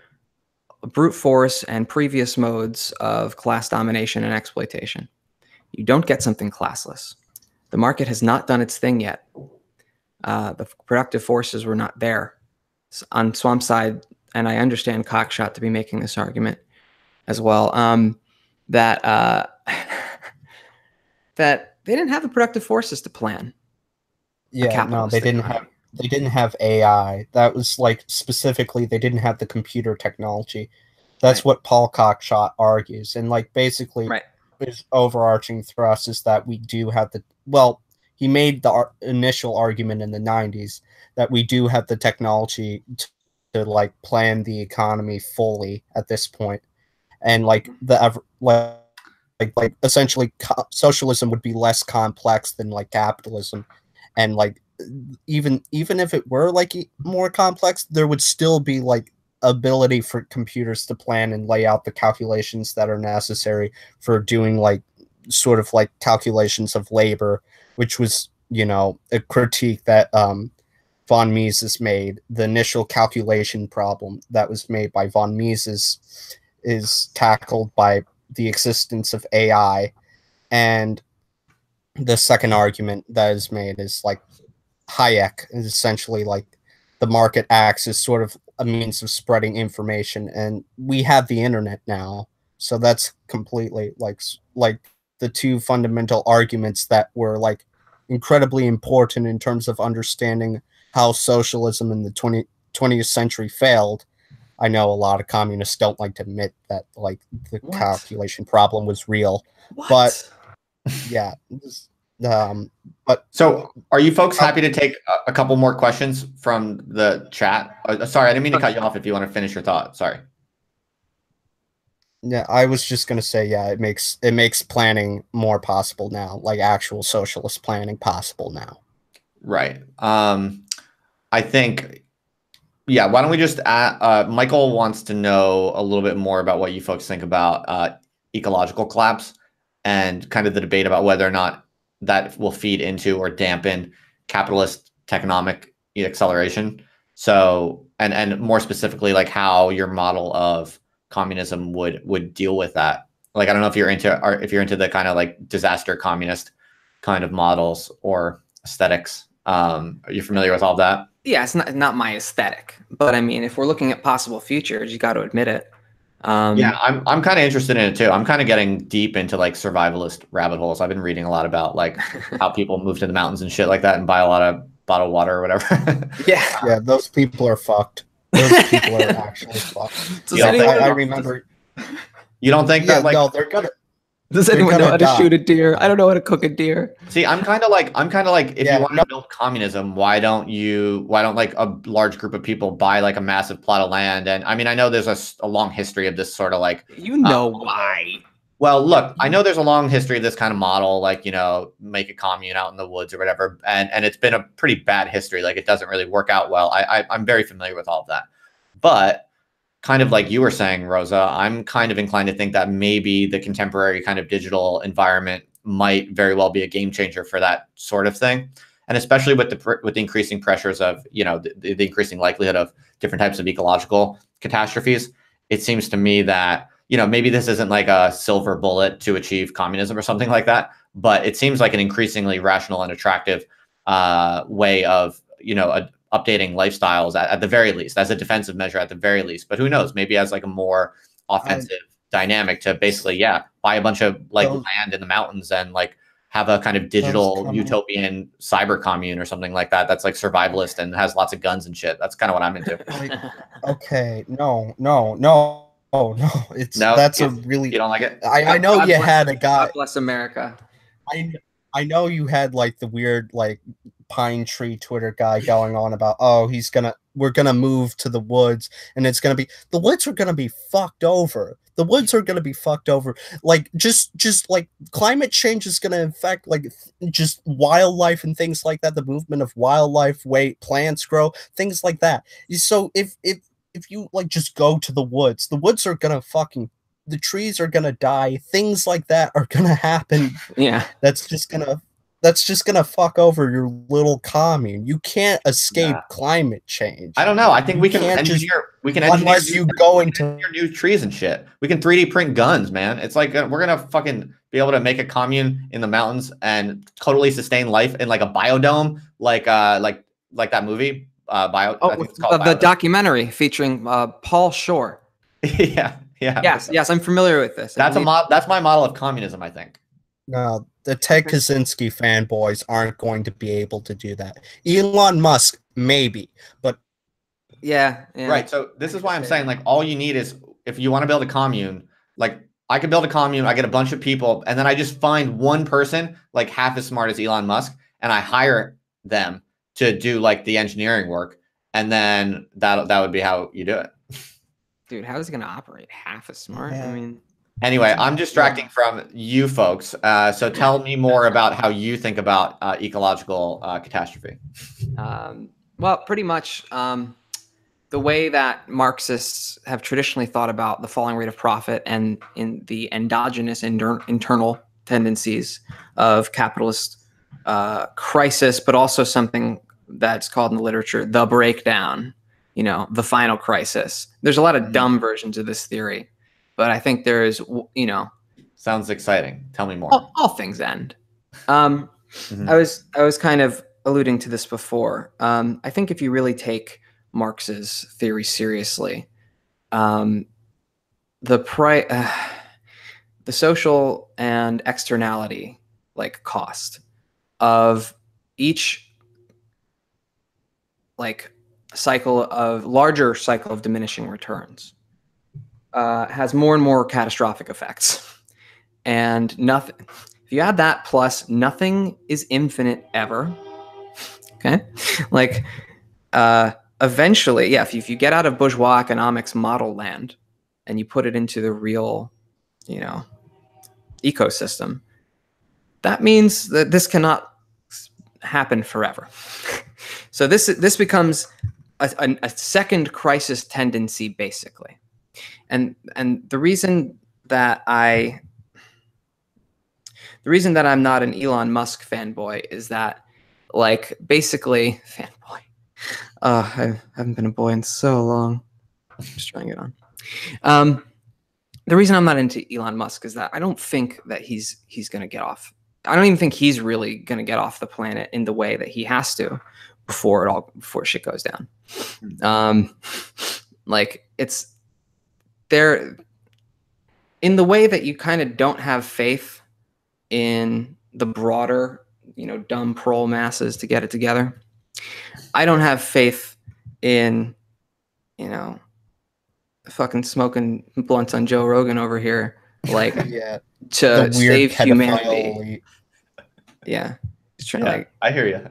brute force and previous modes of class domination and exploitation. You don't get something classless. The market has not done its thing yet. The productive forces were not there. On Swampside, and I understand Cockshot to be making this argument as well, that that they didn't have the productive forces to plan. Yeah, no, they didn't have AI. That was like specifically they didn't have the computer technology. That's what Paul Cockshot argues, and like basically his overarching thrust is that we do have he made the initial argument in the 90s that we do have the technology to like plan the economy fully at this point, and like essentially socialism would be less complex than like capitalism, and like even if it were like more complex, there would still be like ability for computers to plan and lay out the calculations that are necessary for doing like sort of like calculations of labor, which was, you know, a critique that von Mises made. The initial calculation problem that was made by von Mises is tackled by the existence of AI. And the second argument that is made is like Hayek is essentially like the market acts as sort of a means of spreading information, and we have the internet now, so that's completely like the two fundamental arguments that were like incredibly important in terms of understanding how socialism in the 20th century failed. I know a lot of communists don't like to admit that like the calculation problem was real, but yeah. But so are you folks happy to take a couple more questions from the chat? Sorry, I didn't mean to cut you off if you want to finish your thought. Sorry. Yeah, I was just going to say, yeah, it makes planning more possible now, like actual socialist planning possible now. Right. I think, yeah, why don't we just Michael wants to know a little bit more about what you folks think about ecological collapse and kind of the debate about whether or not that will feed into or dampen capitalist economic acceleration. So, and more specifically, like how your model of communism would deal with that. Like, I don't know if you're into the kind of like disaster communist kind of models or aesthetics. Are you familiar with all that? Yeah, it's not my aesthetic, but I mean, if we're looking at possible futures, you got to admit it. Yeah, I'm kind of interested in it too. I'm kind of getting deep into like survivalist rabbit holes. I've been reading a lot about like how people move to the mountains and shit like that and buy a lot of bottled water or whatever. Yeah, those people are fucked. Those people are actually fucked. I remember. You don't think that like no, they're gonna. Does anyone know how to shoot a deer? I don't know how to cook a deer. See, I'm kind of like if you want to build communism, why don't like a large group of people buy like a massive plot of land? And I mean, I know there's a long history of this sort of like, why. Well, look, I know there's a long history of this kind of model, like, you know, make a commune out in the woods or whatever. And it's been a pretty bad history. Like it doesn't really work out well. I'm very familiar with all of that, but kind of like you were saying, Rosa, I'm kind of inclined to think that maybe the contemporary kind of digital environment might very well be a game changer for that sort of thing. And especially with the increasing pressures of, you know, the increasing likelihood of different types of ecological catastrophes, it seems to me that, you know, maybe this isn't like a silver bullet to achieve communism or something like that, but it seems like an increasingly rational and attractive way of, you know, updating lifestyles at the very least, as a defensive measure at the very least. But who knows, maybe as like a more offensive dynamic to basically, buy a bunch of like land in the mountains and like have a kind of digital utopian cyber commune or something like that. That's like survivalist and has lots of guns and shit. That's kind of what I'm into. Okay, no. That's a really, you don't like it. I know you had a guy. God bless America. I know you had like the weird like pine tree Twitter guy going on about, we're gonna move to the woods and the woods are gonna be fucked over. The woods are gonna be fucked over. Like just like climate change is gonna affect like just wildlife and things like that. The movement of wildlife, way plants grow, things like that. So if you like just go to the woods are gonna the trees are gonna die. Things like that are gonna happen. Yeah, that's just gonna fuck over your little commune. You can't escape climate change. I don't know. I think we can engineer unless you go into new trees and shit. We can 3D print guns, man. It's like we're gonna fucking be able to make a commune in the mountains and totally sustain life in like a biodome, like that movie. I think it's called the documentary featuring Paul Shore. Yes, I'm familiar with this. That's my model of communism, I think. No, the Ted Kaczynski fanboys aren't going to be able to do that. Elon Musk, maybe, but yeah. Right. So this is why I'm saying, like, all you need is, if you want to build a commune, like I could build a commune, I get a bunch of people, and then I just find one person like half as smart as Elon Musk, and I hire them to do like the engineering work, and then that would be how you do it. Dude, how is it going to operate half as smart? Yeah. I mean, anyway, I'm distracting from you folks. So tell me more about how you think about ecological catastrophe. Well, pretty much, the way that Marxists have traditionally thought about the falling rate of profit and in the endogenous internal tendencies of capitalist crisis, but also something that's called in the literature the breakdown, you know, the final crisis. There's a lot of dumb versions of this theory, but I think there is, you know. Sounds exciting. Tell me more. All things end. I was kind of alluding to this before. I think if you really take Marx's theory seriously, the social and externality, like cost of each like larger cycle of diminishing returns has more and more catastrophic effects. And nothing, if you add that plus nothing is infinite ever, okay? Like, eventually, yeah, if you get out of bourgeois economics model land and you put it into the real, you know, ecosystem, that means that this cannot happen forever. So this becomes a second crisis tendency, basically. And the reason that I'm not an Elon Musk fanboy is that, like, basically, fanboy. I haven't been a boy in so long. I'm just trying it on. The reason I'm not into Elon Musk is that I don't think that he's going to get off. I don't even think he's really going to get off the planet in the way that he has to before shit goes down. Like, it's there in the way that you kind of don't have faith in the broader, you know, dumb prole masses to get it together. I don't have faith in, you know, fucking smoking blunts on Joe Rogan over here, like, Yeah. to save pedophile humanity. elite. Yeah, just trying Yeah, to, like, I hear you.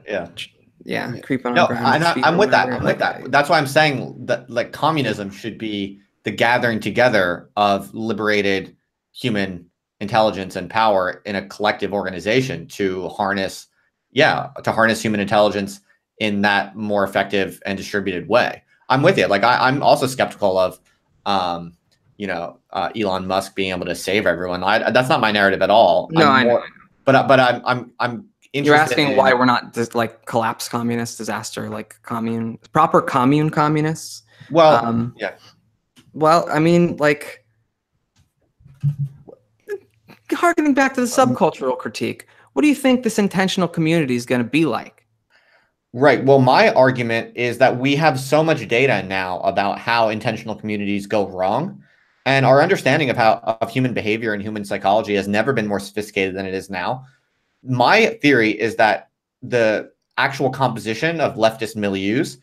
Yeah. creep on. No, our ground feet I'm or with that. whatever. I'm with that. That's why I'm saying that, like, communism should be the gathering together of liberated human intelligence and power in a collective organization to harness human intelligence in that more effective and distributed way. I'm with you. Like, I'm also skeptical of, Elon Musk being able to save everyone. That's not my narrative at all. No, I know. But I'm interested. You're asking why we're not just like collapse communist disaster, like proper commune communists. Well, yeah. Well, I mean, like, harkening back to the subcultural critique, what do you think this intentional community is going to be like? Right. Well, my argument is that we have so much data now about how intentional communities go wrong, and our understanding of human behavior and human psychology has never been more sophisticated than it is now. My theory is that the actual composition of leftist milieus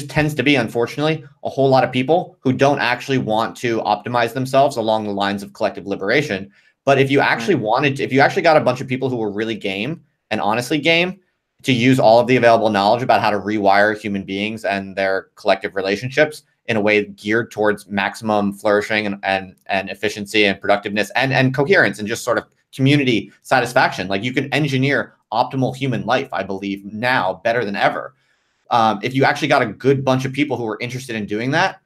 tends to be, unfortunately, a whole lot of people who don't actually want to optimize themselves along the lines of collective liberation. But if you actually if you actually got a bunch of people who were really game and honestly game to use all of the available knowledge about how to rewire human beings and their collective relationships in a way geared towards maximum flourishing and efficiency and productiveness and coherence and just sort of community satisfaction. Like, you can engineer optimal human life, I believe, now better than ever. If you actually got a good bunch of people who are interested in doing that,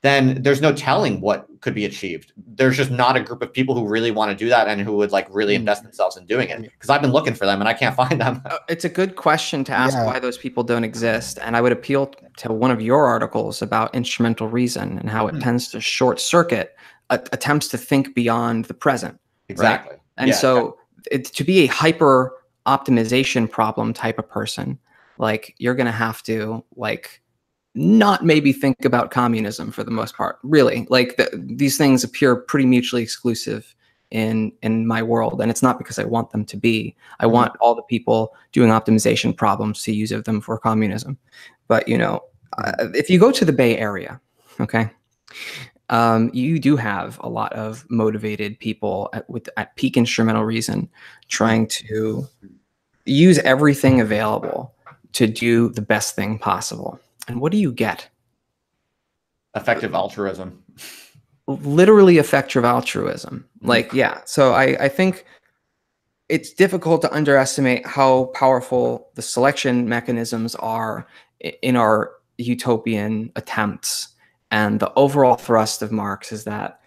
then there's no telling what could be achieved. There's just not a group of people who really want to do that and who would, like, really invest themselves in doing it. Because I've been looking for them and I can't find them. It's a good question to ask why those people don't exist. And I would appeal to one of your articles about instrumental reason and how it tends to short circuit attempts to think beyond the present. Exactly. Right? And so to be a hyper optimization problem type of person, like, you're going to have to, like, not maybe think about communism for the most part, really. Like, these things appear pretty mutually exclusive in my world. And it's not because I want them to be. I want all the people doing optimization problems to use them for communism. But, you know, if you go to the Bay Area, okay, you do have a lot of motivated people at peak instrumental reason trying to use everything available to do the best thing possible. And what do you get? Effective altruism. Literally effective altruism. Like, yeah. So I think it's difficult to underestimate how powerful the selection mechanisms are in our utopian attempts. And the overall thrust of Marx is that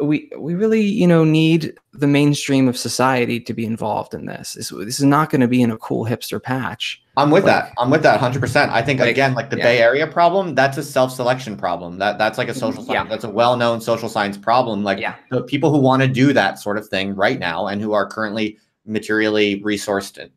we really, you know, need the mainstream of society to be involved in this. This is not going to be in a cool hipster patch. I'm with that. I'm with that 100%. I think, again, like the yeah. Bay Area problem, that's a self-selection problem. That's like a social science. That's a well-known social science problem. Like the people who want to do that sort of thing right now and who are currently materially resourced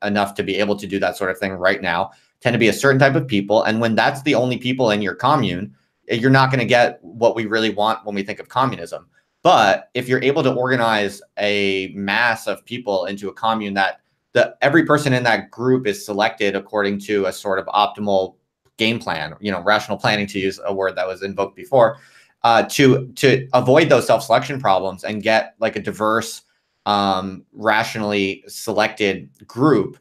enough to be able to do that sort of thing right now tend to be a certain type of people. And when that's the only people in your commune, you're not going to get what we really want when we think of communism. But if you're able to organize a mass of people into a commune that every person in that group is selected according to a sort of optimal game plan, you know, rational planning, to use a word that was invoked before, to avoid those self-selection problems and get like a diverse, rationally selected group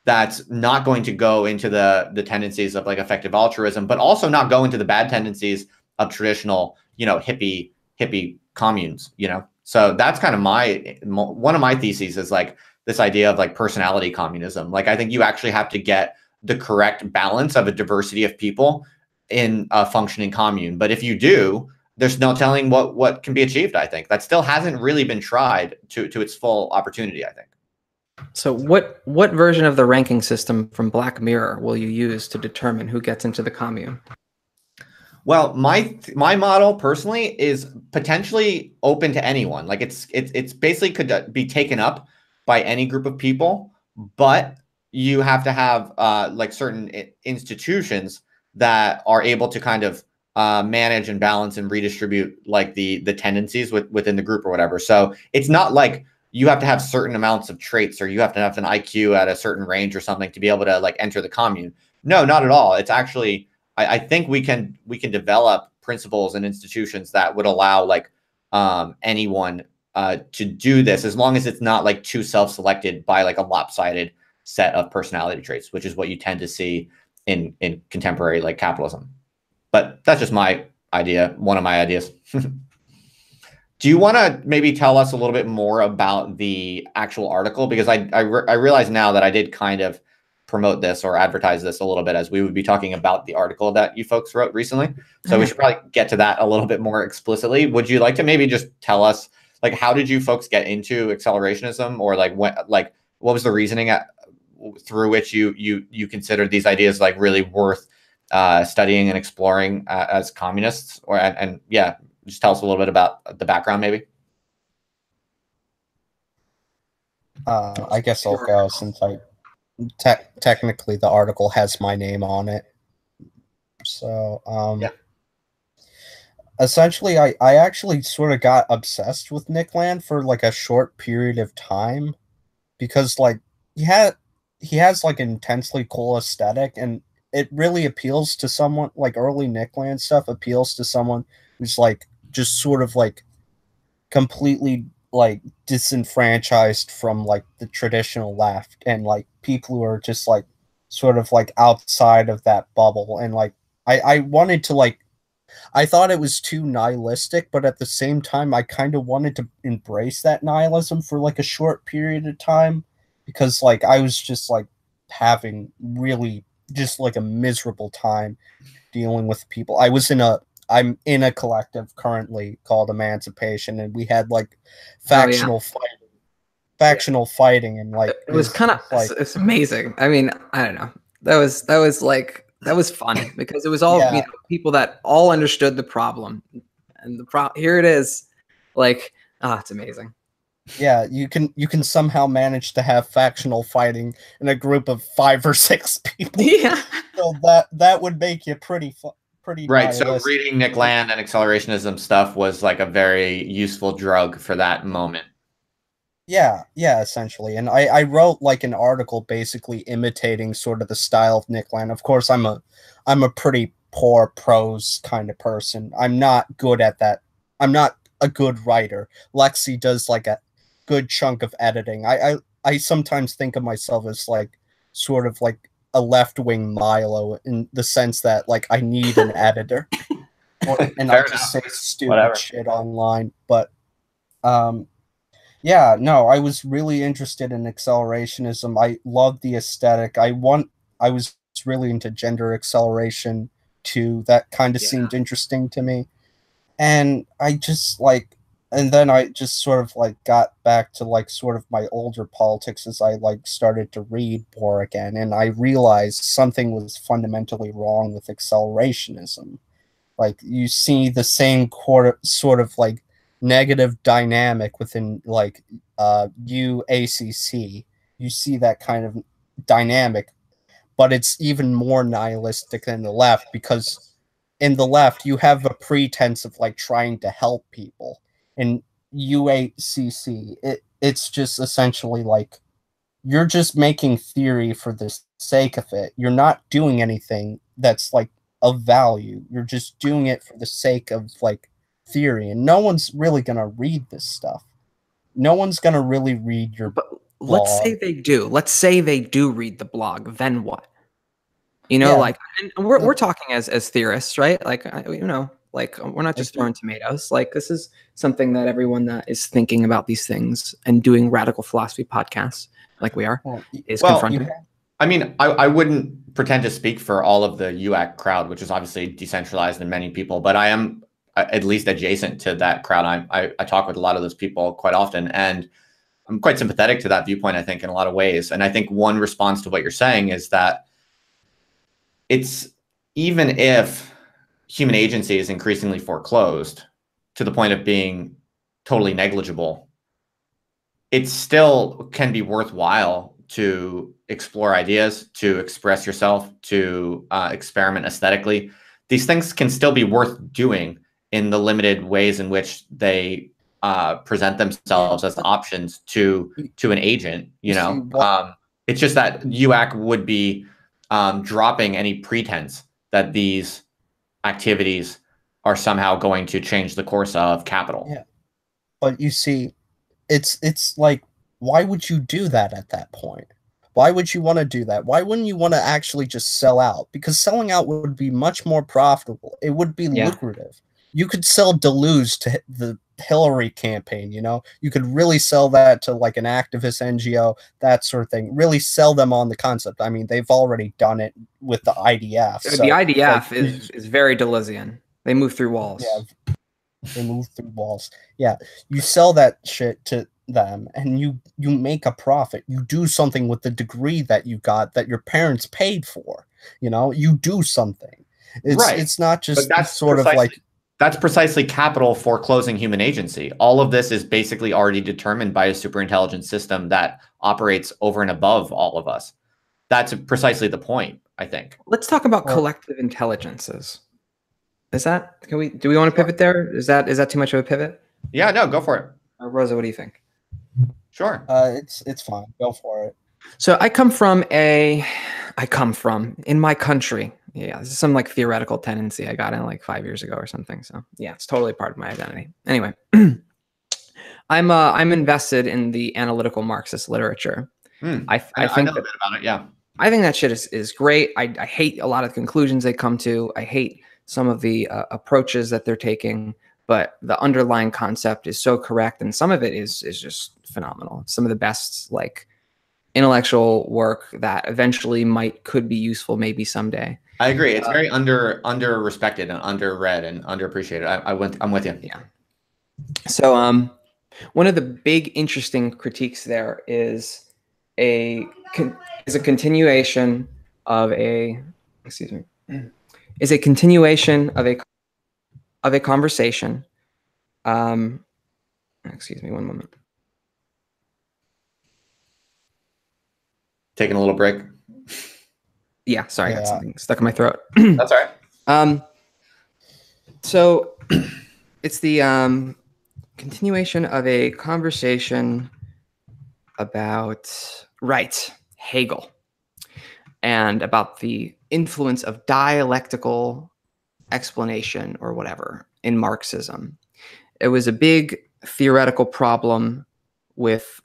that's not going to go into the tendencies of like effective altruism, but also not go into the bad tendencies of traditional, you know, hippie communes, you know? So that's kind of one of my theses is like this idea of like personality communism. Like, I think you actually have to get the correct balance of a diversity of people in a functioning commune. But if you do, there's no telling what can be achieved. I think that still hasn't really been tried to its full opportunity, I think. So what version of the ranking system from Black Mirror will you use to determine who gets into the commune? Well, my model personally is potentially open to anyone. Like it's basically could be taken up by any group of people, but you have to have like certain institutions that are able to kind of manage and balance and redistribute like the tendencies within the group or whatever. So it's not like you have to have certain amounts of traits or you have to have an IQ at a certain range or something to be able to like enter the commune. No, not at all. It's actually, I think we can develop principles and institutions that would allow like anyone to do this, as long as it's not like too self-selected by like a lopsided set of personality traits, which is what you tend to see in contemporary like capitalism. But that's just my idea, one of my ideas. Do you want to maybe tell us a little bit more about the actual article? Because I realize now that I did kind of promote this or advertise this a little bit, as we would be talking about the article that you folks wrote recently. So we should probably get to that a little bit more explicitly. Would you like to maybe just tell us, like, how did you folks get into accelerationism, or like what was the reasoning through which you considered these ideas like really worth studying and exploring as communists? Or and yeah, just tell us a little bit about the background, maybe. I guess I'll go, since technically the article has my name on it. So yeah. Essentially, I actually sort of got obsessed with Nick Land for like a short period of time, because like he has like an intensely cool aesthetic, and it really appeals to someone. Like early Nick Land stuff appeals to someone who's like just sort of like completely like disenfranchised from like the traditional left, and like people who are just like sort of like outside of that bubble. And like I wanted to like, I thought it was too nihilistic, but at the same time I kind of wanted to embrace that nihilism for like a short period of time, because like I was just like having really just like a miserable time dealing with people. I'm in a collective currently called Emancipation, and we had like factional fighting, and like it was kind of like, it's amazing. I mean, I don't know. That was fun because it was all you know, people that all understood the problem, and here it is. Like, it's amazing. Yeah, you can somehow manage to have factional fighting in a group of 5 or 6 people. Yeah, so that would make you pretty right. nihilistic. So reading Nick Land and accelerationism stuff was like a very useful drug for that moment. Yeah, essentially. And I wrote like an article basically imitating sort of the style of Nick Land. Of course, I'm a pretty poor prose kind of person. I'm not good at that. I'm not a good writer. Lexi does like a good chunk of editing. I sometimes think of myself as like sort of like a left-wing Milo, in the sense that like I need an editor. And I just say stupid shit online. But yeah, no, I was really interested in accelerationism. I loved the aesthetic. I was was really into gender acceleration too. That kind of seemed interesting to me. And I just like, and then I just sort of like got back to like sort of my older politics as I like started to read more again. And I realized something was fundamentally wrong with accelerationism. Like you see the same sort of like negative dynamic within like UACC. You see that kind of dynamic, but it's even more nihilistic than the left, because in the left you have a pretense of like trying to help people. In UACC, it's just essentially like you're just making theory for the sake of it. You're not doing anything that's like of value. You're just doing it for the sake of like theory, and no one's really gonna read this stuff. No one's gonna really read your blog. Let's say they do. Let's say they do read the blog. Then what? You know, like, and we're talking as theorists, right? Like, you know, like we're not just throwing tomatoes. Like, this is something that everyone that is thinking about these things and doing radical philosophy podcasts, like we are, is confronting. I mean, I wouldn't pretend to speak for all of the UAC crowd, which is obviously decentralized and many people, but I am at least adjacent to that crowd. I talk with a lot of those people quite often, and I'm quite sympathetic to that viewpoint, I think, in a lot of ways. And I think one response to what you're saying is that it's, even if human agency is increasingly foreclosed to the point of being totally negligible, it still can be worthwhile to explore ideas, to express yourself, to experiment aesthetically. These things can still be worth doing in the limited ways in which they present themselves as options to an agent. You know, it's just that UAC would be dropping any pretense that these activities are somehow going to change the course of capital. Yeah, but you see, it's like, why would you do that at that point? Why would you want to do that? Why wouldn't you want to actually just sell out? Because selling out would be much more profitable. It would be lucrative. You could sell Deleuze to the Hillary campaign, you know? You could really sell that to like an activist NGO, that sort of thing. Really sell them on the concept. I mean, they've already done it with the IDF. So the IDF like, is very Deleuzian. They move through walls. Yeah, they move through walls. Yeah, you sell that shit to them and you make a profit. You do something with the degree that you got, that your parents paid for. You know, you do something. It's not just that's sort of like, that's precisely capital foreclosing human agency. All of this is basically already determined by a superintelligent system that operates over and above all of us. That's precisely the point, I think. Let's talk about collective intelligences. Is that, do we want to pivot there? Is that too much of a pivot? Yeah, no, go for it. Rosa, what do you think? Sure. It's fine. Go for it. So I come from in my country. Yeah, this is some like theoretical tendency I got in like 5 years ago or something. So yeah, it's totally part of my identity. Anyway, I'm invested in the analytical Marxist literature. I think know a bit about it. Yeah, I think that shit is great. I hate a lot of the conclusions they come to. I hate some of the approaches that they're taking, but the underlying concept is so correct, and some of it is just phenomenal. Some of the best like intellectual work that eventually could be useful maybe someday. I agree. It's very under respected and underread and underappreciated. I'm with you. Yeah. So one of the big interesting critiques there is a continuation of a conversation. Excuse me, one moment. Taking a little break. Yeah, sorry, I got something stuck in my throat. That's all right. So it's the continuation of a conversation about Hegel, and about the influence of dialectical explanation or whatever in Marxism. It was a big theoretical problem with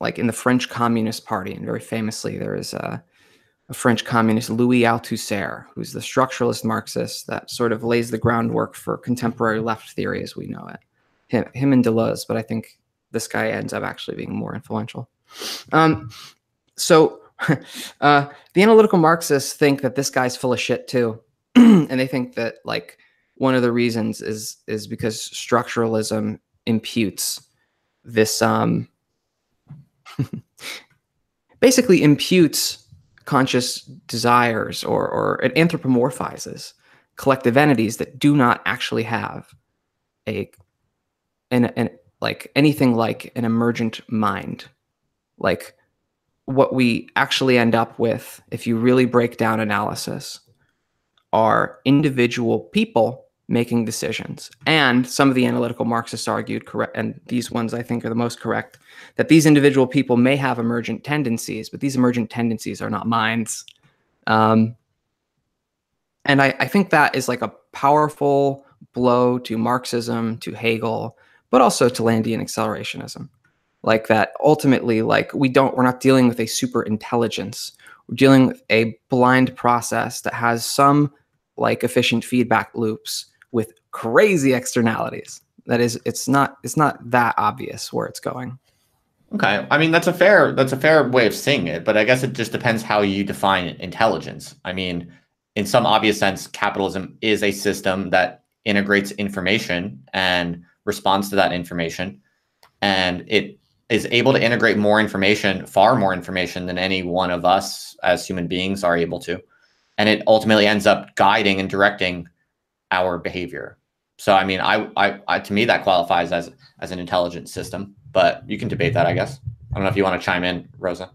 like in the French Communist Party, and very famously there is a French communist, Louis Althusser, who's the structuralist Marxist that sort of lays the groundwork for contemporary left theory as we know it. Him and Deleuze, but I think this guy ends up actually being more influential. So The analytical Marxists think that this guy's full of shit too. And they think that like one of the reasons is because structuralism imputes this basically imputes conscious desires, or it anthropomorphizes collective entities that do not actually have like anything like an emergent mind. Like what we actually end up with, if you really break down analysis, are individual people making decisions. And some of the analytical Marxists argued, correct, and these ones I think are the most correct, that these individual people may have emergent tendencies, but these emergent tendencies are not minds. And I think that is like a powerful blow to Marxism, to Hegel, but also to Landian accelerationism. Like that ultimately, like we're not dealing with a super intelligence. We're dealing with a blind process that has some like efficient feedback loops with crazy externalities. That is, it's not that obvious where it's going. Okay. I mean, that's a fair way of seeing it, but I guess it just depends how you define intelligence. I mean, in some obvious sense, capitalism is a system that integrates information and responds to that information. And it is able to integrate more information, far more information than any one of us as human beings are able to. And it ultimately ends up guiding and directing our behavior. So, I mean, I to me, that qualifies as an intelligent system, but you can debate that, I guess. I don't know if you want to chime in, Rosa.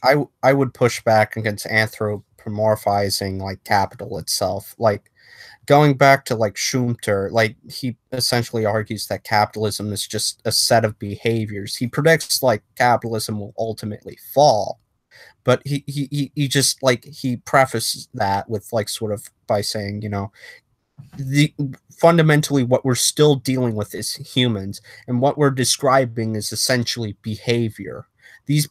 I would push back against anthropomorphizing like capital itself. Like going back to like Schumpeter, like he essentially argues that capitalism is just a set of behaviors. He predicts like capitalism will ultimately fall, but he just like he prefaces that with like sort of by saying, you know, fundamentally what we're still dealing with is humans, and what we're describing is essentially behavior. These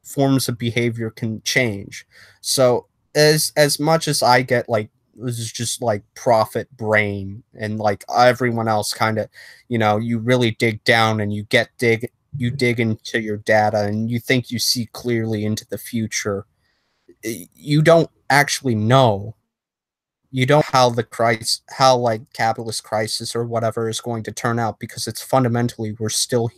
forms of behavior can change. So as much as I get like this is just like profit brain, and like everyone else kind of, you know, you really dig down and you dig into your data and you think you see clearly into the future. You don't actually know. You don't know how like capitalist crisis or whatever is going to turn out, because it's fundamentally we're still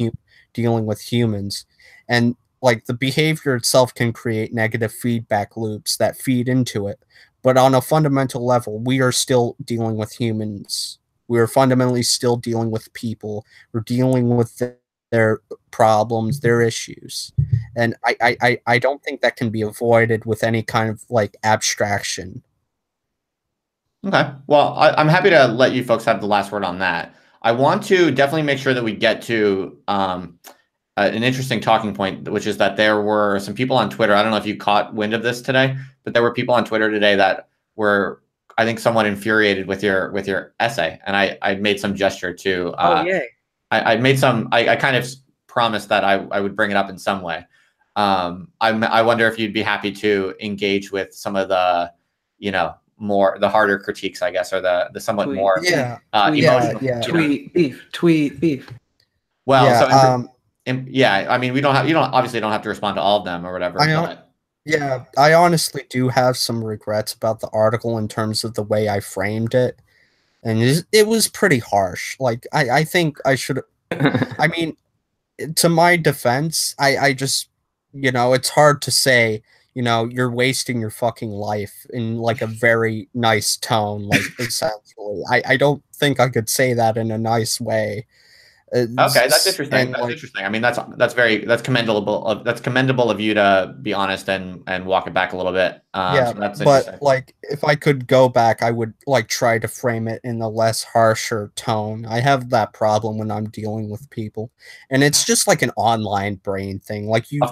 dealing with humans, and like the behavior itself can create negative feedback loops that feed into it. But on a fundamental level, we are still dealing with humans. We are fundamentally still dealing with people. We're dealing with their problems, their issues. And I don't think that can be avoided with any kind of like abstraction. Okay. Well, I'm happy to let you folks have the last word on that. I want to definitely make sure that we get to an interesting talking point, which is that there were some people on Twitter. I don't know if you caught wind of this today, but there were people on Twitter today that were, I think, somewhat infuriated with your essay. And I made some gesture to. Yay. I kind of promised that I would bring it up in some way. I wonder if you'd be happy to engage with some of the, you know, the harder critiques, I guess, or the somewhat more emotional. Tweet beef. Well, yeah, I mean, you obviously don't have to respond to all of them or whatever. I honestly do have some regrets about the article in terms of the way I framed it, and it was pretty harsh. Like I think I should. I mean, to my defense, I just, you know, it's hard to say, you know, you're wasting your fucking life in like a very nice tone, like essentially. I don't think I could say that in a nice way. Okay, that's interesting. That's interesting. I mean, that's commendable. That's commendable of you to be honest and walk it back a little bit. Yeah, so but like if I could go back, I would like try to frame it in a less harsher tone. I have that problem when I'm dealing with people, and it's just like an online brain thing. Like you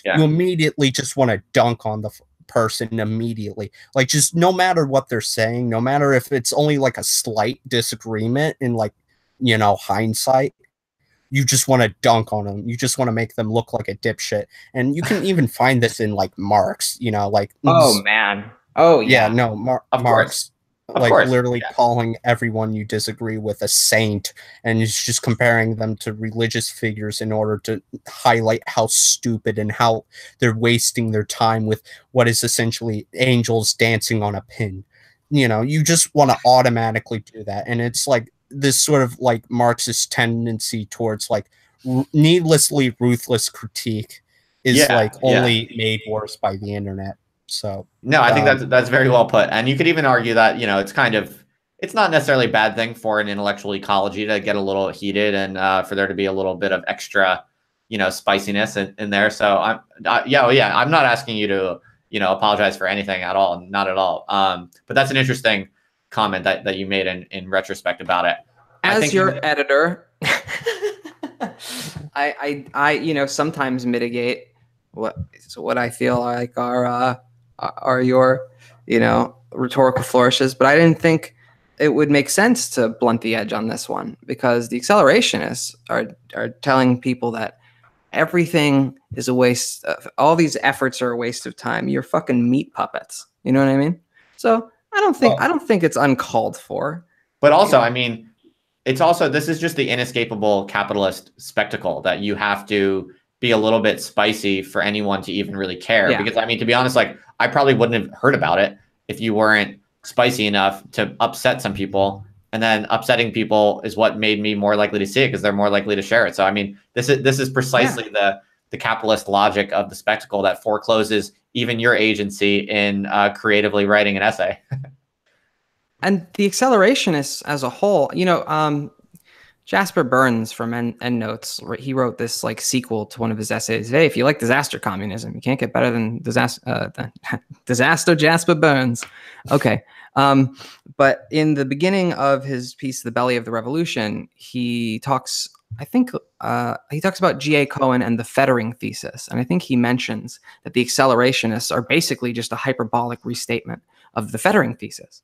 immediately just want to dunk on the person immediately. Like just no matter what they're saying, no matter if it's only like a slight disagreement in like, you know, hindsight, you just want to dunk on them. You just want to make them look like a dipshit. And you can even find this in like Marx, you know, like, oh man. Oh yeah. No, Marx. like course, literally yeah. calling everyone you disagree with a saint, and it's just comparing them to religious figures in order to highlight how stupid and how they're wasting their time with what is essentially angels dancing on a pin. You know, you just want to automatically do that, and it's like this sort of like Marxist tendency towards like needlessly ruthless critique is Yeah, like yeah. only made worse by the internet. So No, I think that's very well put. And you could even argue that, you know, it's not necessarily a bad thing for an intellectual ecology to get a little heated and for there to be a little bit of extra, you know, spiciness in there. So I'm not asking you to, you know, apologize for anything at all. Not at all. But that's an interesting comment that you made in retrospect about it. As your editor, I you know, sometimes mitigate what I feel like are your, you know, rhetorical flourishes, but I didn't think it would make sense to blunt the edge on this one, because the accelerationists are telling people that everything is a waste of, all these efforts are a waste of time. You're fucking meat puppets. You know what I mean? So I don't think it's uncalled for. But also, I mean, it's also, this is just the inescapable capitalist spectacle that you have to be a little bit spicy for anyone to even really care. Yeah. Because I mean, to be honest, like I probably wouldn't have heard about it if you weren't spicy enough to upset some people. And then upsetting people is what made me more likely to see it, because they're more likely to share it. So I mean, this is precisely the capitalist logic of the spectacle that forecloses even your agency in creatively writing an essay. And the accelerationists as a whole, you know, Jasper Burns from Endnotes, he wrote this like sequel to one of his essays. Hey, if you like disaster communism, you can't get better than disaster Jasper Burns. Okay. But in the beginning of his piece, The Belly of the Revolution, he talks about G.A. Cohen and the fettering thesis. And I think he mentions that the accelerationists are basically just a hyperbolic restatement of the fettering thesis.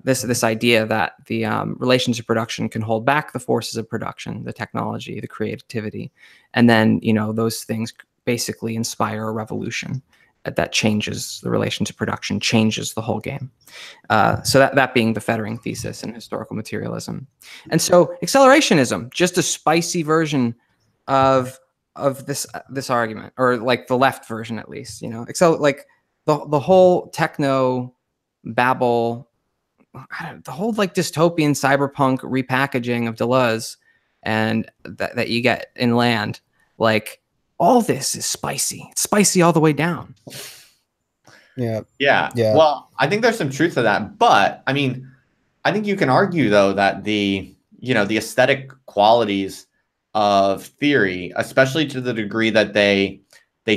This idea that the relations of production can hold back the forces of production, the technology, the creativity, and then, you know, those things basically inspire a revolution that changes the relations of production, changes the whole game. So that being the fettering thesis and historical materialism. And so accelerationism, just a spicy version of this argument, or like the left version at least, you know. Like the whole techno babble, the whole like dystopian cyberpunk repackaging of Deleuze and that you get in Land, like all this is spicy. It's spicy all the way down. Yeah. Well, I think there's some truth to that, but I mean, I think you can argue though that the aesthetic qualities of theory, especially to the degree that they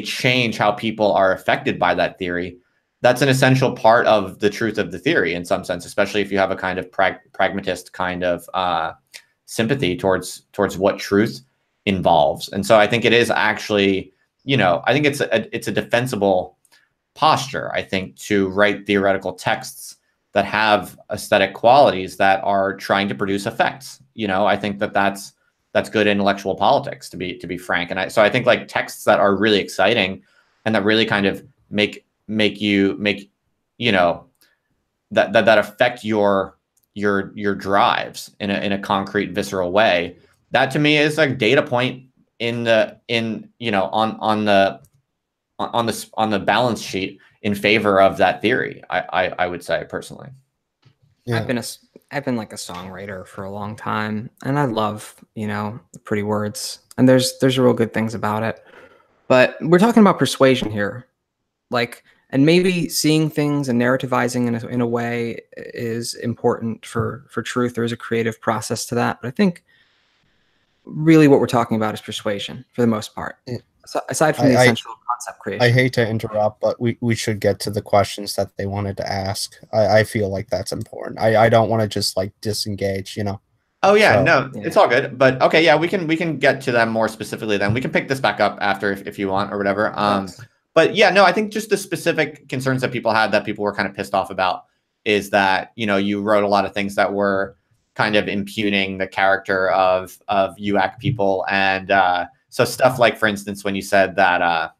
change how people are affected by that theory, that's an essential part of the truth of the theory in some sense, especially if you have a kind of pragmatist kind of sympathy towards what truth involves. And so I think it is actually, I think it's a defensible posture, I think, to write theoretical texts that have aesthetic qualities that are trying to produce effects. I think that's good intellectual politics, to be frank. And so I think like texts that are really exciting and that really kind of make that affect your drives in a concrete, visceral way. That to me is like data point on the balance sheet in favor of that theory. I would say personally. Yeah. I've been like a songwriter for a long time, and I love, pretty words, and there's real good things about it. But we're talking about persuasion here, and maybe seeing things and narrativizing in a way is important for truth. There is a creative process to that, but I think really what we're talking about is persuasion for the most part. So aside from the essential concept creation. I hate to interrupt, but we should get to the questions that they wanted to ask. I feel like that's important. I don't want to just like disengage, Oh yeah, it's all good. But okay, yeah, we can get to them more specifically then. We can pick this back up after if you want or whatever. But yeah, no, I think just the specific concerns that people had that people were kind of pissed off about is that, you wrote a lot of things that were kind of impugning the character of UAC people. And so stuff like, for instance, when you said that,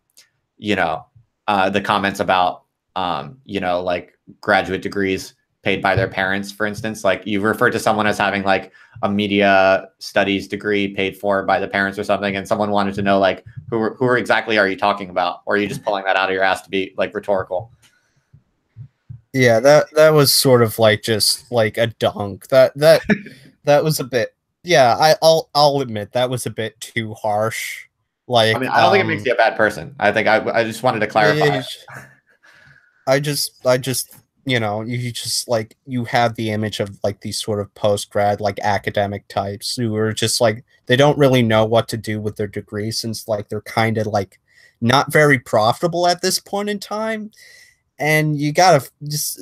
the comments about, like graduate degrees paid by their parents, for instance? Like you refer to someone as having like a media studies degree paid for by the parents or something, and someone wanted to know like who exactly are you talking about, or are you just pulling that out of your ass to be like rhetorical? Yeah, that was sort of like just like a dunk. That was a bit. Yeah, I'll admit that was a bit too harsh. Like, I mean, I don't think it makes you a bad person. I think I just wanted to clarify. I just you know, you just like you have the image of like these sort of post grad like academic types who are just like they don't really know what to do with their degree since like they're kind of like not very profitable at this point in time. And you gotta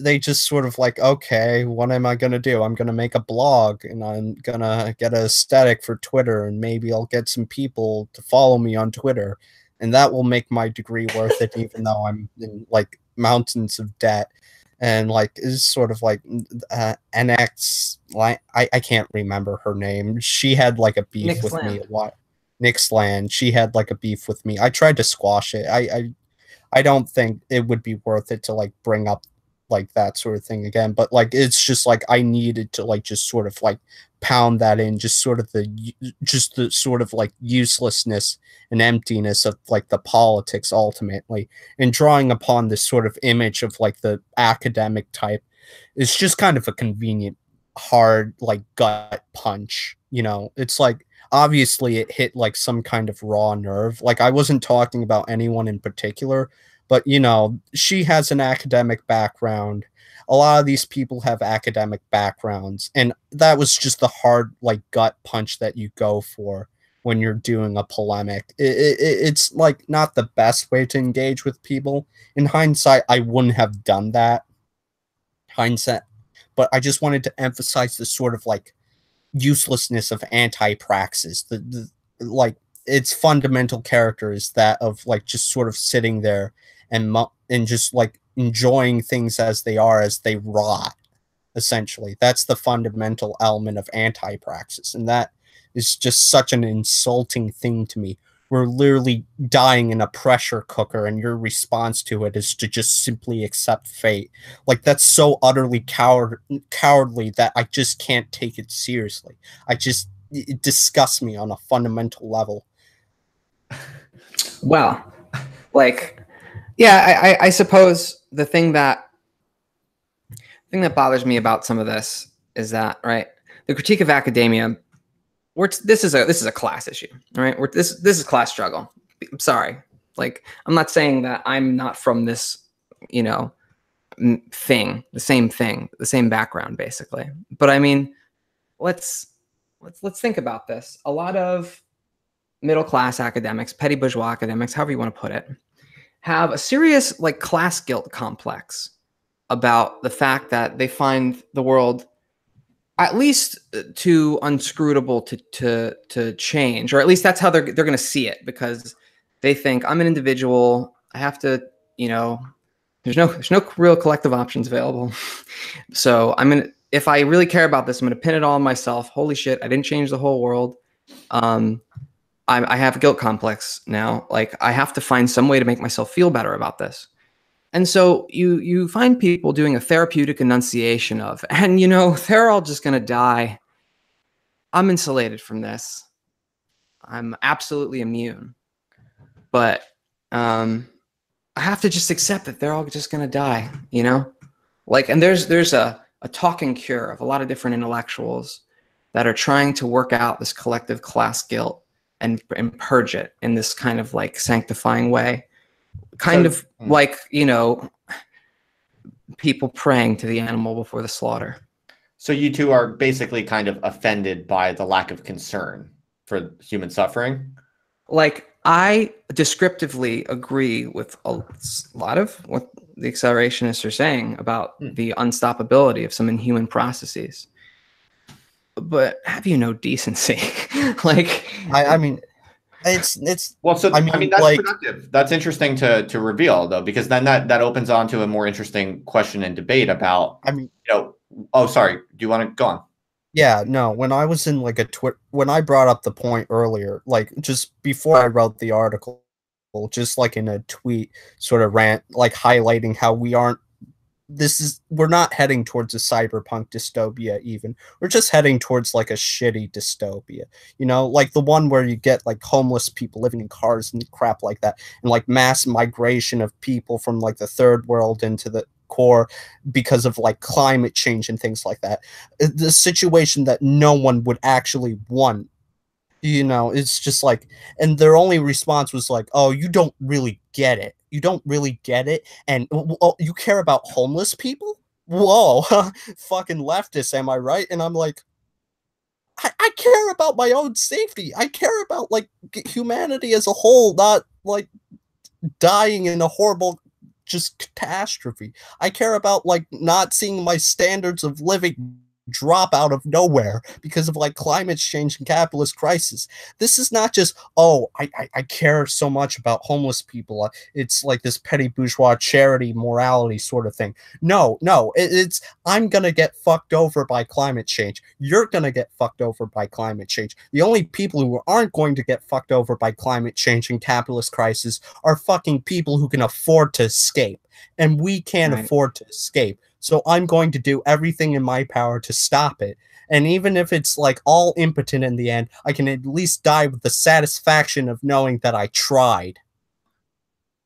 they just sort of like, okay, what am I gonna do? I'm gonna make a blog and I'm gonna get an aesthetic for Twitter and maybe I'll get some people to follow me on Twitter and that will make my degree worth it, even though I'm in like mountains of debt. And like is sort of like NX, like I can't remember her name. She had like a beef with me a lot. Nick's Land. She had like a beef with me. I tried to squash it. I don't think it would be worth it to like bring up like that sort of thing again, but like it's just like I needed to like just sort of like pound that in, just the sort of like uselessness and emptiness of like the politics ultimately, and drawing upon this sort of image of like the academic type is just kind of a convenient hard like gut punch, you know. It's like obviously it hit like some kind of raw nerve. Like I wasn't talking about anyone in particular, but you know, she has an academic background. A lot of these people have academic backgrounds, and that was just the hard like gut punch that you go for when you're doing a polemic. It's like not the best way to engage with people. In hindsight, I wouldn't have done that. Hindsight, but I just wanted to emphasize the sort of like uselessness of anti-praxis. The like its fundamental character is that of like just sort of sitting there and just like enjoying things as they are, as they rot. Essentially, that's the fundamental element of anti-praxis, and that is just such an insulting thing to me. We're literally dying in a pressure cooker, and your response to it is to just simply accept fate. Like, that's so utterly cowardly that I just can't take it seriously. It disgusts me on a fundamental level. Well, like, yeah, I suppose the thing that bothers me about some of this is that, right, the critique of academia, this is a class issue, right? This is class struggle. I'm sorry, like I'm not saying that I'm not from this, you know, the same background, basically. But I mean, let's think about this. A lot of middle class academics, petty bourgeois academics, however you want to put it, have a serious like class guilt complex about the fact that they find the world at least too unscrutable to change, or at least that's how they're going to see it, because they think I'm an individual. I have to, you know, there's no real collective options available. So if I really care about this, I'm going to pin it all on myself. Holy shit, I didn't change the whole world. I have a guilt complex now. Like, I have to find some way to make myself feel better about this. And so you find people doing a therapeutic enunciation of, and you know, they're all just going to die. I'm insulated from this. I'm absolutely immune. But I have to just accept that they're all just going to die, you know? Like, and there's a talking cure of a lot of different intellectuals that are trying to work out this collective class guilt and purge it in this kind of like sanctifying way. Like, you know, people praying to the animal before the slaughter. So you two are basically kind of offended by the lack of concern for human suffering? Like, I descriptively agree with a lot of what the accelerationists are saying about the unstoppability of some inhuman processes. But have you no decency? Like, I mean, it's well, so I mean that's like, productive. That's interesting to reveal, though, because then that opens on to a more interesting question and debate about, I mean, you know, oh, sorry, do you want to go on? Yeah, no, when I was in like when I brought up the point earlier, like just before I wrote the article, just like in a tweet sort of rant, like highlighting how we aren't we're not heading towards a cyberpunk dystopia even. We're just heading towards like a shitty dystopia, you know, like the one where you get like homeless people living in cars and crap like that, and like mass migration of people from like the third world into the core because of like climate change and things like that. The situation that no one would actually want. You know, it's just like, and their only response was like, oh, you don't really get it. You don't really get it. And oh, you care about homeless people? Whoa, fucking leftists, am I right? And I'm like, I care about my own safety. I care about like humanity as a whole, not like dying in a horrible just catastrophe. I care about like not seeing my standards of living drop out of nowhere because of like climate change and capitalist crisis. This is not just, oh, I care so much about homeless people. It's like this petty bourgeois charity morality sort of thing. No, it's I'm gonna get fucked over by climate change. You're gonna get fucked over by climate change. The only people who aren't going to get fucked over by climate change and capitalist crisis are fucking people who can afford to escape. And we can't afford to escape. So I'm going to do everything in my power to stop it. And even if it's like all impotent in the end, I can at least die with the satisfaction of knowing that I tried.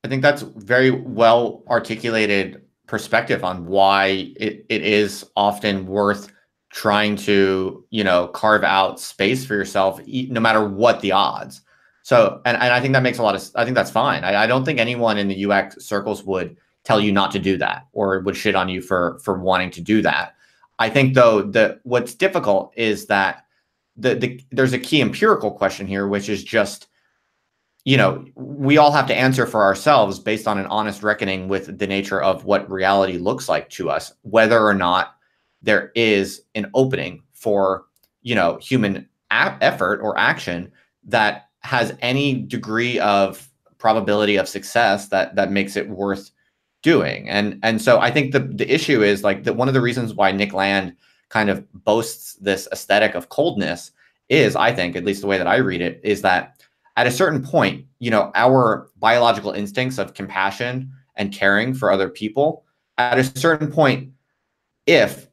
I think that's very well articulated perspective on why it is often worth trying to, you know, carve out space for yourself, no matter what the odds. So, and I think that makes I think that's fine. I don't think anyone in the UX circles would tell you not to do that or would shit on you for wanting to do that. I think though that what's difficult is that there's a key empirical question here, which is just, you know, we all have to answer for ourselves based on an honest reckoning with the nature of what reality looks like to us, whether or not there is an opening for, you know, human effort or action that has any degree of probability of success that makes it worth doing. And so I think the issue is like that one of the reasons why Nick Land kind of boasts this aesthetic of coldness is, I think, at least the way that I read it, is that at a certain point, you know, our biological instincts of compassion and caring for other people, at a certain point, if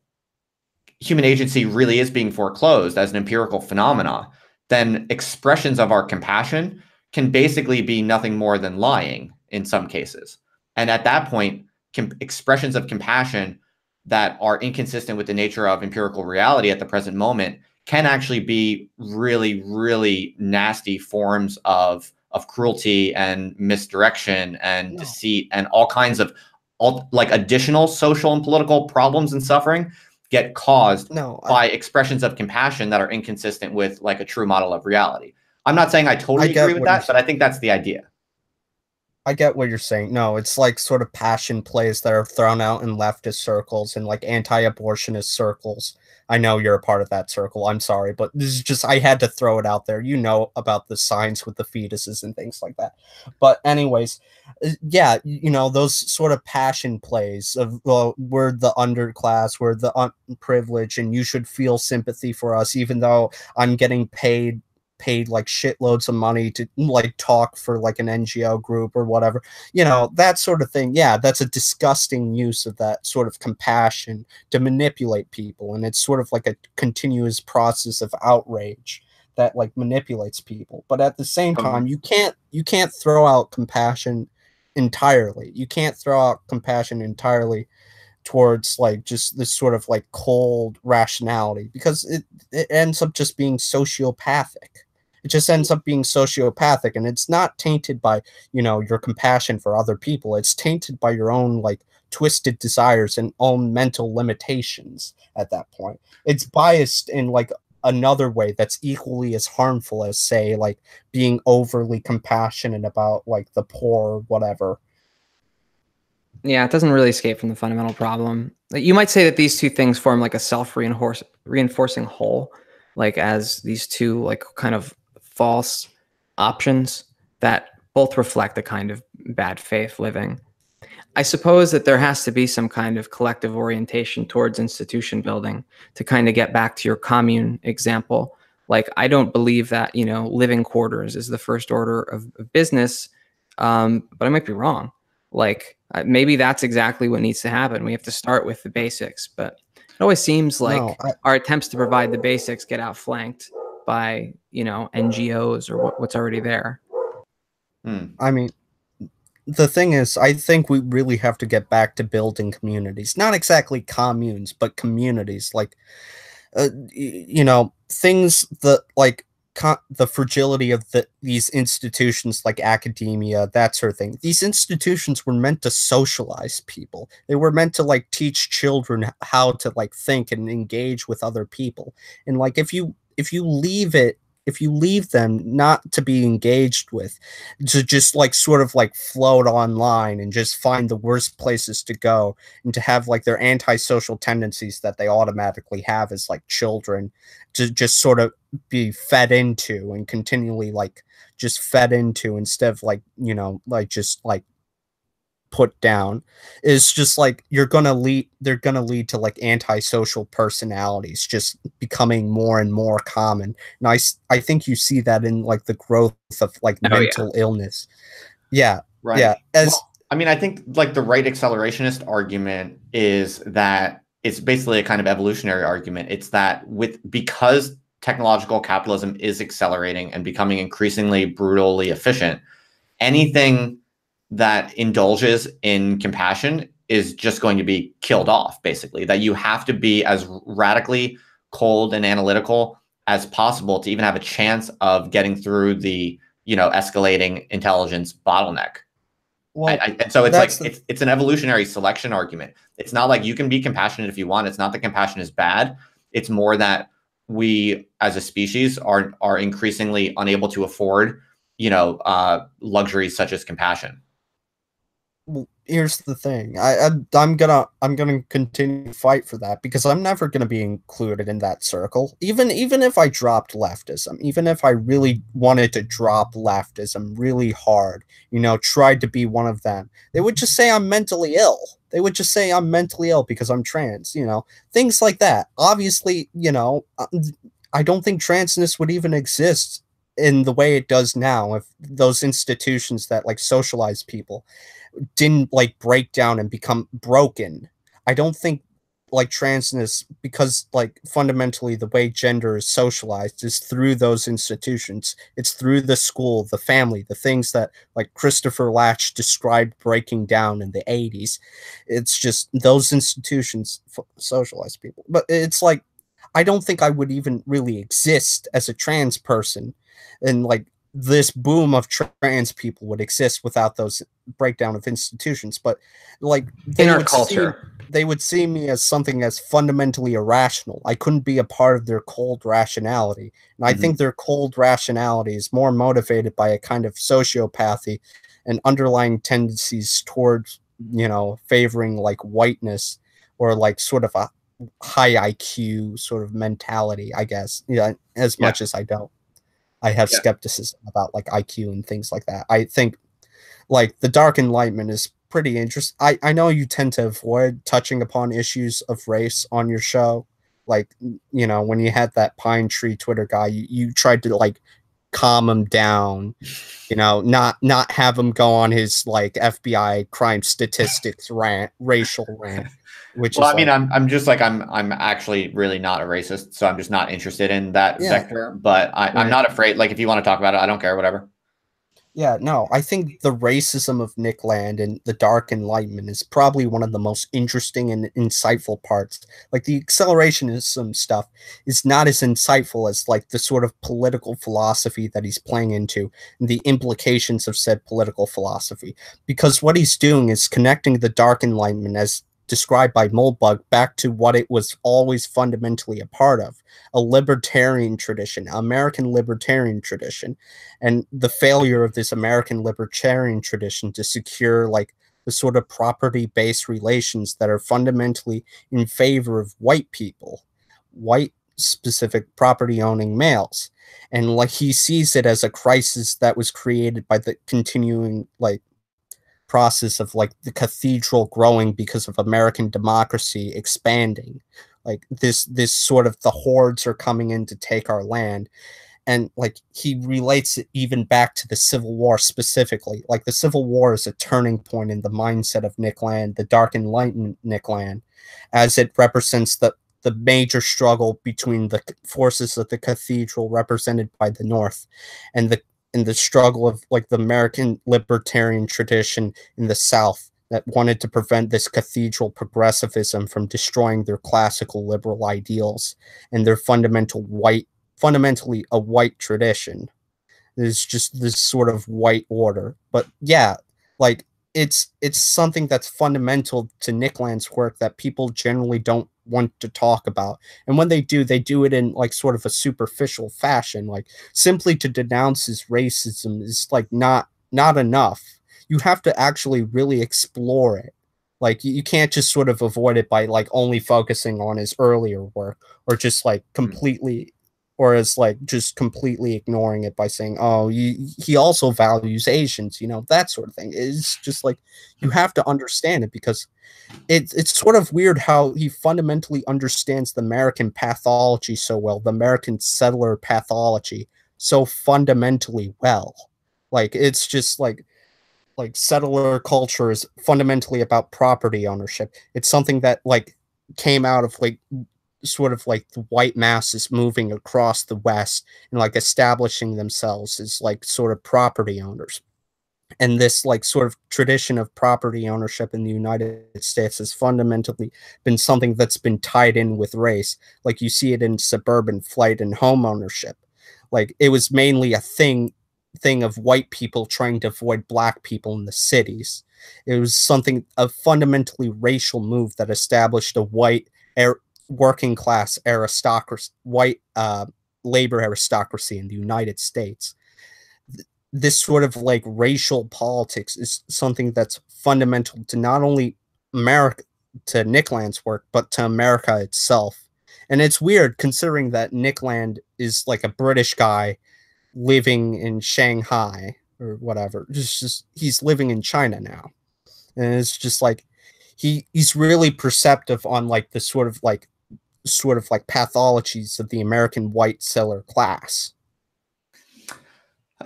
human agency really is being foreclosed as an empirical phenomena, then expressions of our compassion can basically be nothing more than lying in some cases. And at that point, expressions of compassion that are inconsistent with the nature of empirical reality at the present moment can actually be really, really nasty forms of cruelty and misdirection and deceit and all kinds of like additional social and political problems and suffering get caused by expressions of compassion that are inconsistent with like a true model of reality. I'm not saying I totally agree with that, but I think that's the idea. I get what you're saying. No, it's like sort of passion plays that are thrown out in leftist circles and like anti-abortionist circles. I know you're a part of that circle. I'm sorry, but this is just, I had to throw it out there. You know about the science with the fetuses and things like that. But anyways, yeah, you know, those sort of passion plays of, well, we're the underclass, we're the unprivileged, and you should feel sympathy for us, even though I'm getting paid like shitloads of money to like talk for like an NGO group or whatever, you know, that sort of thing. Yeah, that's a disgusting use of that sort of compassion to manipulate people, and it's sort of like a continuous process of outrage that like manipulates people. But at the same time, you can't throw out compassion entirely. You can't throw out compassion entirely towards like just this sort of like cold rationality, because it ends up just being sociopathic. It just ends up being sociopathic, and it's not tainted by, you know, your compassion for other people. It's tainted by your own like twisted desires and own mental limitations at that point. It's biased in like another way that's equally as harmful as, say, like being overly compassionate about like the poor or whatever. Yeah, it doesn't really escape from the fundamental problem. Like, you might say that these two things form like a self-reinforcing whole, like as these two like kind of false options that both reflect a kind of bad faith living. I suppose that there has to be some kind of collective orientation towards institution building to kind of get back to your commune example. Like, I don't believe that, you know, living quarters is the first order of business, but I might be wrong. Like maybe that's exactly what needs to happen. We have to start with the basics, but it always seems like our attempts to provide the basics get outflanked by, you know, NGOs or what's already there. I mean, the thing is, I think we really have to get back to building communities. Not exactly communes, but communities. Like, you know, things that, like, the fragility of these institutions like academia, that sort of thing. These institutions were meant to socialize people. They were meant to, like, teach children how to, like, think and engage with other people. And, like, if you leave them not to be engaged with, to just, like, sort of, like, float online and just find the worst places to go, and to have, like, their antisocial tendencies that they automatically have as, like, children, to just sort of be fed into and continually, like, just fed into, instead of, like, you know, like, just, like, put down, is just like they're gonna lead to, like, antisocial personalities just becoming more and more common. And I think you see that in, like, the growth of, like, mental illness. Yeah. Right. Yeah. Well, I mean, I think, like, the right accelerationist argument is that it's basically a kind of evolutionary argument. It's that because technological capitalism is accelerating and becoming increasingly brutally efficient, anything that indulges in compassion is just going to be killed off, basically. That you have to be as radically cold and analytical as possible to even have a chance of getting through the, you know, escalating intelligence bottleneck. Well, and so it's like it's an evolutionary selection argument. It's not like you can be compassionate if you want. It's not that compassion is bad. It's more that we as a species are increasingly unable to afford, you know, luxuries such as compassion. Well, here's the thing. I'm gonna continue to fight for that, because I'm never gonna be included in that circle. Even if I dropped leftism, even if I really wanted to drop leftism really hard, you know, tried to be one of them, they would just say I'm mentally ill. They would just say I'm mentally ill because I'm trans, you know, things like that. Obviously, you know, I don't think transness would even exist in the way it does now if those institutions that, like, socialize people didn't, like, break down and become broken. I don't think, like, transness, because, like, fundamentally the way gender is socialized is through those institutions. It's through the school, the family, the things that, like, Christopher Latch described breaking down in the 80s. It's just those institutions socialize people. But it's like, I don't think I would even really exist as a trans person, and, like, this boom of trans people would exist without those breakdown of institutions. But, like, in our culture, they would see me as something as fundamentally irrational. I couldn't be a part of their cold rationality. And I think their cold rationality is more motivated by a kind of sociopathy and underlying tendencies towards, you know, favoring, like, whiteness, or, like, sort of a high IQ sort of mentality, I guess. Yeah, as much as I have skepticism about, like, IQ and things like that. I think, like, the Dark Enlightenment is pretty interesting. I know you tend to avoid touching upon issues of race on your show. Like, you know, when you had that Pine Tree Twitter guy, you tried to, like, calm him down, you know, not have him go on his, like, FBI crime statistics rant, racial rant. Which well, is, I mean, like, I'm just like, I'm actually really not a racist, so I'm just not interested in that vector. But I'm not afraid. Like, if you want to talk about it, I don't care, whatever. Yeah, no, I think the racism of Nick Land and the Dark Enlightenment is probably one of the most interesting and insightful parts. Like, the accelerationism stuff is not as insightful as, like, the sort of political philosophy that he's playing into and the implications of said political philosophy. Because what he's doing is connecting the Dark Enlightenment, as described by Moldbug, back to what it was always fundamentally a part of, a libertarian tradition, American libertarian tradition, and the failure of this American libertarian tradition to secure, like, the sort of property-based relations that are fundamentally in favor of white people, white specific property-owning males. And, like, he sees it as a crisis that was created by the continuing, like, process of, like, the cathedral growing because of American democracy expanding. Like, this sort of, the hordes are coming in to take our land. and like he relates it even back to the Civil War specifically. Like the Civil War is a turning point in the mindset of Nick Land, the Dark Enlightenment Nick Land, as it represents the major struggle between the forces of the cathedral represented by the North and the struggle of like the American libertarian tradition in the South that wanted to prevent this cathedral progressivism from destroying their classical liberal ideals and their fundamentally a white tradition. There's just this sort of white order. But yeah, like it's something that's fundamental to Nick Land's work that people generally don't want to talk about. And when they do it in like sort of a superficial fashion. Like simply to denounce his racism is like not enough. You have to actually really explore it. Like you can't just sort of avoid it by like only focusing on his earlier work or just like completely or as like just completely ignoring it by saying, oh, he also values Asians, you know, that sort of thing. It's just like you have to understand it because it's sort of weird how he fundamentally understands the American pathology so well, the American settler pathology so fundamentally well. Like it's just like settler culture is fundamentally about property ownership. It's something that like came out of like sort of like the white masses moving across the West and like establishing themselves as like sort of property owners. And this like sort of tradition of property ownership in the United States has fundamentally been something that's been tied in with race. Like you see it in suburban flight and home ownership. Like it was mainly a thing of white people trying to avoid black people in the cities. It was a fundamentally racial move that established a white working class aristocracy, white labor aristocracy in the United States. This sort of like racial politics is something that's fundamental to not only America, to Nick Land's work, but to America itself. And it's weird considering that Nick Land is like a British guy living in Shanghai or whatever. Just he's living in China now. And it's just like he's really perceptive on like the sort of like pathologies of the American white settler class.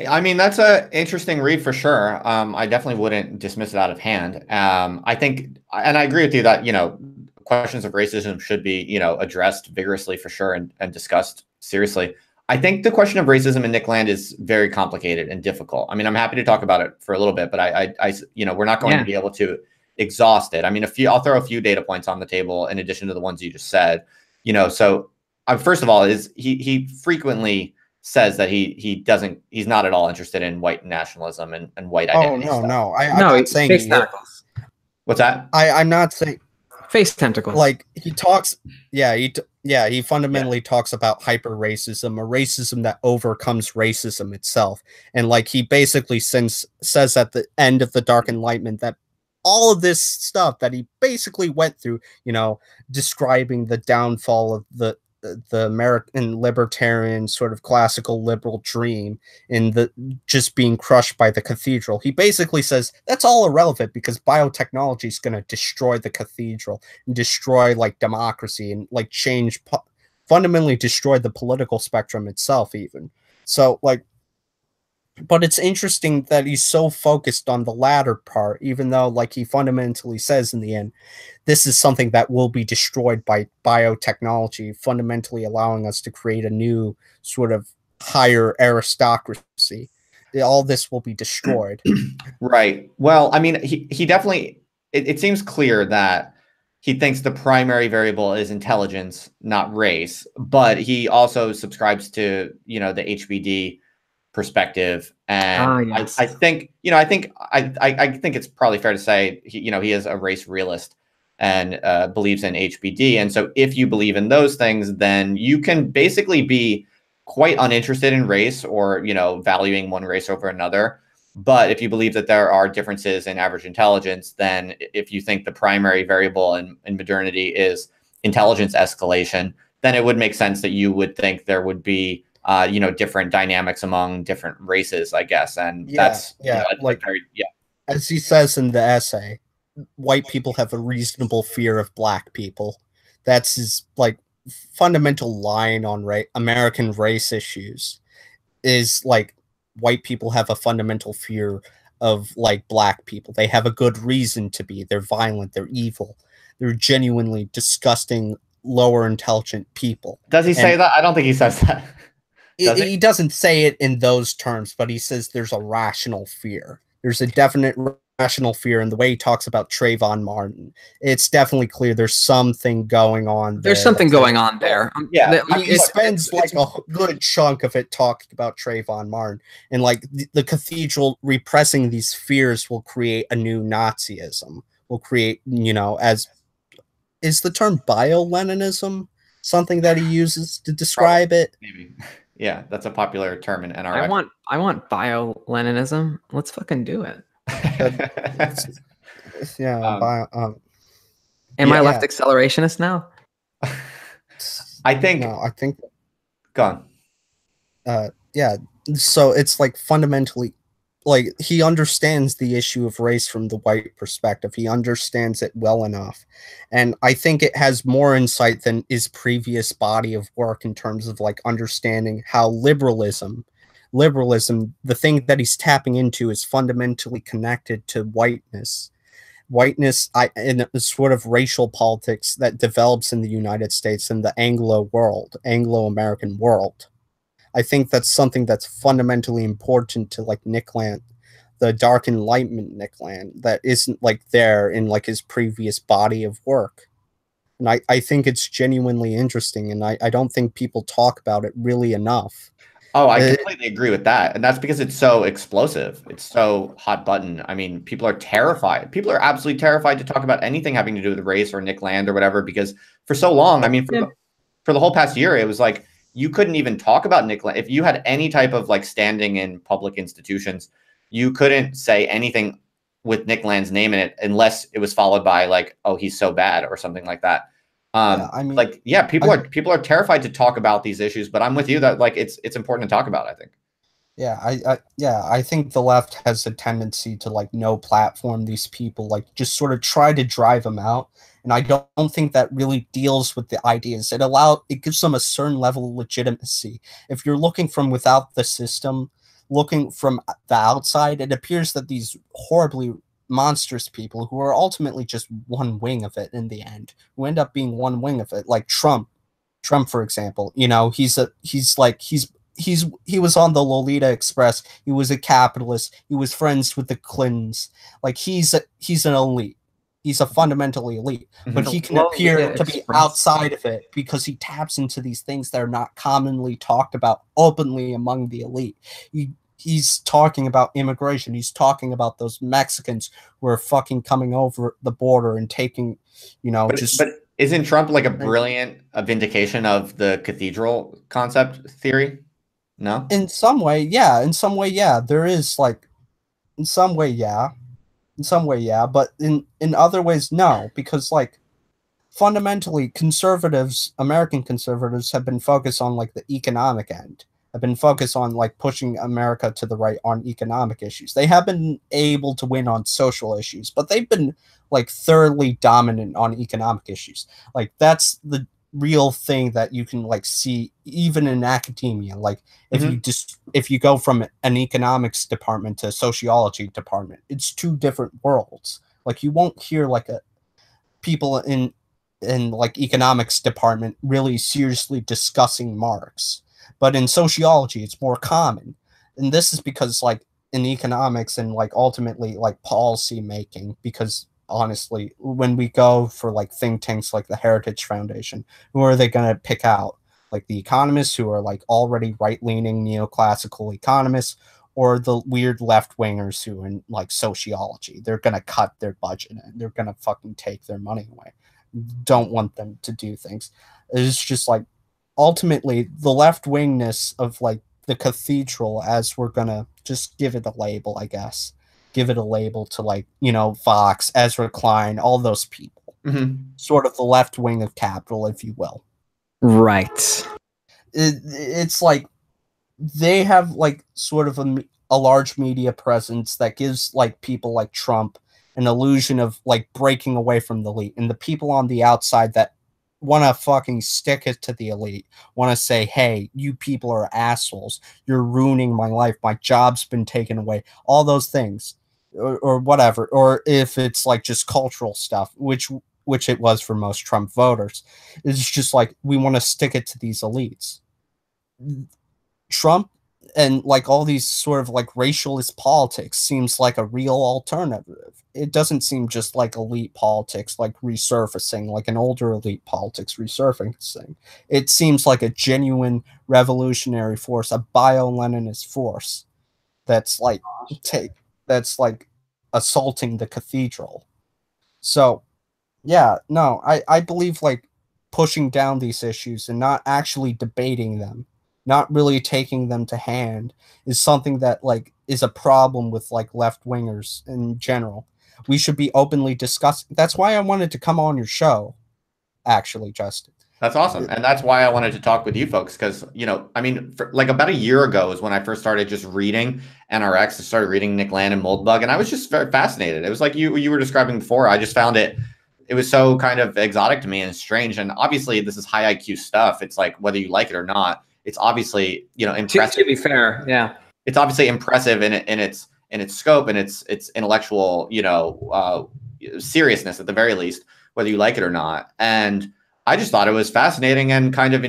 I mean, that's an interesting read for sure. I definitely wouldn't dismiss it out of hand. I think, and I agree with you that, you know, questions of racism should be, you know, addressed vigorously for sure and discussed seriously. I think the question of racism in Nick Land is very complicated and difficult. I mean, I'm happy to talk about it for a little bit, but I you know, we're not going to be able to exhaust it. I mean, I'll throw a few data points on the table in addition to the ones you just said. You know, so first of all, he frequently says that he's not at all interested in white nationalism and white identity. I'm no, not saying face tentacles. What's that? I'm not saying face tentacles. Like he talks, he fundamentally talks about hyper racism, a racism that overcomes racism itself, and like he basically says at the end of the Dark Enlightenment that all of this stuff that he basically went through, you know, describing the downfall of the American libertarian sort of classical liberal dream in the just being crushed by the cathedral. He basically says that's all irrelevant because biotechnology is going to destroy the cathedral and destroy like democracy and like fundamentally destroy the political spectrum itself even. So like, but it's interesting that he's so focused on the latter part, even though like he fundamentally says in the end, this is something that will be destroyed by biotechnology, fundamentally allowing us to create a new sort of higher aristocracy. All this will be destroyed. Right. Well, I mean, he definitely, it seems clear that he thinks the primary variable is intelligence, not race, but he also subscribes to, you know, the HBD perspective. And yes. I think it's probably fair to say, he is a race realist and believes in HBD. And so if you believe in those things, then you can basically be quite uninterested in race or, you know, valuing one race over another. But if you believe that there are differences in average intelligence, then if you think the primary variable in modernity is intelligence escalation, then it would make sense that you would think there would be different dynamics among different races, I guess. And that's as he says in the essay, white people have a reasonable fear of black people. That's his like fundamental line on American race issues. is like white people have a fundamental fear of like black people. They have a good reason to be. They're violent, they're evil, they're genuinely disgusting, lower intelligent people. Does he say that? I don't think he says that. He doesn't say it in those terms, but he says there's a rational fear. There's a definite rational fear, and the way he talks about Trayvon Martin, it's definitely clear there's something going on there. There's something going on there. Yeah, he spends like a good chunk of it talking about Trayvon Martin, and like the cathedral repressing these fears will create a new Nazism. Will create, you know, as is the term bio-Leninism something that he uses to describe it? Maybe. Yeah, that's a popular term in NRA. I want bio-Leninism. Let's fucking do it. Yeah. Am I left accelerationist now? I think. No, I think. Gone. Yeah. So it's like fundamentally, like he understands the issue of race from the white perspective. He understands it well enough, and I think it has more insight than his previous body of work in terms of like understanding how liberalism, the thing that he's tapping into, is fundamentally connected to whiteness. In the sort of racial politics that develops in the United States and the Anglo-American world. I think that's something that's fundamentally important to like Nick Land, the Dark Enlightenment Nick Land, that isn't like there in like his previous body of work. And I think it's genuinely interesting, and I don't think people talk about it really enough. Oh, I completely agree with that. And that's because it's so explosive. It's so hot button. I mean, people are terrified. People are absolutely terrified to talk about anything having to do with race or Nick Land or whatever, because for so long, I mean, for the whole past year, it was like you couldn't even talk about Nick Land. If you had any type of like standing in public institutions, you couldn't say anything with Nick Land's name in it unless it was followed by like, oh, he's so bad or something like that. I mean, like, yeah, people are terrified to talk about these issues, but I'm with you that like it's important to talk about, I think. Yeah, I think the left has a tendency to like no platform these people, like just sort of try to drive them out, and I don't think that really deals with the ideas. It gives them a certain level of legitimacy. If you're looking from without the system, looking from the outside, it appears that these horribly monstrous people who are ultimately just one wing of it in the end, who end up being one wing of it, like Trump, for example, you know, he was on the Lolita Express. He was a capitalist. He was friends with the Clintons. Like he's an elite. He's a fundamentally elite, but he can appear to be outside of it because he taps into these things that are not commonly talked about openly among the elite. He's talking about immigration. He's talking about those Mexicans who are fucking coming over the border and taking, you know, but isn't Trump like a brilliant vindication of the cathedral concept theory? No? In some way, yeah. There is like, in some way, yeah. But in other ways, no. Because like, fundamentally, American conservatives have been focused on like the economic end. Have been focused on like pushing America to the right on economic issues. They have been able to win on social issues, but they've been like thoroughly dominant on economic issues. Like that's the real thing that you can like see even in academia. Like if you go from an economics department to a sociology department, it's two different worlds. Like you won't hear like people in like economics department really seriously discussing Marx. But in sociology, it's more common. And this is because like in economics and like ultimately like policy making, because honestly, when we go for like think tanks like the Heritage Foundation, who are they going to pick out? Like the economists who are like already right-leaning neoclassical economists, or the weird left-wingers who in like sociology? They're going to cut their budget and they're going to fucking take their money away. Don't want them to do things. It's just like, ultimately, the left-wingness of like the cathedral, as we're gonna just give it a label, I guess, give it a label to like, you know, Fox, Ezra Klein, all those people, sort of the left wing of capital, if you will. Right. It's like they have like sort of a large media presence that gives like people like Trump an illusion of like breaking away from the elite, and the people on the outside that want to fucking stick it to the elite, want to say, hey, you people are assholes, you're ruining my life, my job's been taken away, all those things, or whatever. Or if it's like just cultural stuff, which it was for most Trump voters, it's just like, we want to stick it to these elites. Trump and like all these sort of like racialist politics seems like a real alternative. It doesn't seem just like elite politics, like resurfacing, like an older elite politics resurfacing. It seems like a genuine revolutionary force, a bio-Leninist force that's like assaulting the cathedral. So yeah, no, I believe like pushing down these issues and not actually debating them, not really taking them to hand, is something that like is a problem with like left wingers in general. We should be openly discussing. That's why I wanted to come on your show, actually, Justin. That's awesome. And that's why I wanted to talk with you folks, because, you know, I mean, like about a year ago is when I first started just reading NRX. I started reading Nick Land and Moldbug, and I was just very fascinated. It was like you were describing before. I just found it was so kind of exotic to me and strange. And obviously this is high IQ stuff. It's like, whether you like it or not, it's obviously, you know, impressive. To be fair, yeah. It's obviously impressive in its scope and its intellectual, you know, seriousness at the very least, whether you like it or not. And I just thought it was fascinating and kind of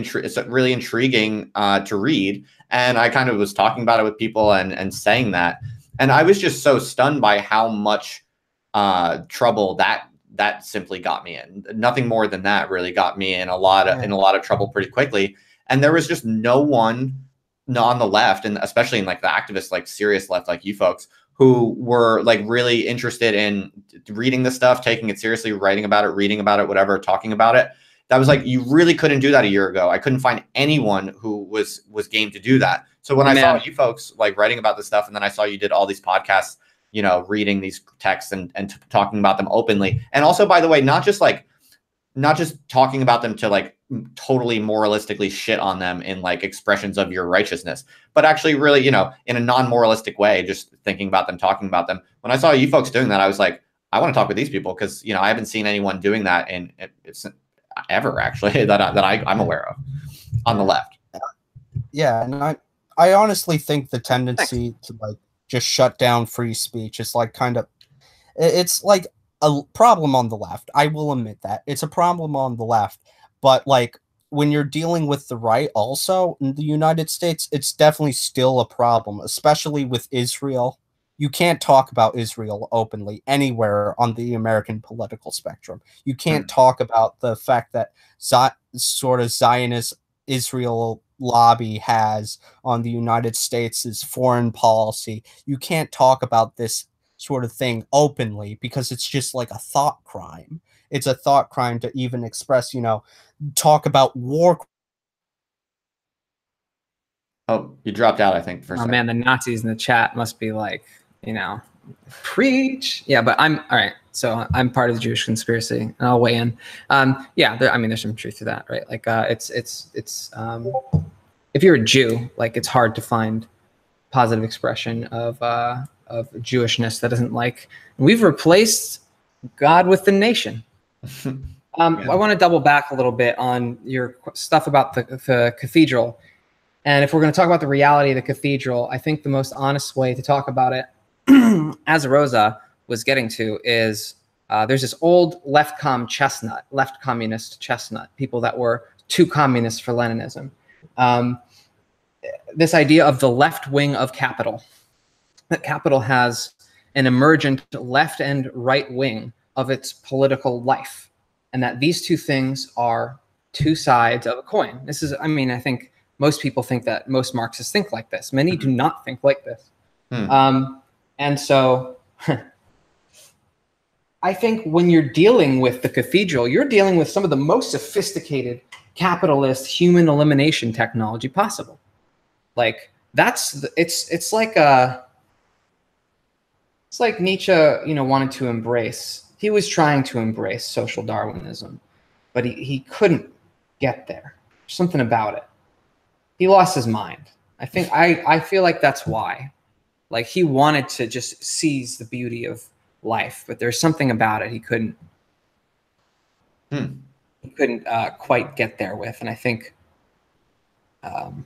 really intriguing to read. And I kind of was talking about it with people and saying that. And I was just so stunned by how much trouble that simply got me in. Nothing more than that really got me in a lot of trouble pretty quickly. And there was just no one on the left, and especially in like the activist, like serious left, like you folks, who were like really interested in reading this stuff, taking it seriously, writing about it, reading about it, whatever, talking about it. That was like, you really couldn't do that a year ago. I couldn't find anyone who was game to do that. So when I saw you folks like writing about this stuff, and then I saw you did all these podcasts, you know, reading these texts and talking about them openly. And also, by the way, not just talking about them to like totally moralistically shit on them in like expressions of your righteousness, but actually really, you know, in a non-moralistic way, just thinking about them, talking about them. When I saw you folks doing that, I was like, I want to talk with these people, because, you know, I haven't seen anyone doing that it's ever actually that I'm aware of on the left. Yeah, and I honestly think the tendency to like just shut down free speech is like kind of, it's like a problem on the left. I will admit that it's a problem on the left, but like when you're dealing with the right also in the United States, it's definitely still a problem, especially with Israel. You can't talk about Israel openly anywhere on the American political spectrum. You can't talk about the fact that sort of Zionist Israel lobby has on the United States' foreign policy. You can't talk about this sort of thing openly because it's just like a thought crime. It's a thought crime to even express, you know, talk about war. Oh, you dropped out, I think, for a second. Man, the Nazis in the chat must be like, you know, preach. Yeah, but all right. So I'm part of the Jewish conspiracy, and I'll weigh in. Yeah, I mean, there's some truth to that, right? Like, it's if you're a Jew, like, it's hard to find positive expression of Jewishness that isn't like, we've replaced God with the nation. I want to double back a little bit on your stuff about the cathedral. And if we're going to talk about the reality of the cathedral, I think the most honest way to talk about it, as Rosa was getting to, is there's this old left communist chestnut, people that were too communist for Leninism. This idea of the left wing of capital, that capital has an emergent left and right wing of its political life, and that these two things are two sides of a coin. This is, I mean, I think most people think that most Marxists think like this. Many do not think like this. And so I think when you're dealing with the cathedral, you're dealing with some of the most sophisticated capitalist human elimination technology possible. Like, it's like Nietzsche, you know, wanted to embrace. He was trying to embrace social Darwinism, but he couldn't get there. There's something about it. He lost his mind. I feel like that's why. Like, he wanted to just seize the beauty of life, but there's something about it he couldn't. He couldn't quite get there with, and I think I've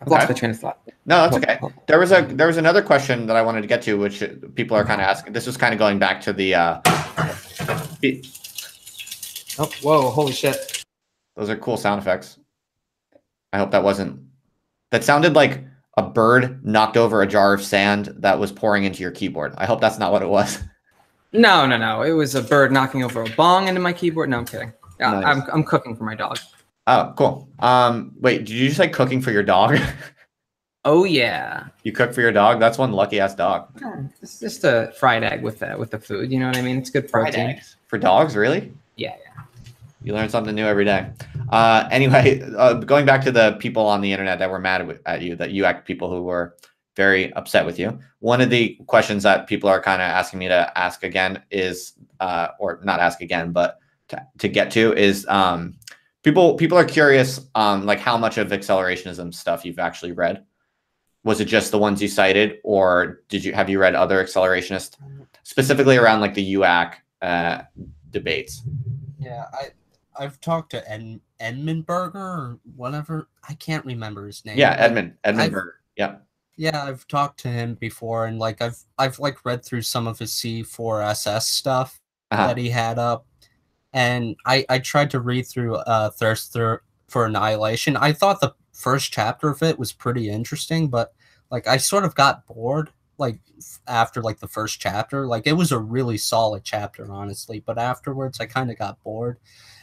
lost my train of thought. No, that's okay. There was another question that I wanted to get to, which people are kind of asking. This was kind of going back to the. Oh, whoa! Holy shit! Those are cool sound effects. I hope that wasn't. That sounded like a bird knocked over a jar of sand that was pouring into your keyboard. I hope that's not what it was. No. It was a bird knocking over a bong into my keyboard. No, I'm kidding. Yeah, Nice. I'm cooking for my dog. Oh, cool. Wait, did you just say cooking for your dog? Oh yeah. You cook for your dog? That's one lucky ass dog. It's just a fried egg with the food. You know what I mean? It's good protein. Fried eggs for dogs, really? Yeah. You learn something new every day. Anyway, going back to the people on the internet that were mad at you, that UX people who were very upset with you. One of the questions that people are kind of asking me to ask again is, or not ask again, but to get to is, people are curious, like how much of accelerationism stuff you've actually read. Was it just the ones you cited, or have you read other accelerationist, specifically around like the UAC debates? Yeah, I've talked to Edmundberger or whatever. I can't remember his name. Yeah, Edmundberger. Yeah. Yeah, I've talked to him before, and like I've like read through some of his C4SS stuff that he had up, and I tried to read through Thirst for Annihilation. I thought the first chapter of it was pretty interesting, but like I sort of got bored like after like the first chapter. Like it was a really solid chapter, honestly, but afterwards I kind of got bored.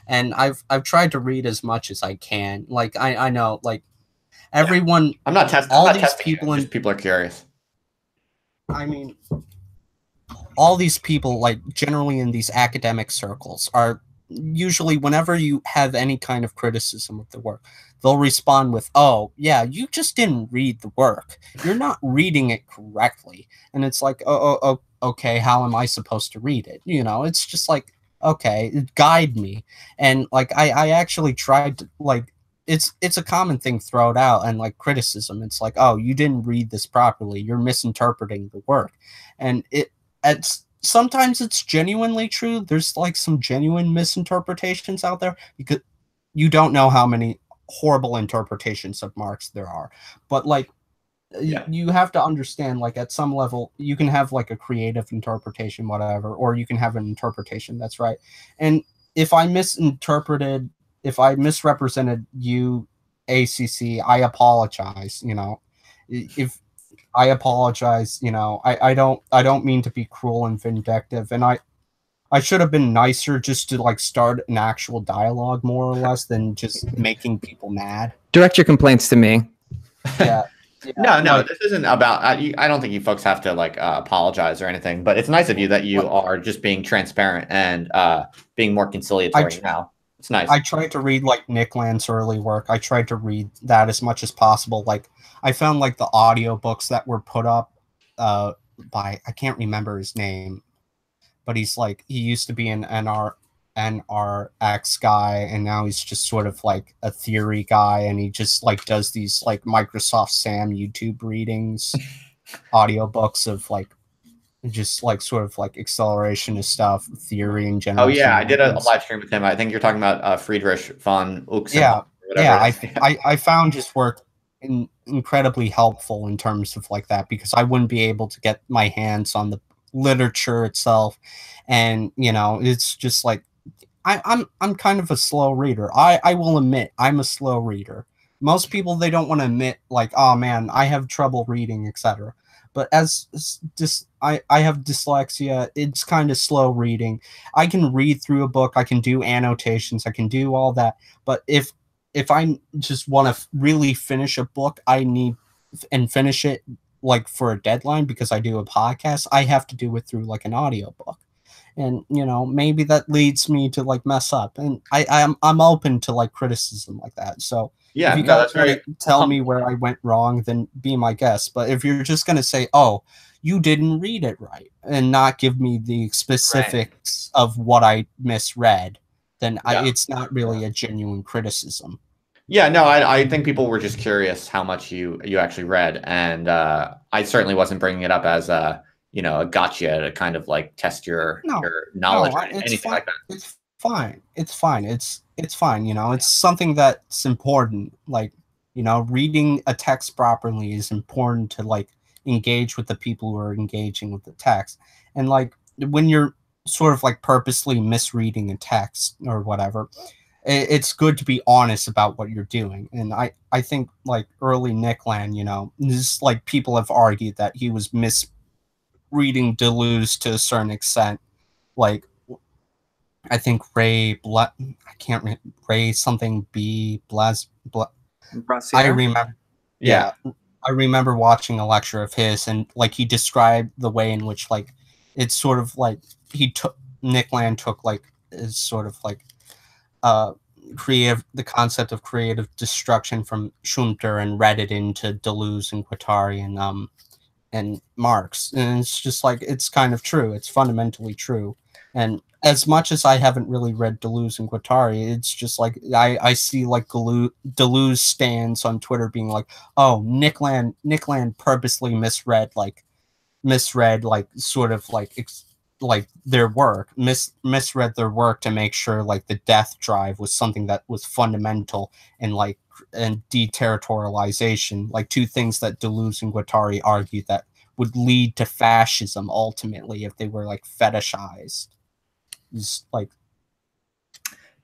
And I've tried to read as much as I can. Like I know like everyone. Yeah. I'm not testing. All not these testing people just people are curious. I mean, all these people, like generally in these academic circles, are usually whenever you have any kind of criticism of the work, they'll respond with, "Oh, yeah, you just didn't read the work. You're not reading it correctly." And it's like, "Oh, okay, how am I supposed to read it?" You know, it's just like, okay, guide me. And like I actually tried to, like, it's a common thing thrown out, and like criticism, it's like, "Oh, you didn't read this properly. You're misinterpreting the work." And sometimes it's genuinely true. There's like some genuine misinterpretations out there, because you don't know how many horrible interpretations of Marx there are. But like, you have to understand, like at some level, you can have like a creative interpretation, whatever, or you can have an interpretation that's right. And if I misrepresented you, ACC, I apologize. You know, if I apologize, you know, I don't mean to be cruel and vindictive, and I should have been nicer just to like start an actual dialogue more or less than just making people mad. Direct your complaints to me. Yeah. No, this isn't about. I don't think you folks have to like apologize or anything. But it's nice of you that you are just being transparent and being more conciliatory now. It's nice. I tried to read like Nick Land's early work. I tried to read that as much as possible. Like I found like the audiobooks that were put up by, I can't remember his name, but he used to be an NRX guy, and now he's just sort of like a theory guy, and he just like does these like Microsoft Sam YouTube readings, audiobooks of like just like sort of like accelerationist stuff, theory in general. Oh yeah, I did a live stream with him. I think you're talking about Friedrich von Uxen. I found his work incredibly helpful in terms of like that, because I wouldn't be able to get my hands on the literature itself, and you know, it's just like I'm kind of a slow reader. I will admit I'm a slow reader. Most people, they don't want to admit like, oh man, I have trouble reading, etc. But I have dyslexia. It's kind of slow reading. I can read through a book. I can do annotations. I can do all that. But if I just want to really finish a book, and finish it like for a deadline, because I do a podcast, I have to do it through like an audiobook. And you know, maybe that leads me to like mess up. And I'm open to like criticism like that. So yeah, if you guys tell me where I went wrong, then be my guest. But if you're just going to say, oh, you didn't read it right, and not give me the specifics of what I misread, then it's not really a genuine criticism. Yeah, no, I think people were just curious how much you actually read. And I certainly wasn't bringing it up as a gotcha to kind of like test your knowledge or anything like that. It's fine. It's fine. It's fine. You know, it's something that's important. Like, you know, reading a text properly is important to like engage with the people who are engaging with the text. And like when you're sort of like purposely misreading a text or whatever, it's good to be honest about what you're doing. And I think like early Nick Land, you know, this like people have argued that he was misreading Deleuze to a certain extent. Like I think Ray something B I remember. Yeah. I remember watching a lecture of his, and like he described the way in which like it's sort of like Nick Land took like is sort of like the concept of creative destruction from Schumpeter and read it into Deleuze and Guattari and Marx, and it's just like it's kind of true. It's fundamentally true. And as much as I haven't really read Deleuze and Guattari, it's just like I see like Deleuze stands on Twitter being like, "Oh, Nick Land purposely misread sort of like their work, misread their work to make sure like the death drive was something that was fundamental and deterritorialization, like two things that Deleuze and Guattari argued that would lead to fascism ultimately if they were like fetishized." Is like,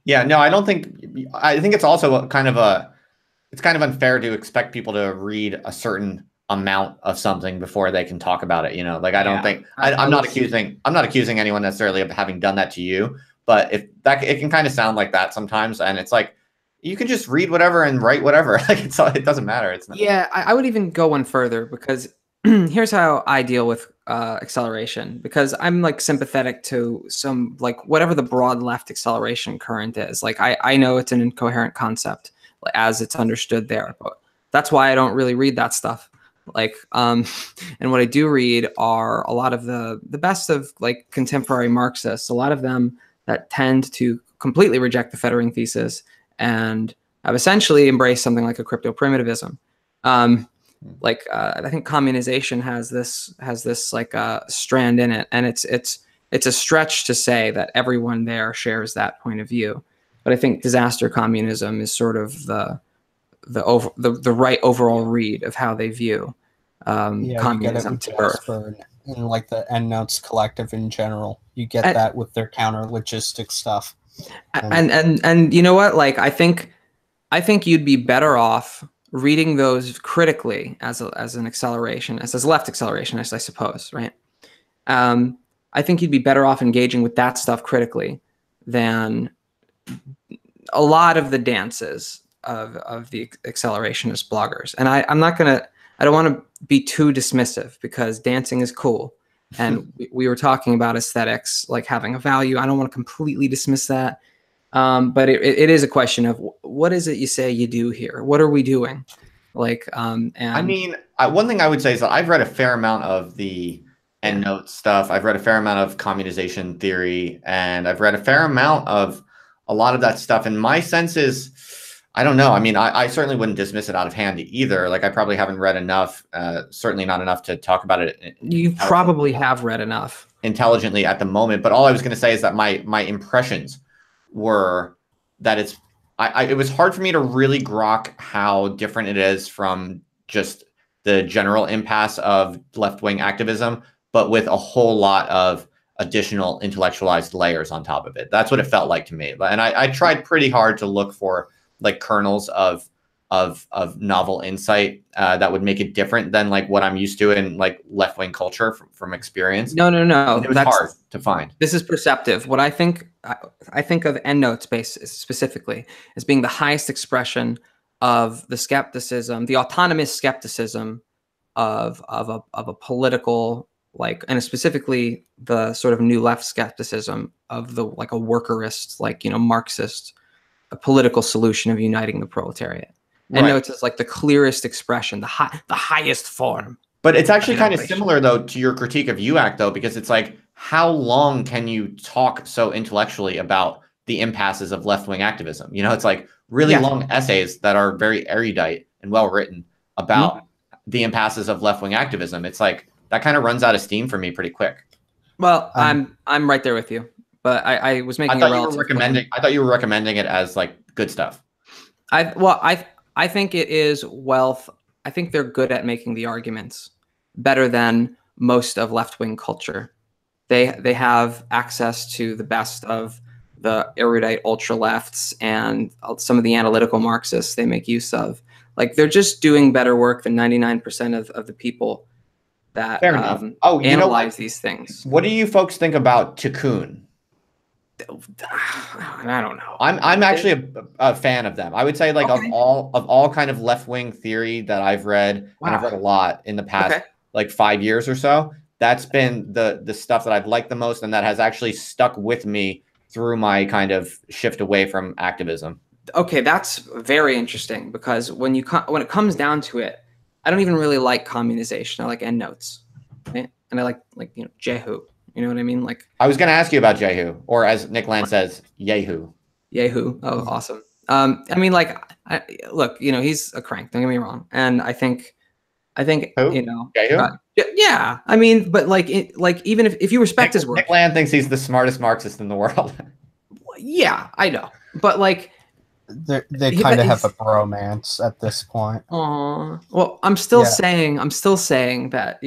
yeah, no, I think it's also it's kind of unfair to expect people to read a certain amount of something before they can talk about it. You know, like I don't think I'm not accusing anyone necessarily of having done that to you, but if that it can kind of sound like that sometimes, and it's like you can just read whatever and write whatever. Like it doesn't matter. It's not. Yeah, I would even go one further, because here's how I deal with acceleration, because I'm like sympathetic to some like whatever the broad left acceleration current is. Like I know it's an incoherent concept as it's understood there, but that's why I don't really read that stuff. Like and what I do read are a lot of the best of like contemporary Marxists, a lot of them that tend to completely reject the Fettering thesis and have essentially embraced something like a crypto primitivism. I think communization has this like strand in it, and it's a stretch to say that everyone there shares that point of view. But I think disaster communism is sort of the right overall read of how they view communism to birth. And like the Endnotes Collective in general, you get that with their counter logistic stuff. And you know what? Like I think you'd be better off reading those critically as an acceleration, as left accelerationist, I suppose, right? I think you'd be better off engaging with that stuff critically than a lot of the dances of the accelerationist bloggers. And I don't want to be too dismissive, because dancing is cool. And we were talking about aesthetics like having a value. I don't want to completely dismiss that. But it is a question of what is it you say you do here? What are we doing? Like, and I mean, one thing I would say is that I've read a fair amount of the EndNote stuff. I've read a fair amount of communization theory, and I've read a fair amount of a lot of that stuff. And my sense is, I don't know. I mean, I certainly wouldn't dismiss it out of hand either. Like, I probably haven't read enough, certainly not enough to talk about it. You probably have read enough intelligently at the moment. But all I was going to say is that my impressions were that it was hard for me to really grok how different it is from just the general impasse of left-wing activism, but with a whole lot of additional intellectualized layers on top of it. That's what it felt like to me. And I tried pretty hard to look for like kernels of novel insight that would make it different than like what I'm used to in like left-wing culture from experience. No. And it was hard to find. This is perceptive. What I think of EndNote space specifically as being the highest expression of the skepticism, the autonomous skepticism of a political, like, and specifically the sort of new left skepticism of the like a workerist, like, you know, Marxist, a political solution of uniting the proletariat. And notes is like the clearest expression, the highest form. But it's actually kind of similar though to your critique of UAC though, because it's like, how long can you talk so intellectually about the impasses of left-wing activism? You know, it's like really long essays that are very erudite and well written about the impasses of left-wing activism. It's like that kind of runs out of steam for me pretty quick. Well, I'm right there with you. but I was making. I thought you were recommending it as like good stuff. I think it is wealth. I think they're good at making the arguments better than most of left-wing culture. They have access to the best of the erudite ultra-lefts and some of the analytical Marxists they make use of. Like, they're just doing better work than 99% of the people that analyze these things. What do you folks think about Tikkun? I don't know. I'm actually a fan of them. I would say, like, of all kind of left-wing theory that I've read, and I've read a lot in the past like 5 years or so, that's been the stuff that I've liked the most, and that has actually stuck with me through my kind of shift away from activism. Okay, that's very interesting, because when it comes down to it, I don't even really like communization. I like endnotes, right? And I like Jehu. You know what I mean? Like, I was going to ask you about Jehu, or as Nick Land says, Yehu. Yehu. Oh, awesome. I mean, like, look, he's a crank. Don't get me wrong. And I think, Who? Jehu? Yeah. I mean, but even if you respect his work, Nick Land thinks he's the smartest Marxist in the world. Yeah, I know. But like, they kind of have a bromance at this point. Well, I'm still saying that,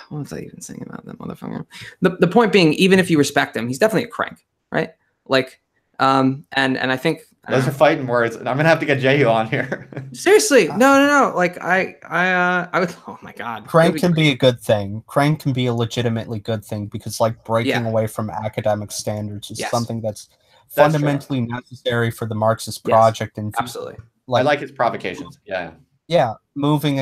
what was I even saying about that motherfucker? The point being, even if you respect him, he's definitely a crank, right? Like, and I think those are fighting words. I'm gonna have to get Jehu on here. Seriously, no. Like, I would. Oh my god, crank can be a good thing. Crank can be a legitimately good thing, because like breaking away from academic standards is something that's fundamentally necessary for the Marxist project. And absolutely, I like his provocations. Yeah, moving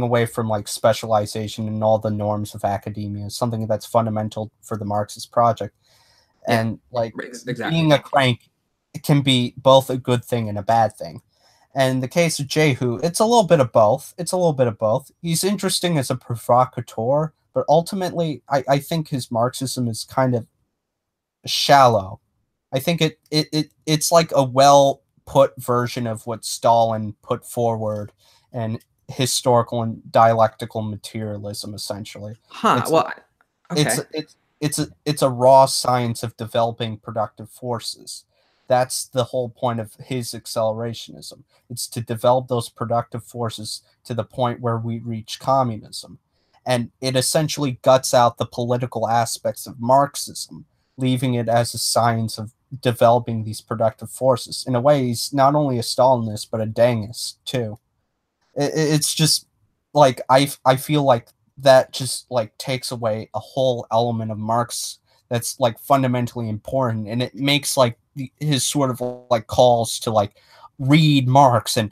away from like specialization and all the norms of academia is something that's fundamental for the Marxist project. And like being a crank, it can be both a good thing and a bad thing. And in the case of Jehu, it's a little bit of both. He's interesting as a provocateur, but ultimately, I think his Marxism is kind of shallow. I think it's like a well put version of what Stalin put forward, and historical and dialectical materialism, essentially. It's a raw science of developing productive forces. That's the whole point of his accelerationism. It's to develop those productive forces to the point where we reach communism. And it essentially guts out the political aspects of Marxism, leaving it as a science of developing these productive forces. In a way, he's not only a Stalinist, but a Dengist, too. It's just, like, I feel like that just, like, takes away a whole element of Marx that's, like, fundamentally important, and it makes, like, his sort of, like, calls to, like, read Marx, and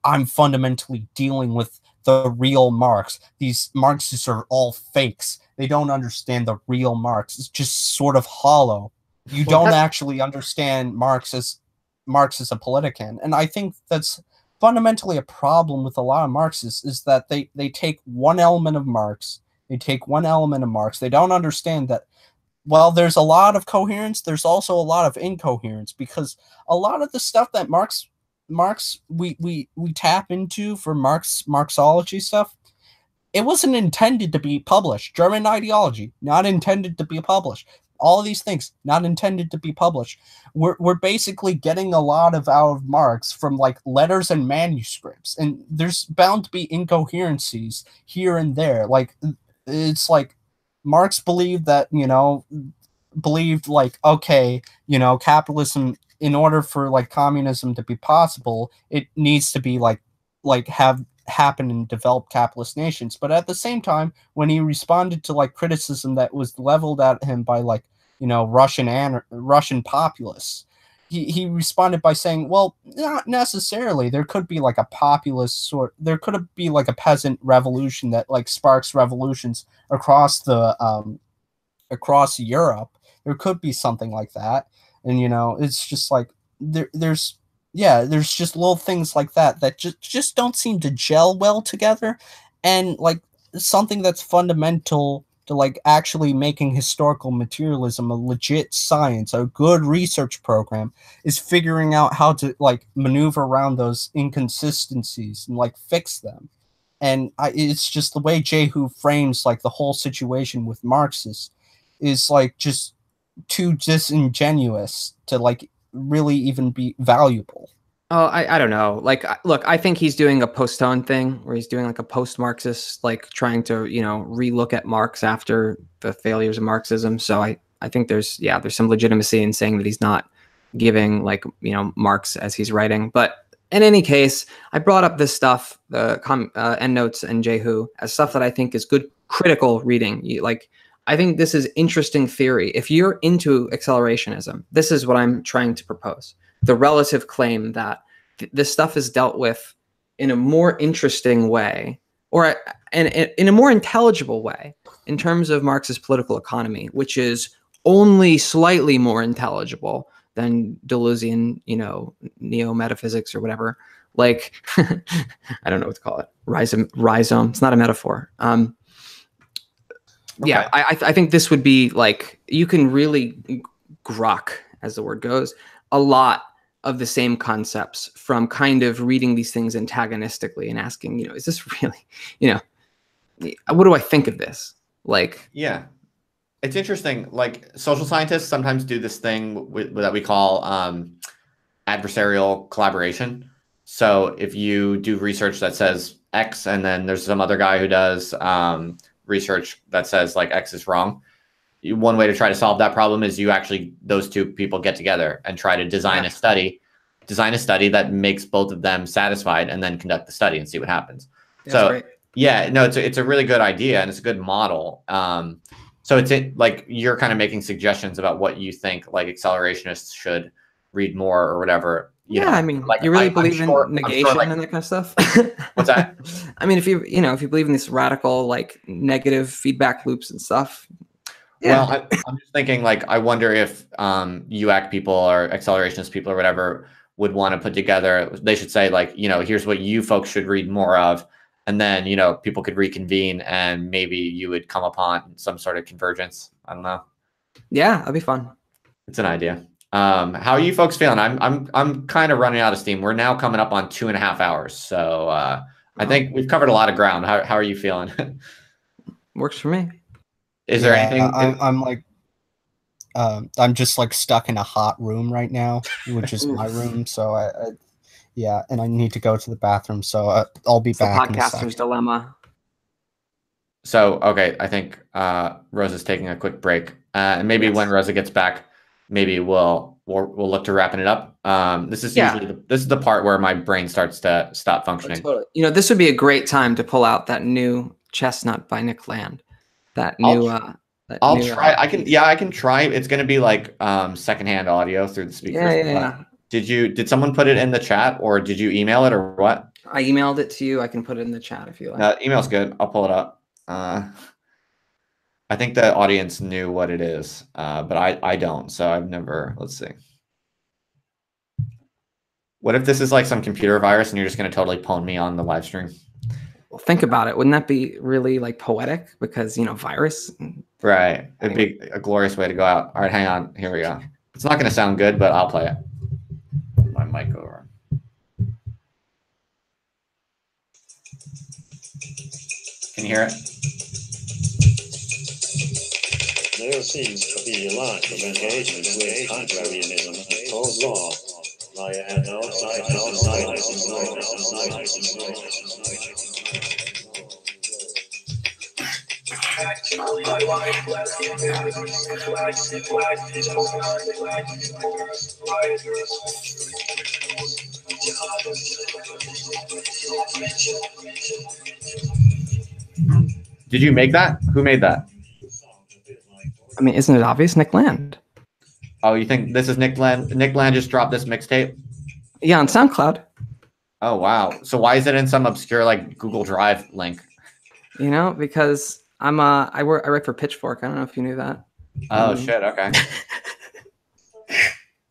I'm fundamentally dealing with the real Marx. These Marxists are all fakes. They don't understand the real Marx. It's just sort of hollow. You don't actually understand Marx as a politician. And I think that's fundamentally a problem with a lot of Marxists, is that they take one element of Marx. They don't understand that, well, there's a lot of coherence. There's also a lot of incoherence, because a lot of the stuff that we tap into for Marxology stuff, it wasn't intended to be published. German ideology, not intended to be published. All of these things, not intended to be published. We're basically getting a lot out of Marx from like letters and manuscripts, and there's bound to be incoherencies here and there. Like, it's like Marx believed that, okay, capitalism, in order for like communism to be possible, it needs to be like have happen in developed capitalist nations. But at the same time, when he responded to like criticism that was leveled at him by like, Russian populists, he responded by saying, well, not necessarily. There could be like a populist there could be like a peasant revolution that like sparks revolutions across Europe. There could be something like that. And, it's just like, there's just little things like that just don't seem to gel well together. And like something that's fundamental to like actually making historical materialism a legit science, a good research program, is figuring out how to like maneuver around those inconsistencies and like fix them. And it's just the way Jehu frames like the whole situation with Marxists is like just too disingenuous to like really even be valuable. Oh, I don't know. Like, look, I think he's doing a post-tone thing where he's doing like a post-Marxist, like trying to, you know, relook at Marx after the failures of Marxism. So I think there's some legitimacy in saying that he's not giving like, you know, Marx as he's writing. But in any case, I brought up this stuff, the endnotes and Jehu, as stuff that I think is good critical reading. I think this is interesting theory. If you're into accelerationism, this is what I'm trying to propose. The relative claim that this stuff is dealt with in a more interesting way, or in a more intelligible way, in terms of Marxist political economy, which is only slightly more intelligible than Deleuzian, you know, neo-metaphysics or whatever. Like, I don't know what to call it. Rhizome. It's not a metaphor. Okay. Yeah, I think this would be like, you can really grok, as the word goes, a lot of the same concepts from kind of reading these things antagonistically and asking, you know, is this really, you know, what do I think of this? Like, yeah, it's interesting. Like, social scientists sometimes do this thing that we call adversarial collaboration. So if you do research that says X, and then there's some other guy who does research that says like X is wrong, one way to try to solve that problem is those two people get together and try to design a study that makes both of them satisfied, and then conduct the study and see what happens. That's great. Yeah, no, it's a really good idea, and it's a good model. So it's like you're kind of making suggestions about what you think like accelerationists should read more or whatever. You know, I mean, like, you really believe in negation and that kind of stuff? What's that? I mean, if you believe in these radical like negative feedback loops and stuff. Yeah. Well, I'm just thinking, like, I wonder if UAC people or accelerationist people or whatever would want to put together, they should say, like, you know, here's what you folks should read more of. And then, you know, people could reconvene and maybe you would come upon some sort of convergence. I don't know. Yeah, that'd be fun. It's an idea. How are you folks feeling? I'm kind of running out of steam. We're now coming up on 2.5 hours. So I think we've covered a lot of ground. How are you feeling? Works for me. Is there anything? I'm like, I'm just like stuck in a hot room right now, which is my room. So and I need to go to the bathroom. So I'll be back. The podcaster's dilemma. So, okay, I think Rosa's taking a quick break. And maybe when Rosa gets back, maybe we'll look to wrapping it up. This is usually this is the part where my brain starts to stop functioning. Totally. You know, this would be a great time to pull out that new Chestnut by Nick Land. That new I'll try. I can try. It's going to be like secondhand audio through the speakers. Yeah. Did someone put it in the chat, or did you email it, or what? I emailed it to you. I can put it in the chat if you like. Email's good. I'll pull it up. I think the audience knew what it is, but I don't. So I've never. Let's see. What if this is like some computer virus and you're just going to totally pwn me on the live stream? Well, think about it. Wouldn't that be really like poetic? Because, you know, virus. Right. It'd be a glorious way to go out. All right, hang on. Here we go. It's not going to sound good, but I'll play it. My mic over. Can you hear it? There seems to be a lack of engagement with contrarianism and cause law. Did you make that? Who made that? I mean, isn't it obvious? Nick Land. Oh, you think this is Nick Land? Nick Land just dropped this mixtape? Yeah, on SoundCloud. Oh, wow. So why is it in some obscure like Google Drive link? You know, because I write for Pitchfork. I don't know if you knew that. Oh shit. Okay.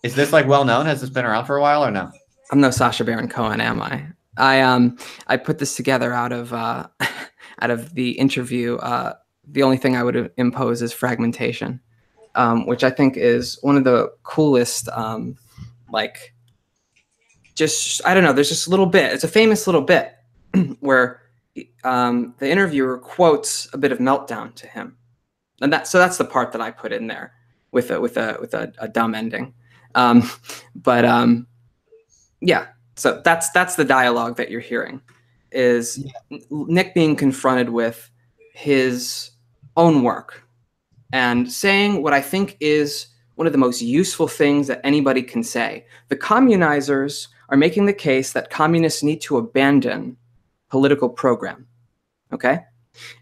Is this like well known? Has this been around for a while or no? I'm no Sacha Baron Cohen, am I? I put this together out of the interview. The only thing I would impose is fragmentation, which I think is one of the coolest. Like, just I don't know. There's just a little bit. It's a famous little bit where the interviewer quotes a bit of Meltdown to him, And that's the part that I put in there with a dumb ending. Yeah. So that's the dialogue that you're hearing, is Nick being confronted with his own work and saying what I think is one of the most useful things that anybody can say. The communizers are making the case that communists need to abandon political program. Okay?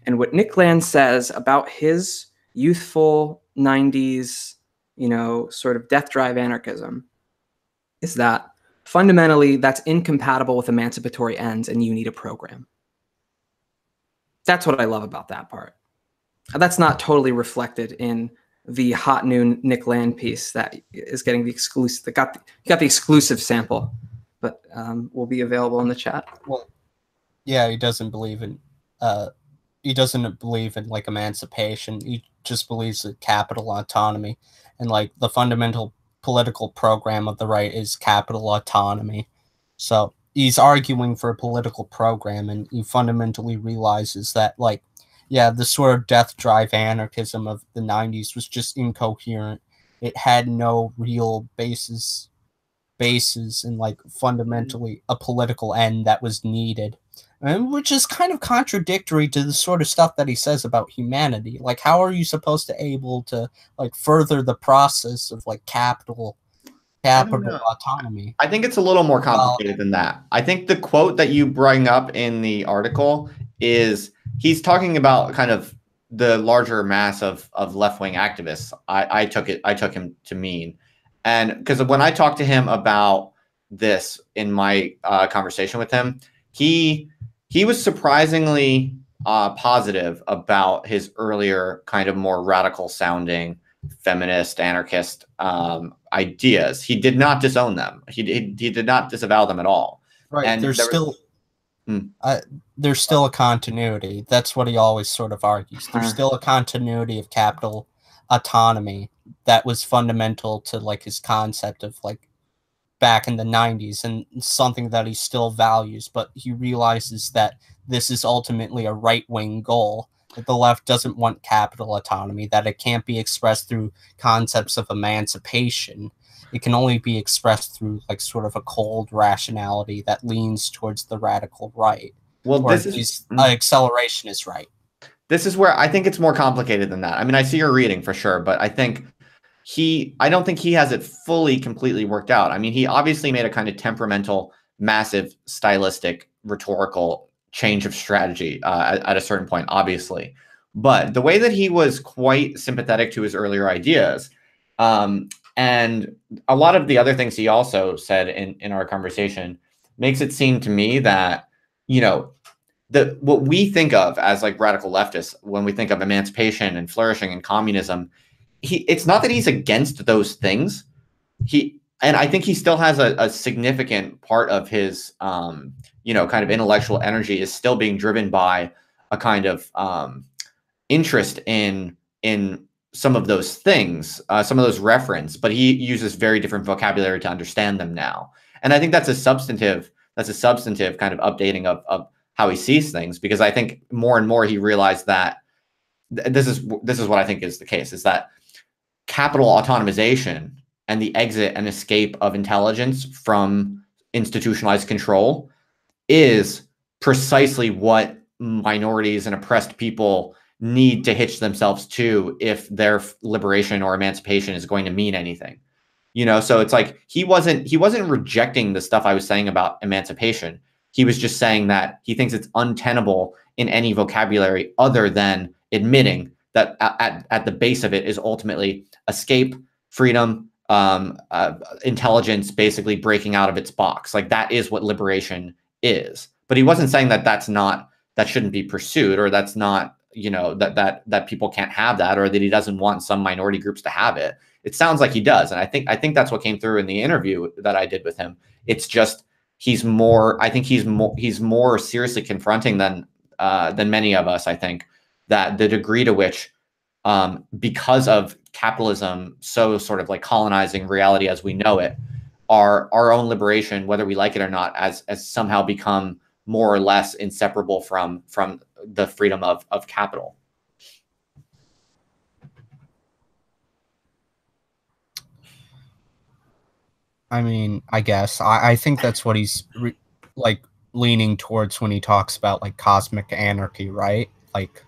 And what Nick Land says about his youthful 90s, sort of death drive anarchism is that fundamentally that's incompatible with emancipatory ends and you need a program. That's what I love about that part. That's not totally reflected in the hot noon Nick Land piece that is getting the exclusive, that got the exclusive sample, but will be available in the chat. Well, yeah, he doesn't believe in like emancipation. He just believes in capital autonomy, and like the fundamental political program of the right is capital autonomy. So he's arguing for a political program, and he fundamentally realizes that, like, yeah, the sort of death drive anarchism of the 90s was just incoherent. It had no real basis in like fundamentally a political end that was needed. And which is kind of contradictory to the sort of stuff that he says about humanity. Like, how are you supposed to able to like further the process of like capital autonomy? I think it's a little more complicated than that. I think the quote that you bring up in the article is he's talking about kind of the larger mass of left-wing activists. I took him to mean, and because when I talked to him about this in my conversation with him, he was surprisingly positive about his earlier kind of more radical sounding feminist anarchist ideas. He did not disown them. He did not disavow them at all. Right. And there's still a continuity. That's what he always sort of argues. There's still a continuity of capital autonomy that was fundamental to like his concept of like back in the 90s, and something that he still values, but he realizes that this is ultimately a right-wing goal, that the left doesn't want capital autonomy, that it can't be expressed through concepts of emancipation. It can only be expressed through like sort of a cold rationality that leans towards the radical right. Well, this is accelerationist right. This is where I think it's more complicated than that. I mean, I see your reading for sure, but I don't think he has it fully completely worked out. I mean, he obviously made a kind of temperamental, massive stylistic, rhetorical change of strategy at a certain point, obviously. But the way that he was quite sympathetic to his earlier ideas, and a lot of the other things he also said in our conversation makes it seem to me that, what we think of as like radical leftists, when we think of emancipation and flourishing and communism, it's not that he's against those things. And I think he still has a significant part of his, kind of intellectual energy is still being driven by a kind of interest in some of those things, some of those reference, but he uses very different vocabulary to understand them now. And I think that's a substantive kind of updating of how he sees things, because I think more and more he realized that this is what I think is the case, is that capital autonomization and the exit and escape of intelligence from institutionalized control is precisely what minorities and oppressed people need to hitch themselves to if their liberation or emancipation is going to mean anything. So it's like he wasn't rejecting the stuff I was saying about emancipation. He was just saying that he thinks it's untenable in any vocabulary other than admitting that at the base of it is ultimately escape, freedom, intelligence, basically breaking out of its box. Like that is what liberation is. But he wasn't saying that shouldn't be pursued, or that's not, that people can't have that, or that he doesn't want some minority groups to have it. It sounds like he does. And I think that's what came through in the interview that I did with him. It's just, he's more seriously confronting than many of us. I think that the degree to which, because of capitalism so sort of like colonizing reality as we know it, our own liberation, whether we like it or not, as somehow become more or less inseparable from the freedom of capital. I mean, I guess I think that's what he's like leaning towards when he talks about like cosmic anarchy, right? Like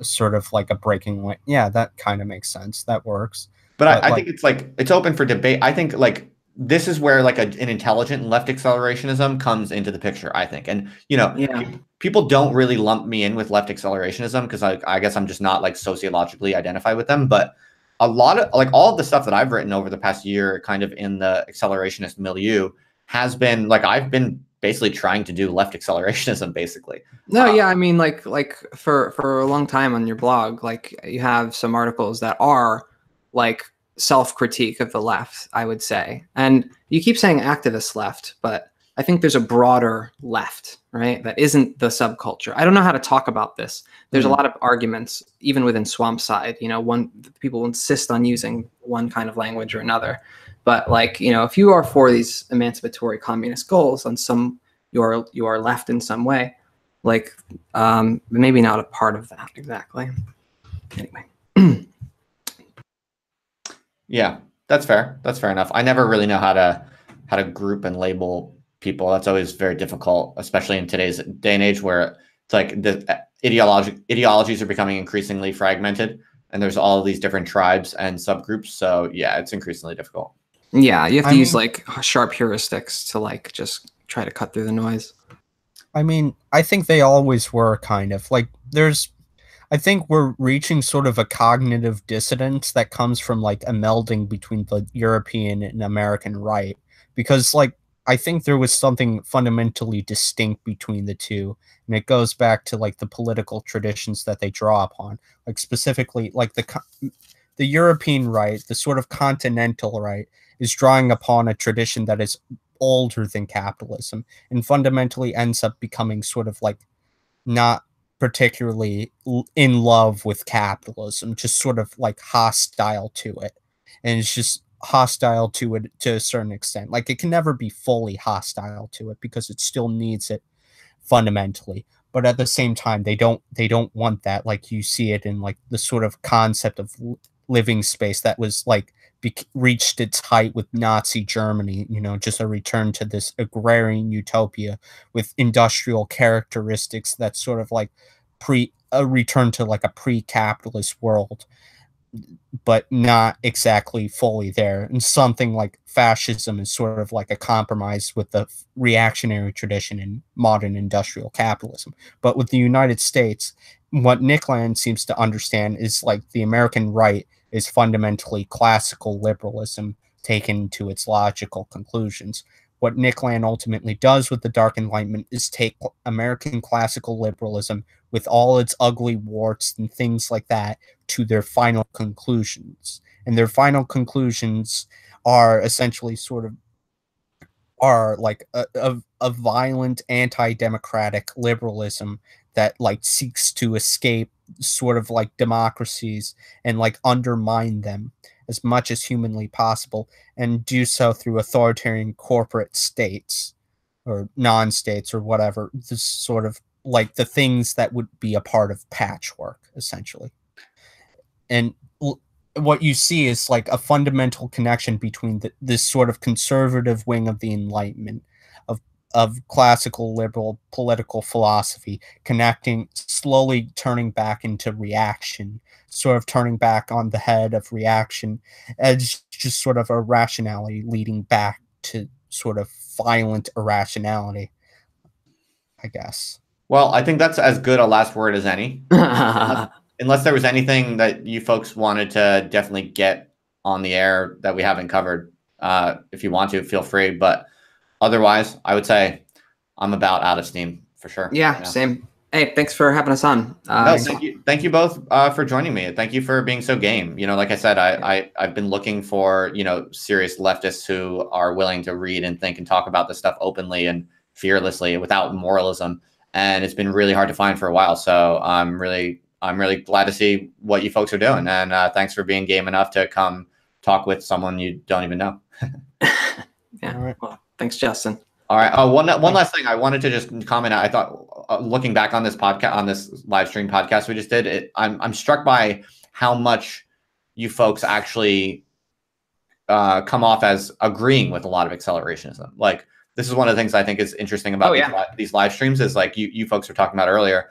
sort of like a breaking point. Yeah, that kind of makes sense. That works. But I like, think it's like it's open for debate. I think like this is where like an intelligent left accelerationism comes into the picture, I think. And you know, Yeah. people don't really lump me in with left accelerationism because I guess I'm just not like sociologically identified with them. But a lot of like all of the stuff that I've written over the past year, kind of in the accelerationist milieu, has been like I've been basically trying to do left accelerationism, basically. No, yeah, I mean, like for a long time on your blog, like you have some articles that are like self-critique of the left, I would say, and you keep saying activist left, but I think there's a broader left, right? That isn't the subculture. I don't know how to talk about this. There's a lot of arguments, even within Swampside. You know, people insist on using one kind of language or another, but like you know, if you are for these emancipatory communist goals, on some you are left in some way. Like maybe not a part of that exactly. Anyway. Yeah, that's fair. That's fair enough. I never really know how to group and label people. That's always very difficult, especially in today's day and age where it's like the ideologies are becoming increasingly fragmented and there's all of these different tribes and subgroups. So yeah, it's increasingly difficult. Yeah, you have to use like sharp heuristics to like just try to cut through the noise. I mean, I think they always were kind of like I think we're reaching sort of a cognitive dissonance that comes from like a melding between the European and American right, because like I think there was something fundamentally distinct between the two, and it goes back to like the political traditions that they draw upon, like specifically like the European right, the sort of continental right, is drawing upon a tradition that is older than capitalism and fundamentally ends up becoming sort of like not particularly in love with capitalism, just sort of like hostile to it. And it's just hostile to it to a certain extent. Like it can never be fully hostile to it because it still needs it fundamentally. But at the same time, they don't want that. Like you see it in like the sort of concept of living space that was like reached its height with Nazi Germany, you know, just a return to this agrarian utopia with industrial characteristics that's sort of like a return to like a pre-capitalist world, but not exactly fully there. And something like fascism is sort of like a compromise with the reactionary tradition in modern industrial capitalism. But with the United States, what Nick Land seems to understand is like the American right is fundamentally classical liberalism taken to its logical conclusions. What Nick Land ultimately does with the Dark Enlightenment is take American classical liberalism with all its ugly warts and things like that to their final conclusions. And their final conclusions are essentially sort of are like a violent anti-democratic liberalism that like seeks to escape sort of like democracies and like undermine them as much as humanly possible, and do so through authoritarian corporate states or non-states or whatever, this sort of like the things that would be a part of patchwork essentially. And what you see is like a fundamental connection between this sort of conservative wing of the Enlightenment of classical liberal political philosophy connecting, slowly turning back into reaction, sort of turning back on the head of reaction as just sort of a rationality leading back to sort of violent irrationality, I guess. Well, I think that's as good a last word as any. Unless there was anything that you folks wanted to definitely get on the air that we haven't covered. If you want to, feel free. But otherwise, I would say I'm about out of steam for sure. Yeah, same. Hey, thanks for having us on. No, thank you both for joining me. Thank you for being so game. You know, like I said, I've been looking for, you know, serious leftists who are willing to read and think and talk about this stuff openly and fearlessly without moralism. And it's been really hard to find for a while. So I'm really glad to see what you folks are doing. And thanks for being game enough to come talk with someone you don't even know. Yeah. All right. Well, thanks, Justin. All right. Oh, one last thing I wanted to just comment. I thought looking back on this podcast, on this live stream podcast we just did, I'm struck by how much you folks actually come off as agreeing with a lot of accelerationism. Like, this is one of the things I think is interesting about these live streams is like you folks were talking about earlier.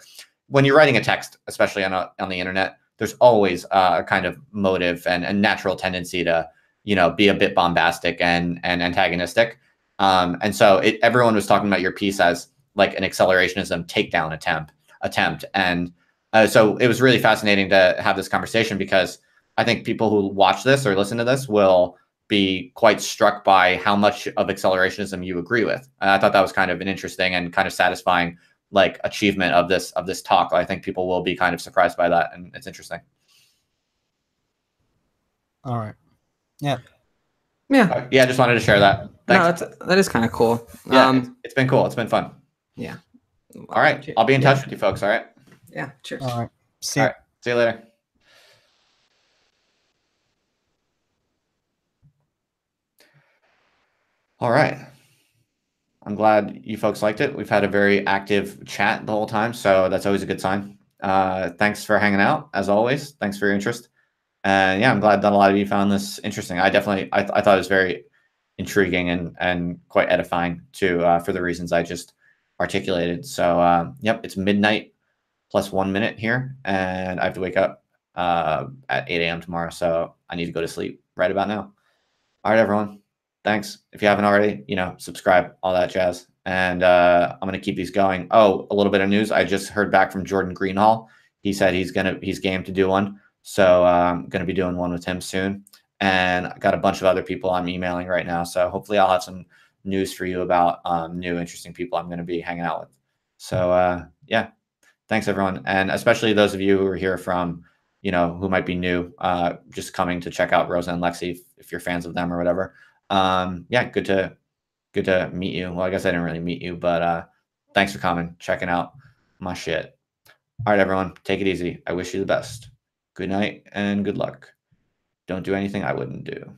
When you're writing a text, especially on the internet, there's always a kind of motive and natural tendency to, you know, be a bit bombastic and antagonistic. And so everyone was talking about your piece as like an accelerationism takedown attempt. And so it was really fascinating to have this conversation, because I think people who watch this or listen to this will be quite struck by how much of accelerationism you agree with. And I thought that was kind of an interesting and kind of satisfying like achievement of this talk. I think people will be kind of surprised by that, and it's interesting. All right. Yeah. Yeah. Yeah. Just wanted to share that. Thanks. No, that is kind of cool. Yeah, it's been cool. It's been fun. Yeah. All right. I'll be in touch with you folks. All right. Yeah. Cheers. All right. See you. All right. See you later. All right. I'm glad you folks liked it. We've had a very active chat the whole time, so that's always a good sign. Thanks for hanging out, as always. Thanks for your interest. And yeah, I'm glad that a lot of you found this interesting. I thought it was very intriguing and quite edifying too, for the reasons I just articulated. So yep, it's midnight plus 1 minute here, and I have to wake up at 8 a.m. tomorrow, so I need to go to sleep right about now. All right, everyone. Thanks. If you haven't already, you know, subscribe, all that jazz. And I'm going to keep these going. Oh, a little bit of news. I just heard back from Jordan Greenhall. He said he's game to do one. So I'm going to be doing one with him soon. And I got a bunch of other people I'm emailing right now. So hopefully I'll have some news for you about new interesting people I'm going to be hanging out with. So yeah, thanks everyone. And especially those of you who are here from, you know, who might be new, just coming to check out Rosa and Lexi if you're fans of them or whatever. Yeah, good to meet you. Well, I guess I didn't really meet you, but thanks for coming, checking out my shit. All right, everyone, take it easy. I wish you the best. Good night and good luck. Don't do anything I wouldn't do.